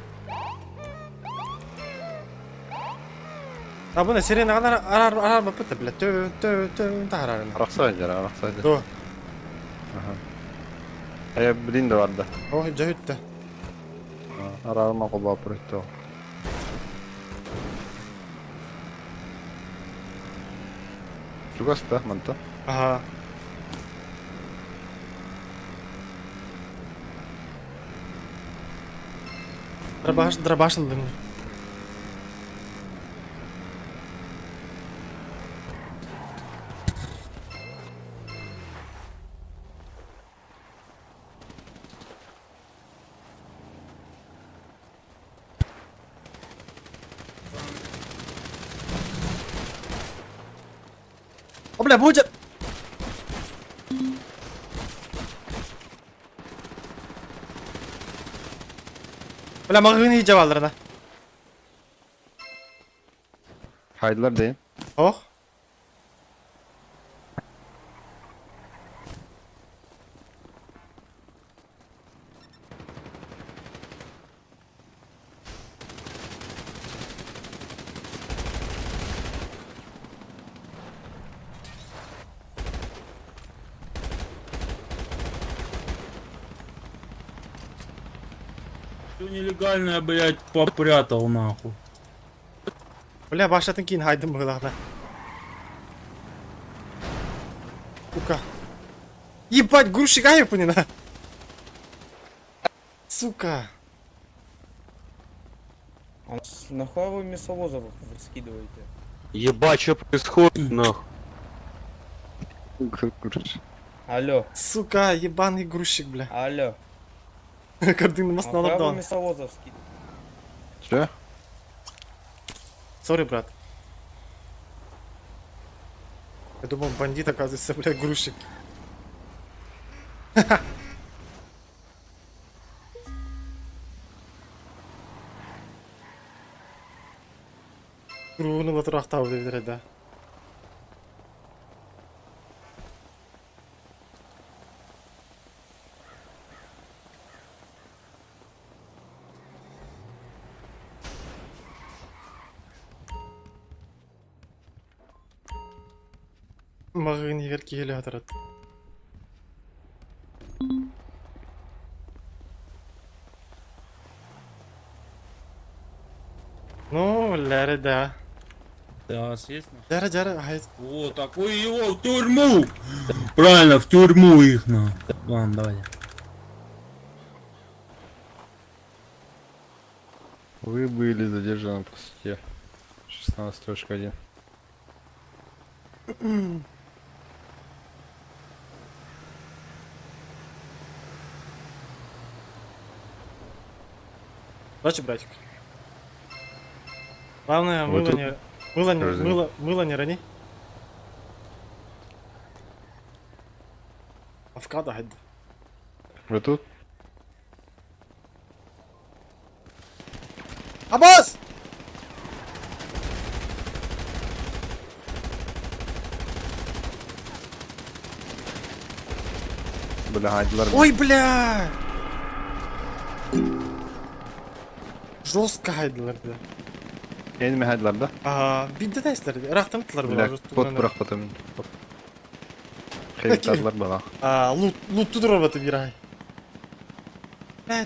А бұны сирена арар бапыты, бля, тө тағарарын. Арақса жара, арақса жара. До. Ая блин да vardı. Ой, жайытты. Ararma қолба апырытты. Чугаста, манта. Ага. Драбашындым. О, бля, будет! Бля, мағын ей жабалдырына. Haydılar deyin. Ох. Все нелегальное, блядь, попрятал нахуй. Бля, башатын кейін хайдым бұғылағына. Сука. Ебать, грузчик айыпынина. Сука. Нахуй вы мясовозов скидываете? Ебать, что происходит, нахуй? Алло. Сука, ебаный грузчик, бля. Алло. Картин масна Нахуй вы лапдан. мясовозов скидываете? Что? Сори, брат. Я думал, бандит, оказывается, блядь, грузчик. Груны латырақтау деп береді, да. Мағын егер келі атырады. Ну, ләрі да. Да, есть. Жары, айт. Вот, такой его в тюрьму! Правильно, в тюрьму их, на. Ладно, давай. Вы были задержаны по статье 16.1. Удачи, братик. Главное, Вот мыло тут не... Разумеется. Мыло не рони. Авкадо, хайд. Вы тут? Abbas! Böyle haydiler. Ой, бля! Жестко haydilerdi. Yeni mi haydiler da? Bindi de isterdi. Irak'tan attılar Bir bunlar. dakika pot bırak bakalım. Kayıtlarlar bana. Loot'tu dur robotu bir ay.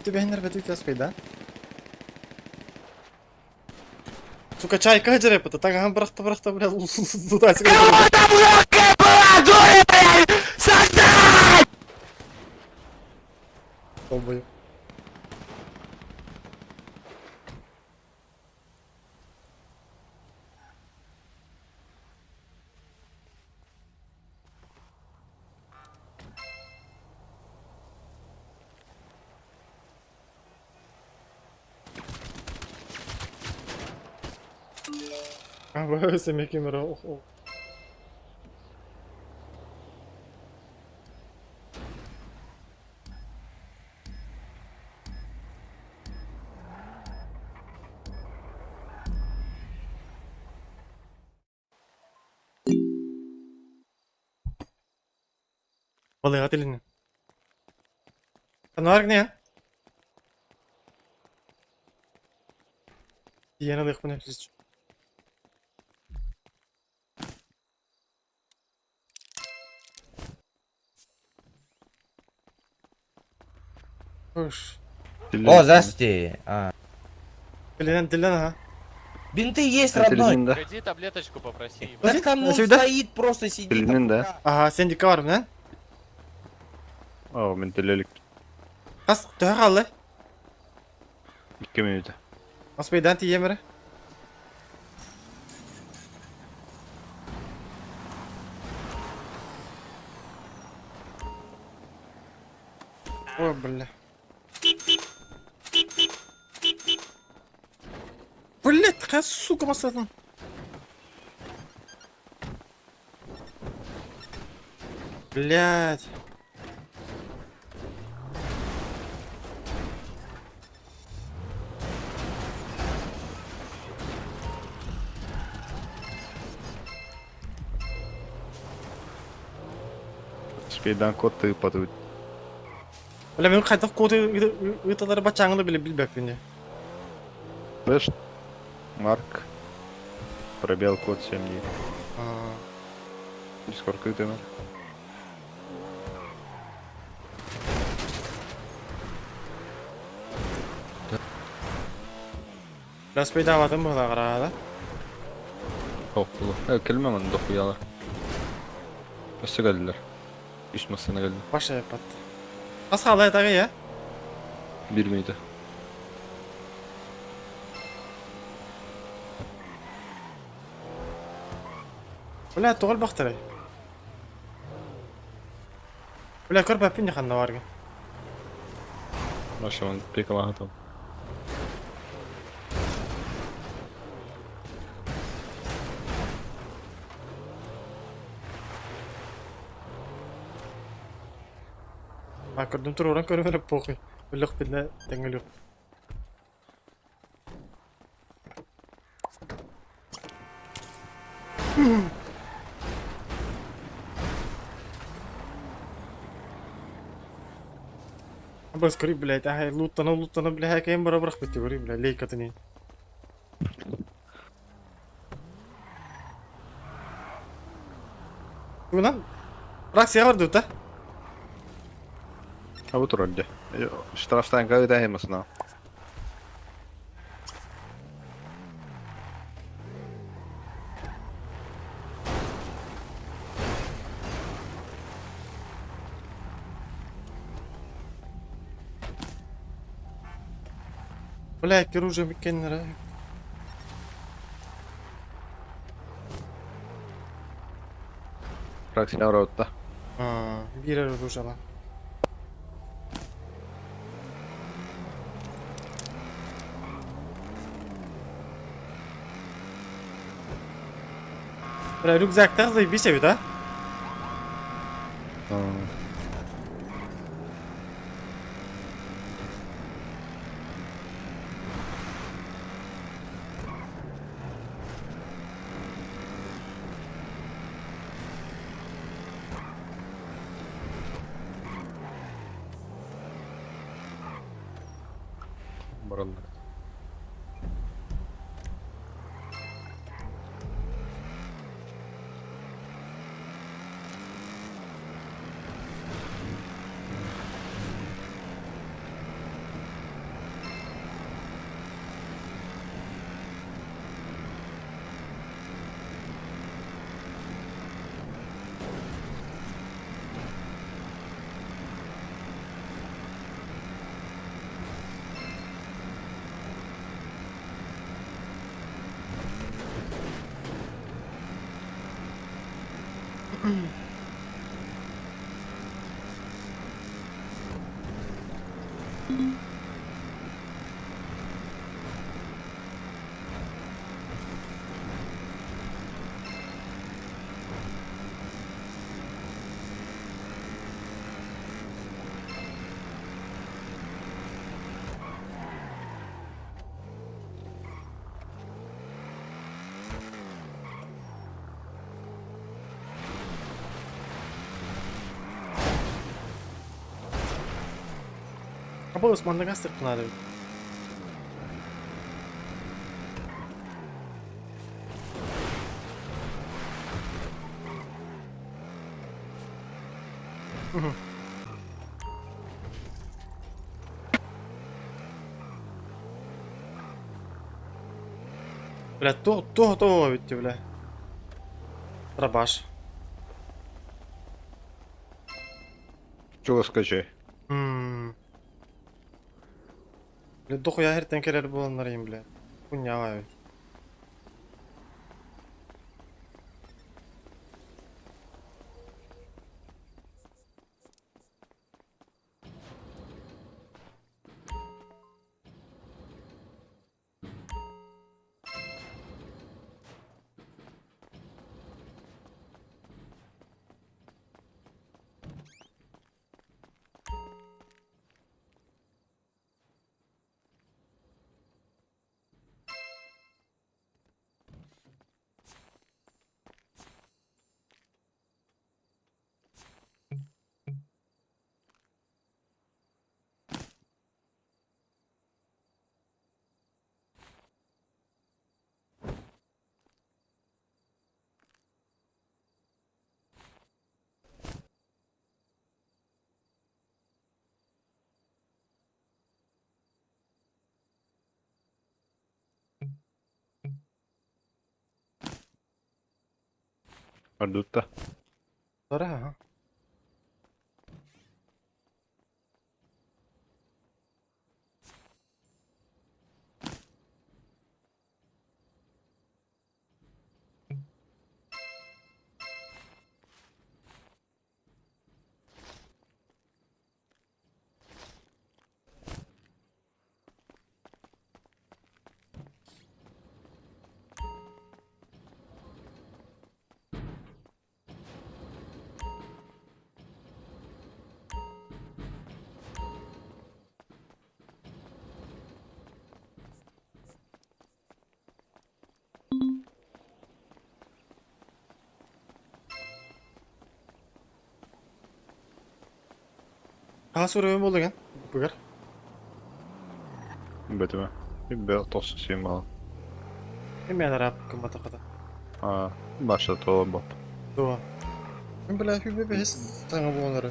Тюбенер бе ты спейда. Сука, чайка хаджарепата, така брахта, бля, туда сега. Долбою. Aba semih kamera. Oh. Vallahi hatelini. Kan var ne ya? Yana da bunu hepsi. Hoş. О, здрасте. Дилен, а? Бинты есть, родной. Ходи таблеточку попроси. Да там он стоит, просто сидит. Dilinin de. Aha, sendika var mı lan? Oo, mentelelik. Kas, daha kaldı. 2 minut. Nasıl bir denti yemere? Ой, бля. Блять, такая сука масатан. Блять. Speyden kod tığıp Bля, мен қайта коды ыталары бачаңды билбек бенде. Флеш. Марк. Пробел код 7. Дискорд кыты мер. Бля, спейдан ватым бұла қарада. Okulu. Kelmem onu dokuyalar. Nasıl geldiler? İş masasına geldi. Başa yapattı. Kas қалды айтағы ya? 1 miydi? Бля, тоғыл бақтырай. Бля, көр бәппен де қанда барғы. Başlaman pek ama hatam. Көрдім тұр оран көрі веріп похуй. Бүлік бідіне тәңгіл yok. Бас көрі, блядь, ахай, луттана, бля, хәкәйін бара бұрақ бітті көрі, бля, лейкатыны. Бұнан, бұрақ сия барды өті? Ha bu turuncu. Şu taraftan kahve dayanmasın ha. Бля, кер уже мекенлері. Bırak seni orada. Bir arada uşala. Bля, рюкзактар заебись, да? баралар. Apa Osmanlı gaz tırpınarı. Бля, то bitti bile. Рабаш. Чего скачай? Бля, дохуя her tenkerer bulanlarıyım bile. Bu ne abi? Ардутта. Sonra. Hasur öğün oldu gen. Bugür. Бетіме. Bir тосы сүймал. Hemen arap kımmata kadar. Başta toğun bap. Doğa. Ben bile bir his tanı bu onları.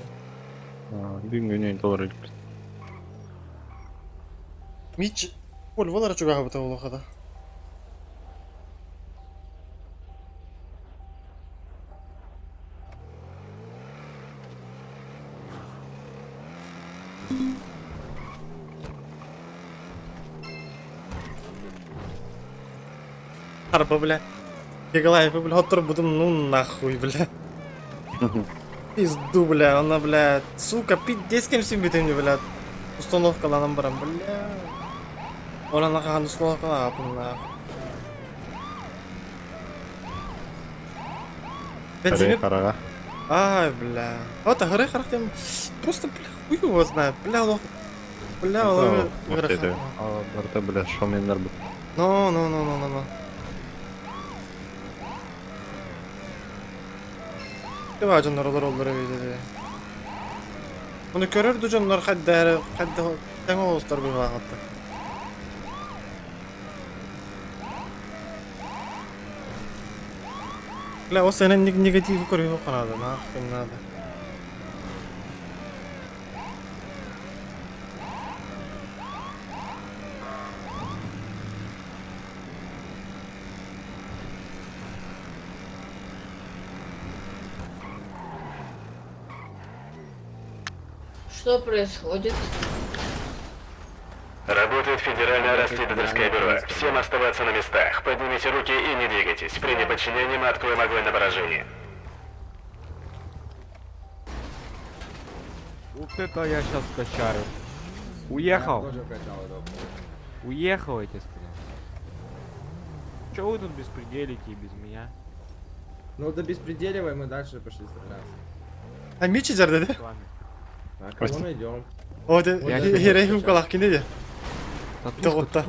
Gün günü doğru ilk. Hiç Volvo'lara çok ağabey oğlu kadar. Araba bile. Николаев, бля, отр будем, ну нахуй, бля. Пизду, бля, она, бля, сука, пиздец, кем себе ты мне, бля. Установка ланом барам, бля. Она нахуй установка лапом, нахуй. Харага. Ай, бля. Вот, гры характер. Просто, бля, хуй его знает, бля, лох. Бля, лох. Барта, бля, шоменлер бу. No. Deva canlar olur öyle. Bunu görür canlar hadda tanga olstar bir vaxtda. Бля, o senin негативі көрüyor канада, нахуй надо. Что происходит? Работает Федеральное расследовательское бюро. Всем оставаться на местах. Поднимите руки и не двигайтесь. При неподчинении мы откроем огонь на поражение. Вот это я сейчас качаю. Уехал. Уехал, я тебе сказал. Че вы тут беспределите без меня? Ну да беспределивай, мы дальше пошли стреляться. Ha mi içeceğiz dedi? Так, кого найдем? O de hereyim kalak ki ne de? Tatlıkta.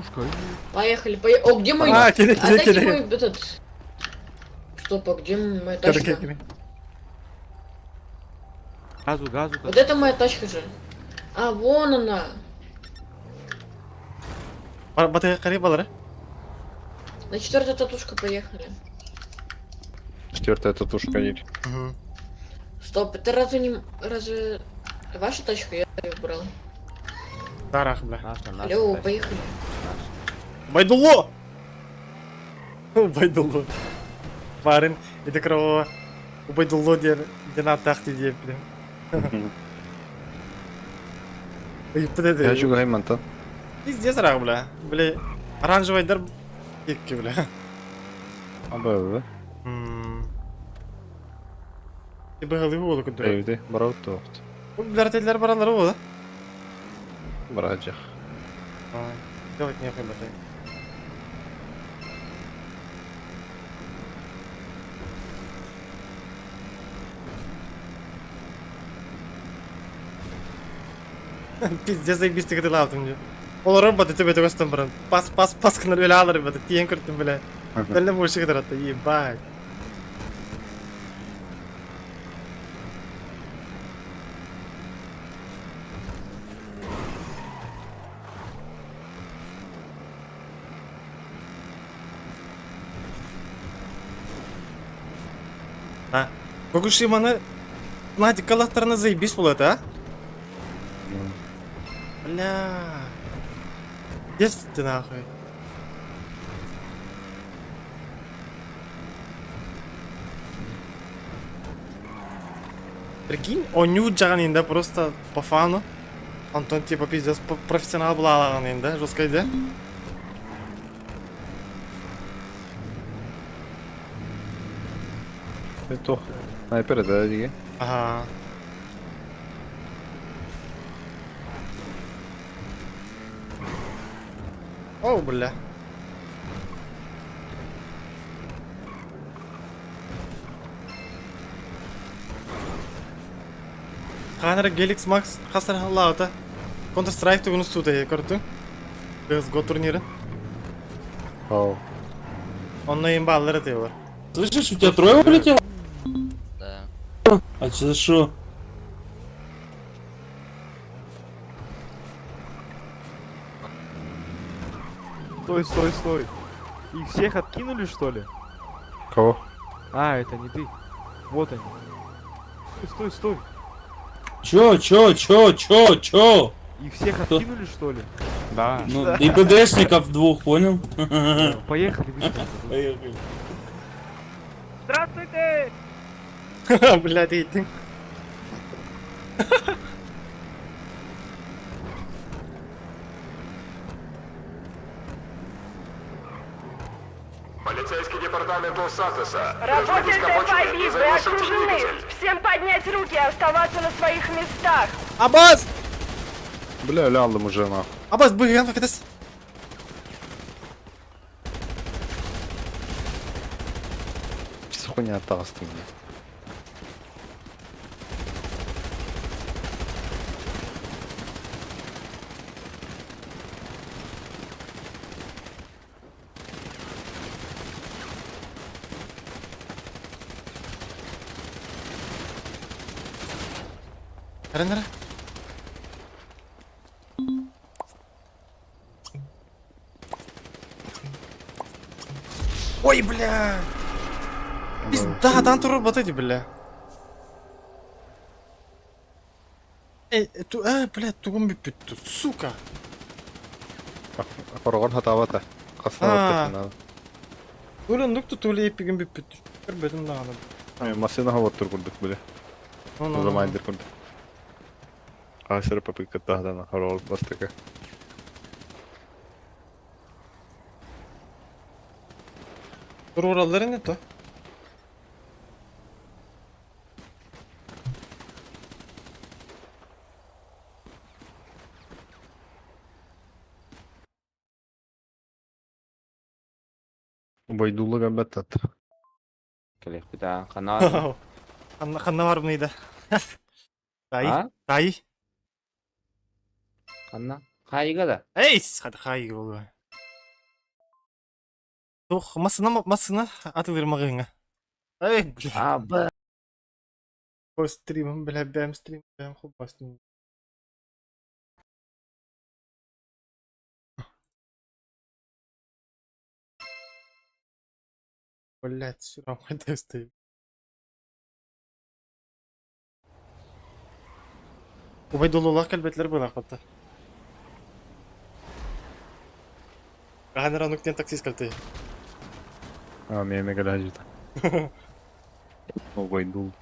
Поехали, поехали. О, где мой... А, кидай, кидай, Отдайте кидай. мой этот... Стоп, а где моя тачка? Газу, газу. Вот это моя тачка же. А, вон она. Bataya karayı baları. На 4-ю татушку поехали. 4-я татушка едет. Стоп, это разве не... Разве... Ваша тачка? Я ее брал. Тарах, бля. Алло, поехали. Байдулло! Байдулло. Барин, это крово. У Байдулло дена тахти диye bile. Ayıp dedi. Я juga Heymant'tan. Пиздец рак, бля. Бля, оранжевый дар кекки, бля. Abi. Ти бігали голову куди? Evde. Bravo toht. Bu bilarteliler baraları o da. Bırakacak. Ay, давай не yapayım batayım. Пиздец заебистик это лавтым же. Ол роботы тебе только что бран. Пас кнар öyle alır böyle. Tiyen kırtım böyle. Böyle bu ışık taratta. Ебать. А, Фукушиманы Надя калақтарына заебись болады, а? Бля. Есть ты нахуй. Прикинь, он не уджаган да, просто по фану. Антон типа пиздец профессионал был алаган да, жестко да? Это снайпер, да, диги? Ага. О, бля. Ханер Геликс Макс хасар халлаута. Counter-Strike тугunu сутая, көрді? CSGO турниры. Ау. Он на имбаллары тейлор. Слышишь, у тебя трое улетело? Да. А че за шо? Стой, стой, стой. Их всех откинули, что ли? Кого? А, это не ты. Вот они. Стой, стой, Чё? стой. Их всех откинули, что ли? Да. Ну, и БДшников двух, понял? Поехали, быстрее. Поехали. Здравствуйте! Блядь, и ты. Полицейский департамент Лос-Сантоса. Работает FIB, вы окружены. Всем поднять руки и оставаться на своих местах. Абаз! Бля, öyle aldım уже нахуй. Абаз, быган, как это с... Пиздец хуйня атастым. Нара. Ой, бля! Пиздадан турur батыди, бля. Блядь, тугум биппитту, сука. Хорогон хатабата. Касна А. баттасына. Өлөндүктү туле эпигин биппитту. Көрбөдүм даганы. Машина хаваттыр курдук биле. Замайдыр курдук. Асыр папык каттадан хорол бастыка. Туруралдар не то? Байдулла гамбаттат. Келек бита канал. Ханна бар мыйда. Тай, А? тай. Канна. Кайга да. Эйс, хады хайгы болу. Тух, масына атылырмагыңа. Эй, бля. А, б. По стримам, бля, бэм стрим, бэм хупастым. Блять, все равно это стоит. Убайдуллах калбетлер была хата. Ганера нуктен таксист калты. Меме галажита. Байдул.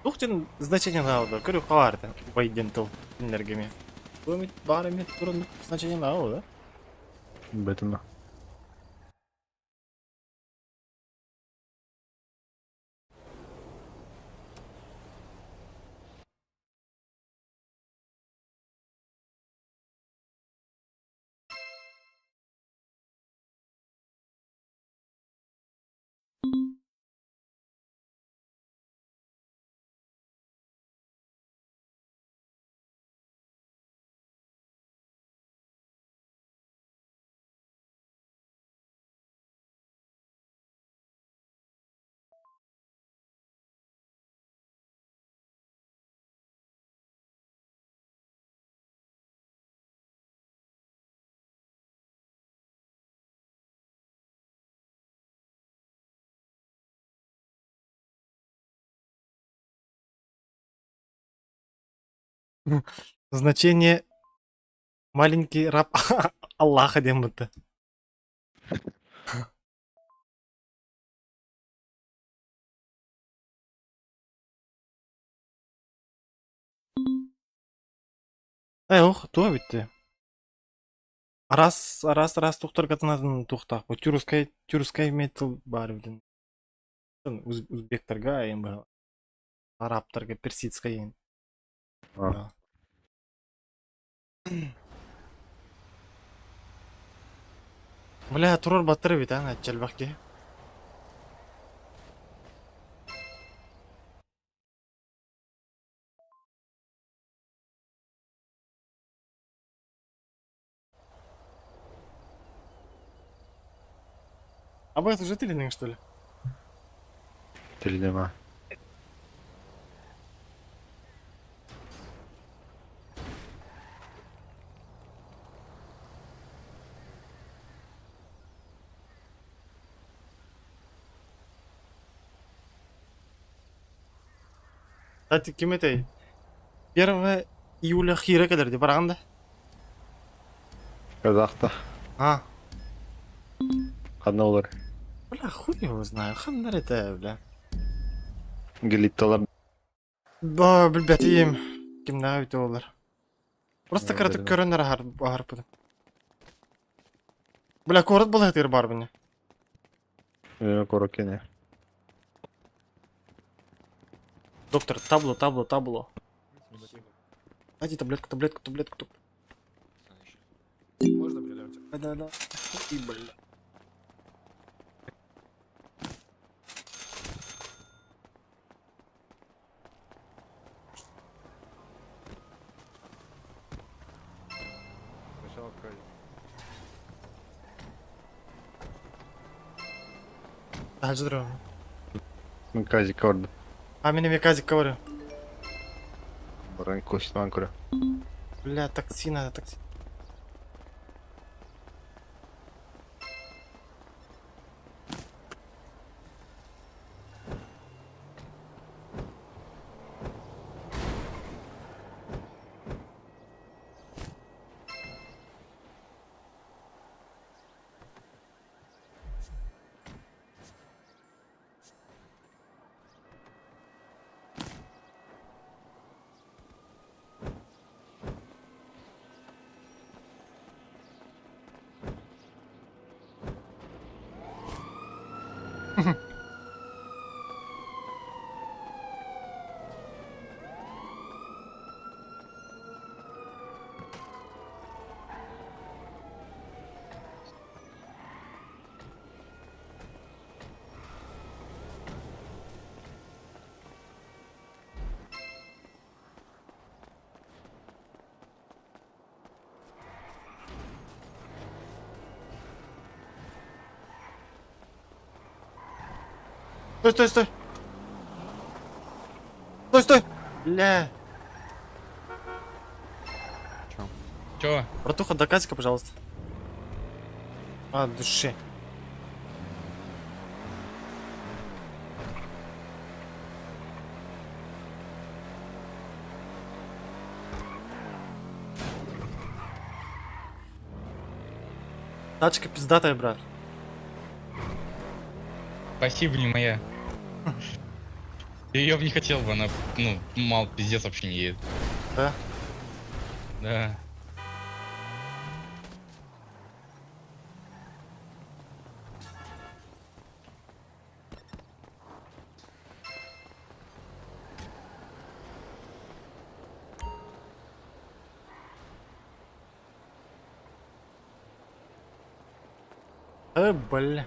Тухтен значение науда, көрү каларды. Байдентл энергиями. Бумит барами турун значение науда. Бетуна. Значение маленький раб Аллаха дембыты. Ох, то битти. Раз тухтар катынатын тухта. Бу тюркскай метал бар бидин. Узбектарга эм бар. Арабтарга персидская эм. Бля, турор баттыр бит, ана челбакке. А вы это уже тыльный, что ли? Тилинема. Кстати, кем это? 1 июля хира кадер деп барганда? Казахта. А. Кандай олар? Бля, хуй его знаю. Хандар это, бля. Гелитталар. Ба, билбетим. Ким нравит олар. Просто кратык көрөнөр агар. Бля, корот был это бар мне. Корокене. Доктор, табло. Дайте таблетку. Можно прилететь? Да. И, бля. Здорово. Казик корды. А меня казик говорю. Баран костюм кура. Бля, такси надо, такси. Стой, стой, стой. Стой, стой. Бля. Чё? Братуха, докатика, пожалуйста. От души. Тачка пиздатая, брат. Спасибо, не моя. Ее бы не хотел бы, она, ну, мало пиздец вообще не едет. Да? Да. Бля.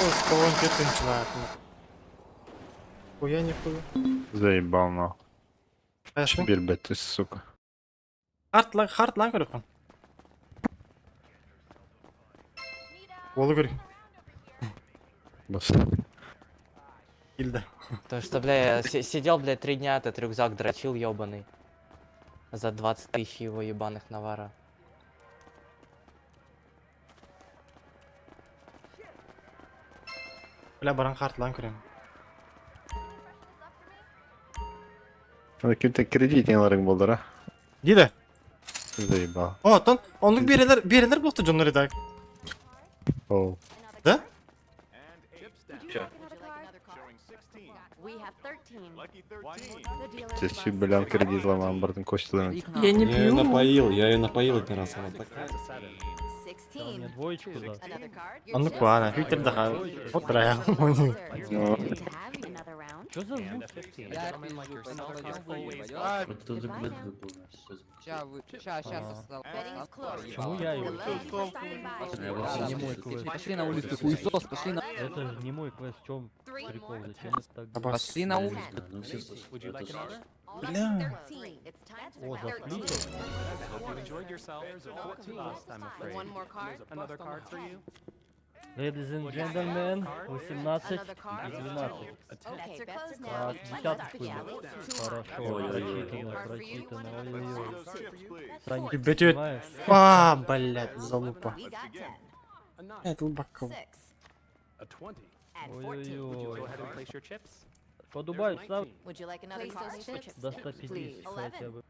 Ой, с колонки это начинает. Хуя не хуя. Заебал, нахуй. Конечно. Теперь, блядь, ты, сука. Хард лан көріп қан. Олы көріп. Ильда. То, что, бля, я сидел, блядь, 3 дня, этот рюкзак дрочил, ёбаный. За 20 тысяч его ебаных навара. Бля, баран хард лан көрем. Каким-то кредитингерің болды, ра? Дейді? Заебал. О, тон, онлық берендер болықты жонлар едак. Оу. Да? Че? Здесь бля, кредит ломал, братан, костылын. Я не пью. Я ее напоил один раз, она такая. Мне двоечку, да. А ну ладно, Виктор даха. Вот трая. Что за звук? Кто за клетку Почему я его? Не мой квест. Пошли на улицу, хуесос, пошли на... Это же не мой квест, в чем прикол? Зачем это так? Пошли на улицу. Бля. О, зафлитил? Ladies and gentlemen, 18 и 12. Десяточку. Хорошо, прочитано. Ой-ой-ой. Ребята, а, блядь, залупа. Это глубоко. Ой-ой-ой. По Дубаю став до 150 хотя бы.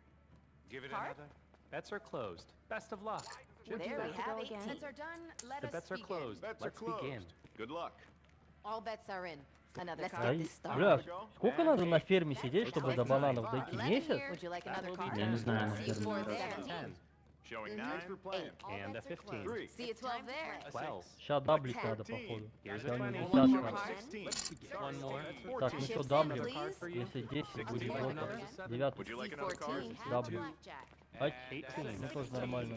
Bets are closed. Best of luck. There we have it. Bets are done. Let us begin. Let's begin. Good luck. All bets are in. Another Да, card this start. бля, сколько надо на ферме сидеть, чтобы до бананов дойти? Месяц? Would you like another card? Я не знаю, на See a ферме. 4 Showing 9 for playing. And a 15. See a 12 there. 12. Сейчас даблить надо, походу. Here's Я a не 20. десятка. 16. One more. Так, ну что, даблю? Если 10 будет плохо. Девятку. Даблю. Ать, ну тоже нормально.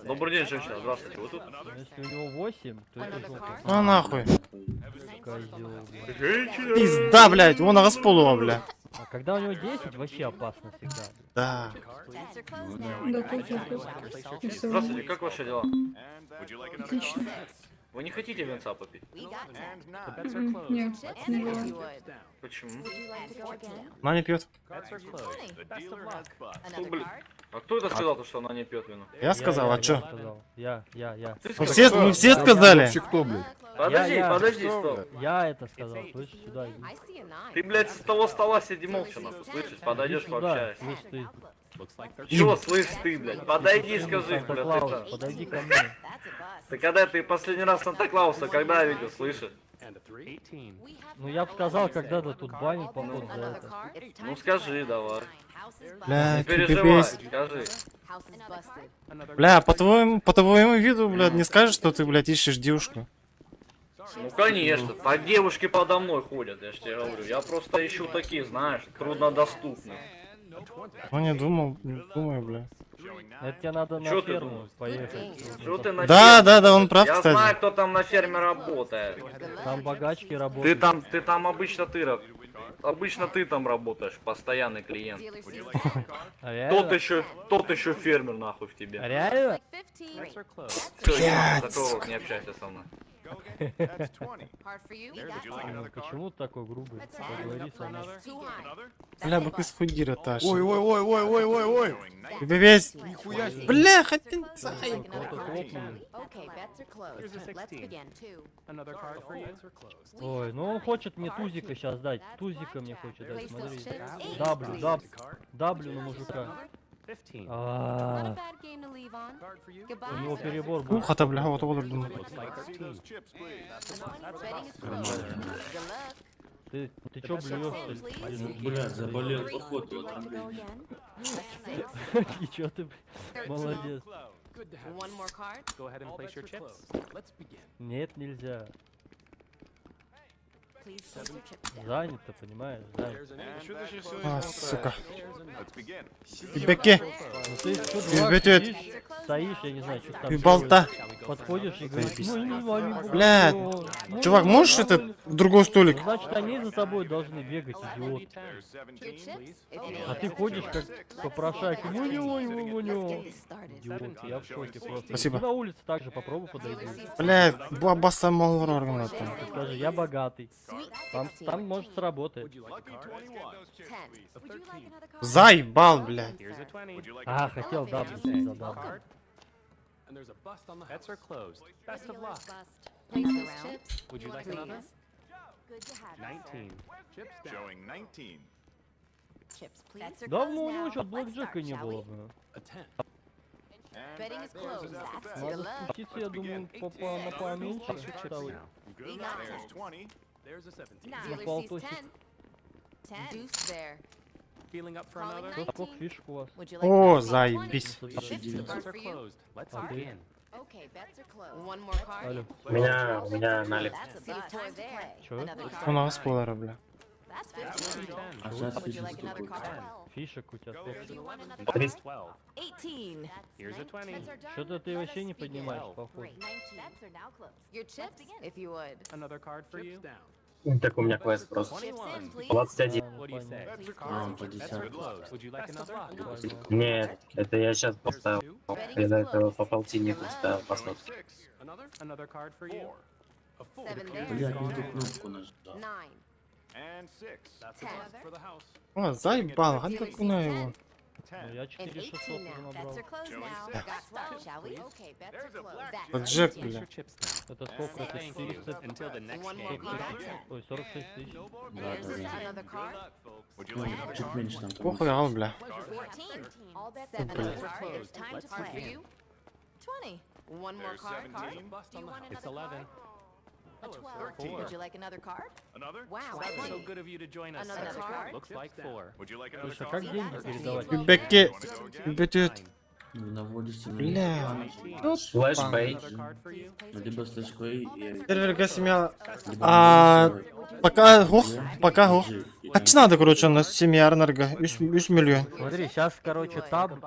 Добрый день, женщина, здравствуйте, вы тут? Если у него 8, то это жопа. А нахуй. Козёл. Женщина! Пизда, блядь, вон на сполу, бля. А когда у него 10, вообще опасно всегда. Да. Здравствуйте, как ваши дела? Отлично. Вы не хотите винца попить? Нет, не было. Почему? Она не пьет. Ну, блин. А кто это сказал, что она не пьет вино? Я сказал, а чё? Я. Мы все сказали. Кто, блядь? Подожди, стоп. Я это сказал, слышь, сюда иди. Ты, блядь, с того стола сиди молча, нахуй, слышишь? Подойдешь, Сюда, пообщаешься. слышь ты. Чё, слышь ты, блядь? Подойди, скажи, блядь, Санта-Клаус, это... подойди ко мне. Ты когда ты последний раз Санта-Клауса, когда видел, слышишь? Ну я бы сказал, когда-то тут банят, походу, за это. Ну скажи, давай. Бля, Не ты переживай, пипец. скажи. Бля, по твоему виду, блядь, не скажешь, что ты, блядь, ищешь девушку? Ну конечно, так девушки подо мной ходят, я ж тебе говорю. Я просто ищу такие, знаешь, труднодоступные. Ну не думаю, бля. Это тебе надо на Чё ты ферму думаешь? поехать. Чё ты на Да, ферме? он прав, Я кстати. знаю, кто там на ферме работает. Там богачки работают. Ты там обычно обычно ты там работаешь, постоянный клиент. Реально? Тот еще фермер нахуй в тебе. Реально? Все, такого не общайся со мной. Ну, почему ты такой грубый? Поговори со мной. Бля, бак исхудира, Таша. Ой. Весь. Нихуя себе. Бля, хотя Зай. Another card for you. Ой, ну он хочет мне тузика сейчас дать. Тузика мне хочет дать, смотри. W на мужика. 15. А, у него перебор был. Ух, это бля, вот думаю. Ты чё блюешь, что ли? Блядь, заболел походу. И чё ты, молодец. Go ahead and place your chips. Let's begin. Нет, нельзя. Занято, понимаешь? Занято. А, сука. Беки. Ну ты что, Ты дурак, бетет. сидишь, стоишь, я не знаю, что там Ты болта. делаешь. Подходишь и говоришь, Заебись. ну не могу. Бля, чувак, можешь это в другой столик? Ну, значит, они за тобой должны бегать, идиот. А ты ходишь как попрошайка. Идиот, я в шоке просто. Спасибо. Ты на улице также попробуй подойти. Бля, баба малорорна там. Скажи, я богатый. Там может сработает. Заебал, бля. Here's a 20. А, хотел W за W. And there's a bust on the Bets are closed. Best of luck. Would you like another? 19. Chips down. Showing 19. Давно у него что-то блэкджека не было. Бля. A 10. Надо спуститься, я думаю, на поменьше. Ставить. There's 20. There's a 17. На полтосик. Feeling up for another? Что, сколько фишек у вас? О, заебись. Bets are closed. Let's А ты? begin. Алло. У меня налив. Чё? У нас полара, бля. А сейчас Фишек у тебя сколько? 12. Here's a 20. Что-то ты вообще не поднимаешь, походу. Another card for you. Так у меня квест просто. 21. 21. What do you say? По Bets are closed. Would you like another? Нет, это я сейчас поставил. Я до этого по полтиннику ставил поставил. Another card for you. A full. Блядь, не ту кнопку нажал. And 6. That's a bust for the house. О, заебал, а так на его. Ну, я 4600 уже набрал. Вот Джек, бля. Это сколько? Это 400... Until the next game. Ой, 46 тысяч. Чуть меньше там. Похуй, а, бля. It's 11. Another? Wow. So good of you to join us. Looks like 4. Would you like another Слушай, а как деньги передавать? Беки. Бетет. Наводишься Бля. флешбей. Another card for you. Либо флешбей и... Серверга семья. А пока гох. Kaç надо, короче, у нас семья Арнарга? 3 миллион. Смотри, сейчас, короче, таб...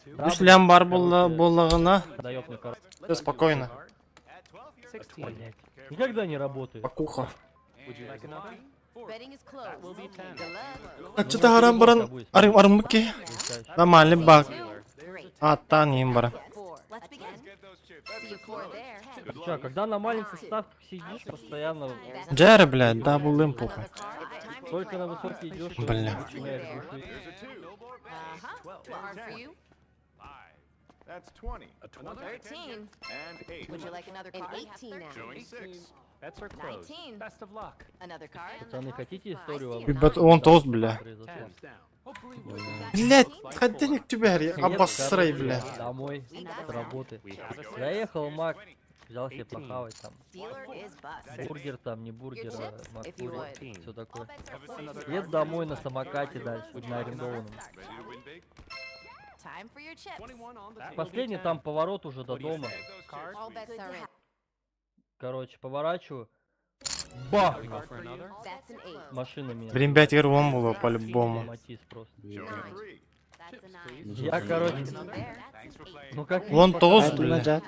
3 лям бар боллагына. Даёт мне короче. Все спокойно. 16. Никогда не работает. Покуха. Would you like another? That will be 10. А что-то гарам баран армки. Нормальный баг. А, та не имбара. Чё, когда на маленьких ставках сидишь, постоянно... Джерри, блядь, дабл импуха. Только на высокие идёшь, и Бля. начинаешь душить. That's 20. A 20. And 8. Would you like another card? 18 now. Showing 6. Bets are closed. Best of luck. Another card. Пацаны, хотите историю вам? Ребят, он тост, бля. 10. Блядь, ходяник тебя, обосрай, бля. Домой, с работы. Заехал Мак, взял себе похавать там. Бургер там, не бургер, а макфури, все такое. Еду домой на самокате дальше, на арендованном. Последний там поворот уже до дома. Короче, поворачиваю. Бах! Машина меня. Блин, 5 рвом было по-любому. Матис просто. Я, короче... Ну как... Вон тост, бля.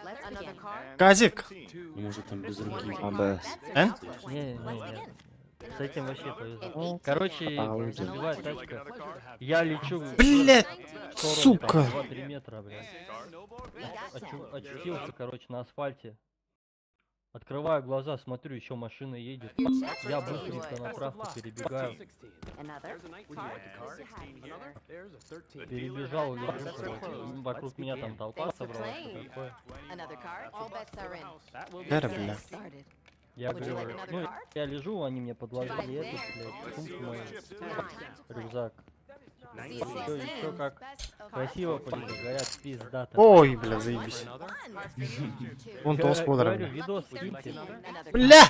Казик. Может там без руки. Эн? Не. С этим вообще повезло. Короче, сбивает тачка. Я лечу. Блядь, в сторону, там, сука. 2-3 метра, блядь. Очутился, короче, на асфальте. Открываю глаза, смотрю, еще машина едет. Я быстренько направо перебегаю. Перебежал, лежу, короче. Вокруг меня там толпа собралась. Такое. Бля. Я говорю, ну, я лежу, они мне подложили эту, блядь, сумку мою, рюкзак. Еще как красиво полили, говорят, пиздато. Ой, бля, заебись. Вон то господар, Говорю, бля. видос скиньте. Бля!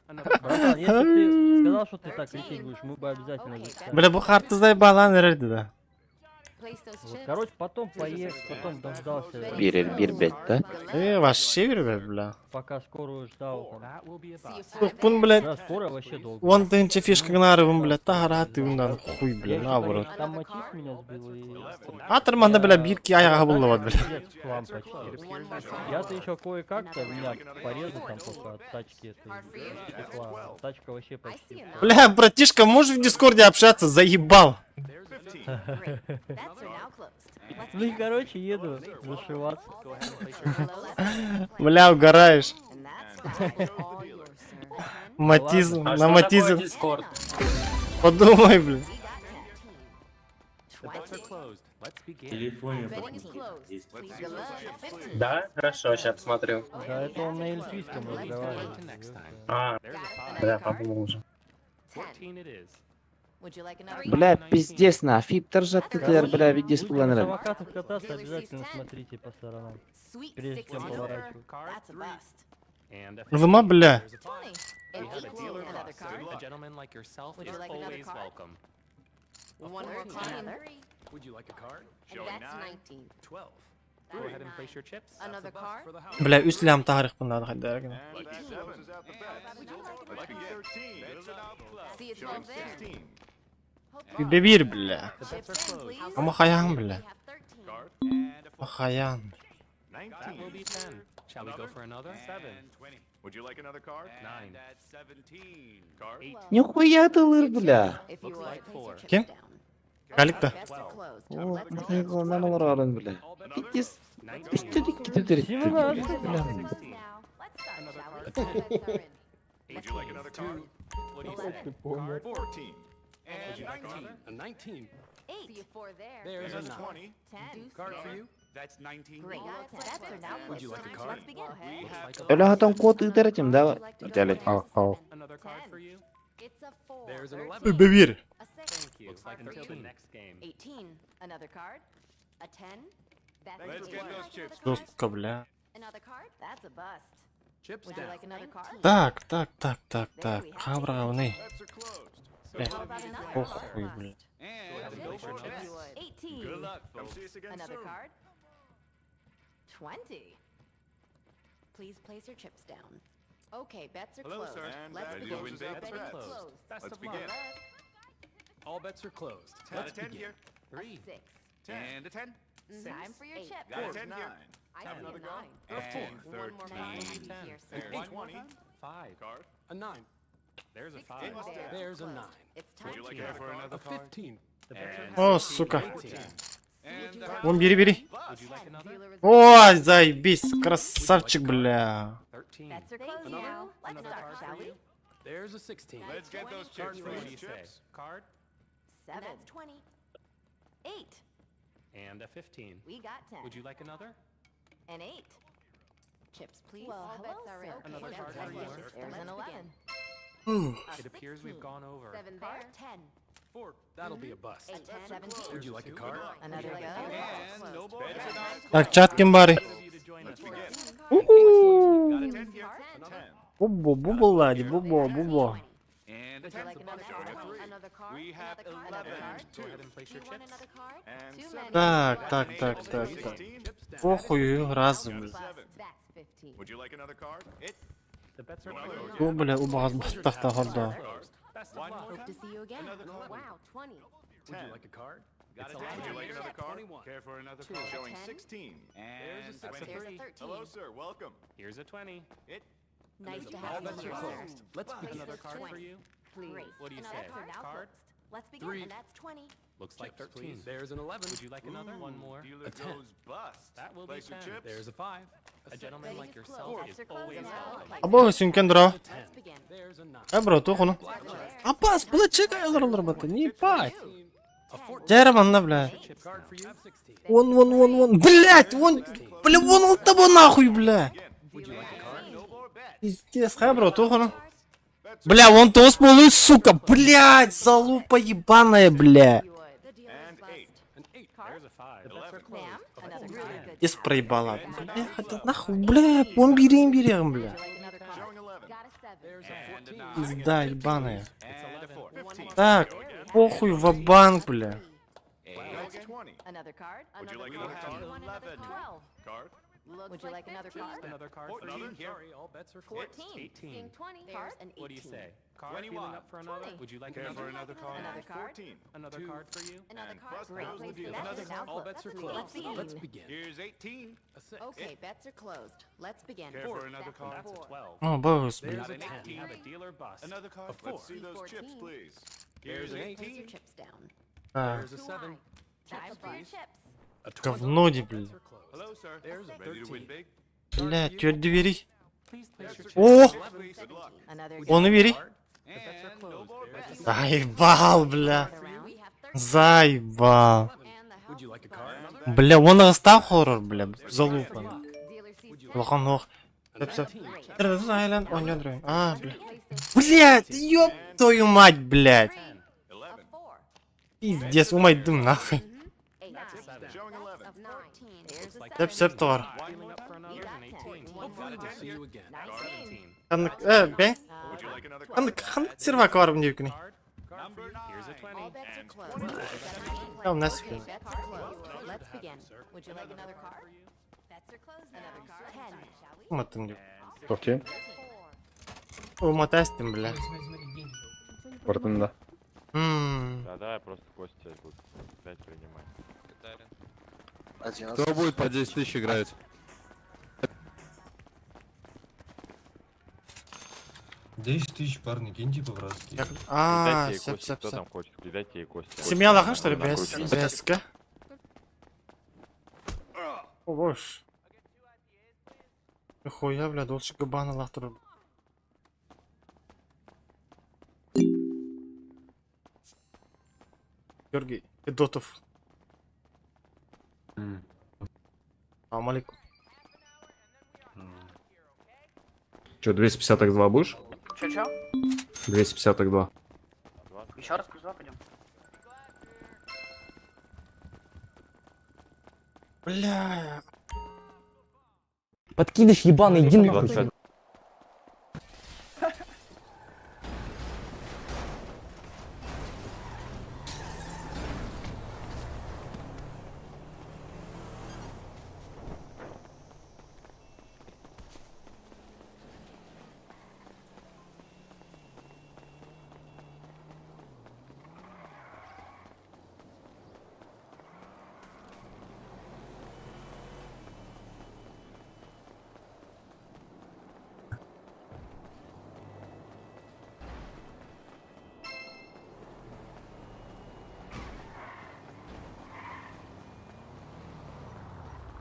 Братан, если ты сказал, что ты так лететь будешь, мы бы обязательно записали. Бля, bu kartı zaybağlan verirdi de. Вот, короче, потом поехал, потом дождался. Bir bet de. Вообще vermedi bля. Пока скорую ждал там. Bun bля. Да, скорая вообще долго. Вон тынча фишка нарывым bля. Taharatı bundan хуй bля. Наоборот. Там Матис меня сбил и... Атырманда bля bir iki ayağı buldu bля. Хлам почти. Я-то еще кое-как-то, у меня порезы там только от тачки этой стекла. Тачка вообще почти. Бля, братишка, можешь в дискорде общаться? Заебал. Ну и короче еду зашиваться. Бля, угораешь. Матиз, на матизм. Подумай, бля. Да, хорошо, сейчас посмотрю. Да, это он на эльфийском разговаривает. А, да, подумал уже. Бля, пиздец на, фип торжат dediler, бля, видес На kullanırım. самокатах кататься обязательно смотрите по сторонам. Прежде чем поворачивать. Vurma bля. A gentleman like yourself is always welcome. Would you like a card? Showing 9. 12. Go ahead and place your chips. Another card? For the house. Bля, üstlem tarih bunlar hadi ergin. Bir bir bля. Ama hayan bля. Hayan. That will be 10. Shall we go for another? 7. Would you like another card? 9. That's 17. Card? Nihуя тылыр, бля. Looks like 4. Kim? Galikta. О, нихуя olur alın, bля. Видес, üstelik gidiyor. Would you like another card? What do you say? Card 14. And 19. A 19. 8. There's a That's 9. 20. 10. Card for you. That's 19. Great. Would you like a card? Let's begin. Öyle hatan kod ıdıracım da. Gel. Another card for you? It's a 4. There's an 11. Bir bir. A 6. Thank you. Looks like until the next game. 18. Another card. A 10. That's Let's a get 1. those chips. Dostka bля. Another card. That's a bust. Chips Would you down. like another card? Так. Хабра вони. Bets are closed. Бля. How about another Охуй, bust? бля. And Go for another. 18. good luck, folks. See us again Another soon. card. 20. Please place your chips down. Okay, bets are Hello, closed. sir. And Let's that begin. is win big Betting bets. closed. Best Let's of luck. begin. All bets are closed. Got a Let's 10 begin. here. 3. 6. And a 10. Time for your 8. chip. Got a 10 here. I Have see another a go. 9. A 4. And One more 13. card here, sir. There's 20. 5. Card. A 9. There's a 5. It's there. There's a 9. It's Would time you like to another card? another A card? 15. О, сука. 18. And Вон бери. Would you like another? Dealer is Ой, заебись. Красавчик, бля. 13. Bets are closed now. Let's Another start, card shall for we? you? There's a 16. let's get those Card chips. for What you, do you you say? chips? Card 7. That's 20. 8. and a 15. We got 10. Would you like another? An 8. Chips, please. Well, All hello, bets are in. sir. Another Okay, card that's for you. it. There's an 11. It appears we've gone over. 7 there. 10. 4. That'll be a bust. 8, 10, 17. Would you like a card? Another go. And no more. Так, чаткин бари. Let's begin. Уху. Got a 10 here. 10. Бубо, лади, бубо. And a Would you 10. like another Showing a card? 3. Another card? We have Another 11. card? Go ahead and place your You want chips. another card? And Too 7. many. Так. Похуй, разум. Bust. That's 15. Would you like another card? It. The bets are closed. Бу, бля, убагаз баттахта хорда. Best of One luck. more Hope to see you again. Another card. Wow, 20. Would you like a card? Got It's a 10. Would you 11. like another card? 21. Care for another Two. card? Showing 10. 16. And There's a 23. 13. Hello, sir. Welcome. Here's a 20. It. Nice to All have you bets are here, closed. sir. Let's begin. Another card for you. What do you say? Card? Let's begin, 3. and that's 20. Looks like 13. Please. There's an 11. Would you like another? One more. Dealer A 10. goes bust. That will be Place your 10. chips. There's a 5. A gentleman like yourself is always welcome. Або сюнкен дро. There's a 9. Бро, тухуну. Апас, бля, чекай, алар, не пать. Джерман, бля. Card for you. 16. Вон, блять, вон он того нахуй, бля. Пиздец, бро, тухуну. Бля, вон то сполу, сука, блять, залупа ебаная, бля. И проебала. Бля, это нахуй, бля, он берем, бля. Пизда ебаная. Так, похуй ва-банк, бля. Another card. Another card. 12. Card. Would you like another card? Another card for you. Sorry, all bets are closed. 14. 18. Seeing 20. There's an 18. What do you say? Card feeling up for another? 20. Would you like Care for another? another card? Another card. 14. Another card for you? Another And card. plus Great. close the deal. That's Another an All alpha. bets are Let's closed. begin. Let's begin. Here's 18. A 6. Okay, bets are closed. Let's begin. Care for another That's card? That's a 12. О, бос, There's бля. a 10. Have a dealer bust. Another card. A 4. Let's see those chips, 14. please. There's Here's an 18. Place your chips down. А, There's a 7. Chips, please. Chips. A 20. говно, бля. Bets are closed. Hello, sir. There's a Ready to win 13. big? Бля, чёрт двери. Please place your chips. О! Good luck. Another Он бери. The bets are closed. There's a Заебал, бля. round. We have 13. Заебал. And the Would you house like a is card? buzzing. Бля, он остав хоррор, бля, залупан. Dealer sees Лохан ох. Great. А, бля. Блять, ёб твою мать, блять. 11. Пиздец, умайдым нахуй. 8. 9. Showing 11. Of 14. There's a Like 7. Септор. feeling up for another? An 18. Hopefully we'll see you again. 19. Бе? Would you like another card? Қандай сервак бар мына күні? Card for you. Here's a 20. All bets are closed. Там нас Okay, bets are closed. Let's begin. Would you like another card? Bets are closed. Another card. 10. Shall we? Уматым деп. Окей. Уматастым, бля. Бортында. Да, я просто кости сейчас буду. Опять принимать. Кто будет по 10 тысяч играть? Парни, киньте по-братски. А, Кидайте ей сеп, кости, сеп, кто сеп. там хочет, кидайте ей кости. Семья лахан, что ли, Накручено. беска? О, боже. Нихуя, бля, долче габана лахтур. Георгий Федотов. Салам алейкум. Че, 250 так 2 будешь? Чё? 250 так 2. Еще раз кузова пойдем. Бля. Подкидыш ебаный, иди нахуй. 25.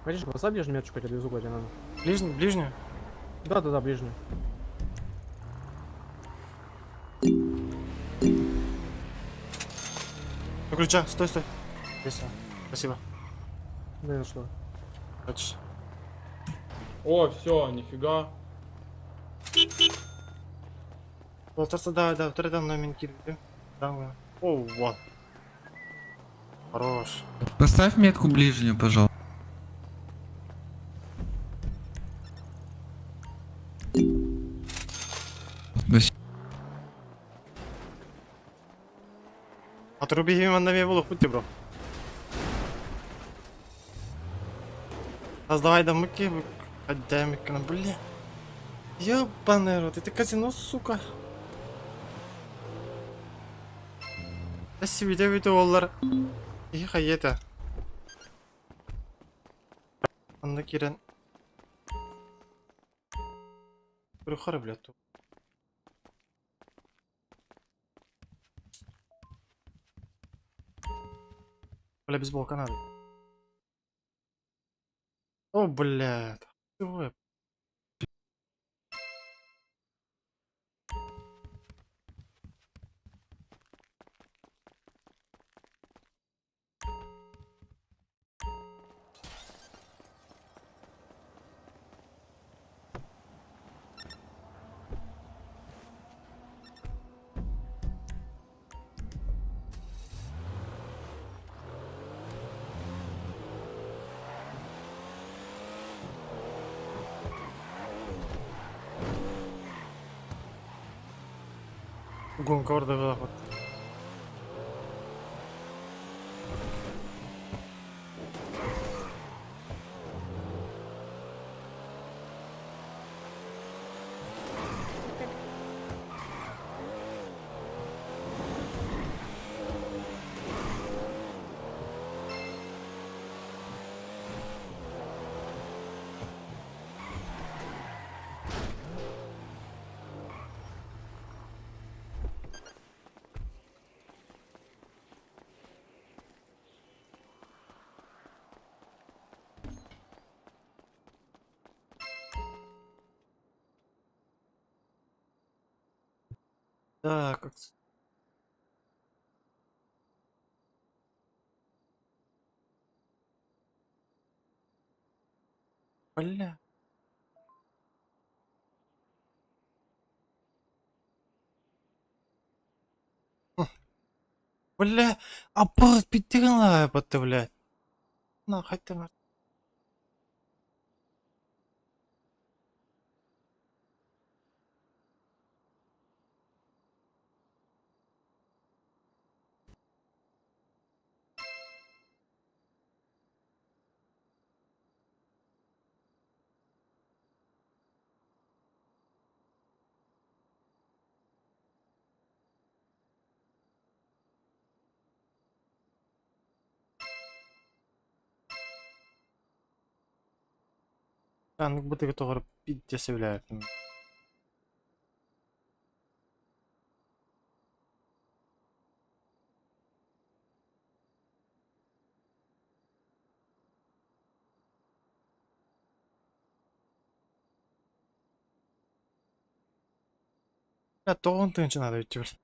Конечно, поставь ближнюю меточку, я отвезу куда надо. Ближнюю? Да, ближнюю. Ну, ключа, стой. Здесь. Спасибо. Да, что? Хочешь? О, все, нифига. Вот это, да, вот это на минки. Да. О, вот. Хорош. Поставь метку ближнюю, пожалуйста. Отруби ему на мне булок, будьте, бро. Создавай домыки, отдаймик, бля. Ёбаный рот, это казино, сука. Спасибо, $9. И хайета. Анда кирен. Прихора, блядь. Бля, бейсбол Канады. О, блядь. Ой. Гонка орда была вот. Так, как... Бля. Бля, аппарат питерла, блядь. На, хотя на. Анық бұты тоғыр питтесі біләкім. Я тоғын тыңчы надо өтті бір.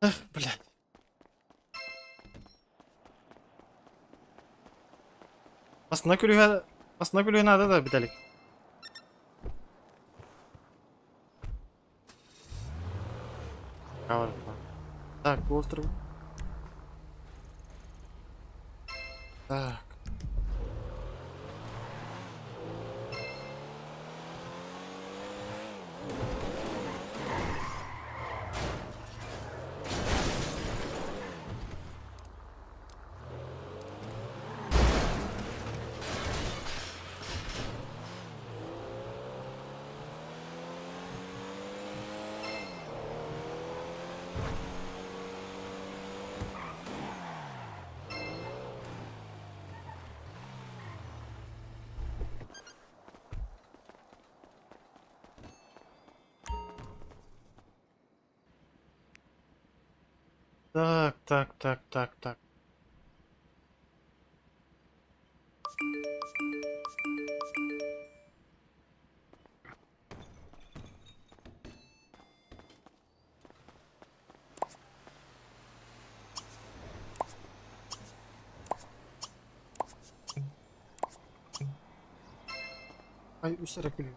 Эх, блядь. Астына күліге надо да, Виталик. Так, болтыр. Так. Так. Ай, үсірі күлі.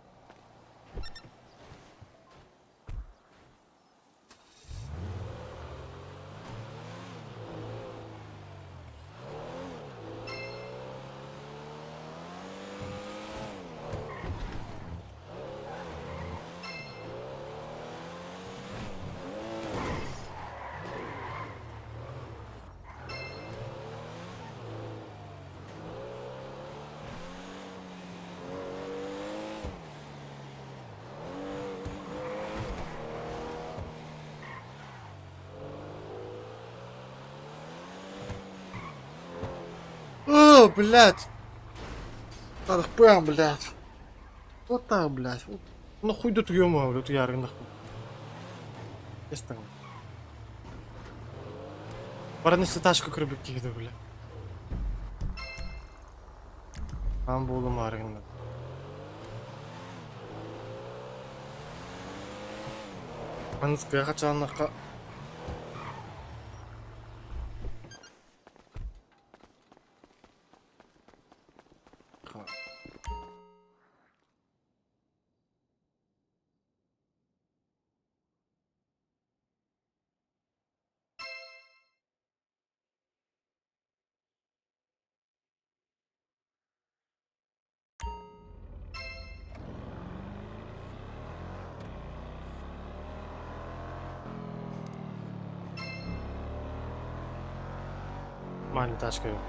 О, блядь. Так, прям, блядь. Вот так, блядь. Вот. Ну хуй тут ё-моё, тут ярый нахуй. Есть там. Баран üstü taş kökürüp gidiyor bile. Ben buldum argında. Anıskaya kaçanlıkka. Mali taşka yok.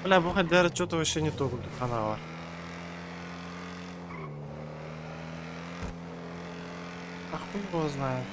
Бля, бухгалтерия что-то вообще не то канала. А хуй его знает.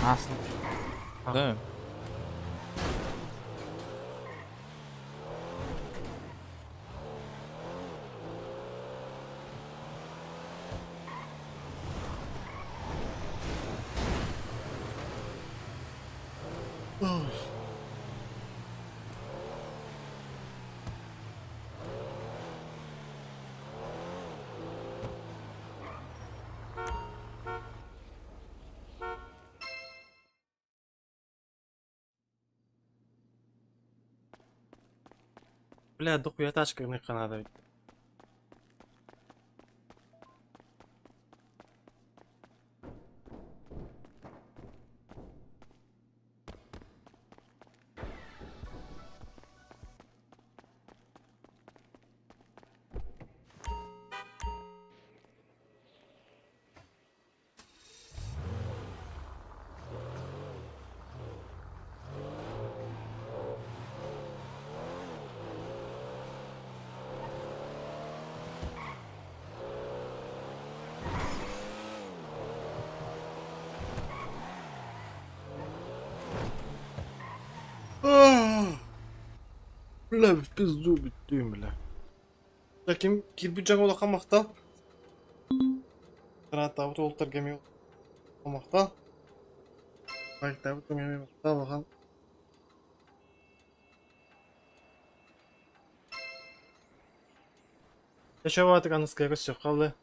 Nasıl? Değil mi? Бля, дохуя тачка не Канада. Бля, в пизду биттим, бля. Таким кирпичак ола камакта. Гранатабы толтыр кеме камакта. Байктабы кеме камакта баган. Yaşa var artık anıskaya kaçacak kaldı.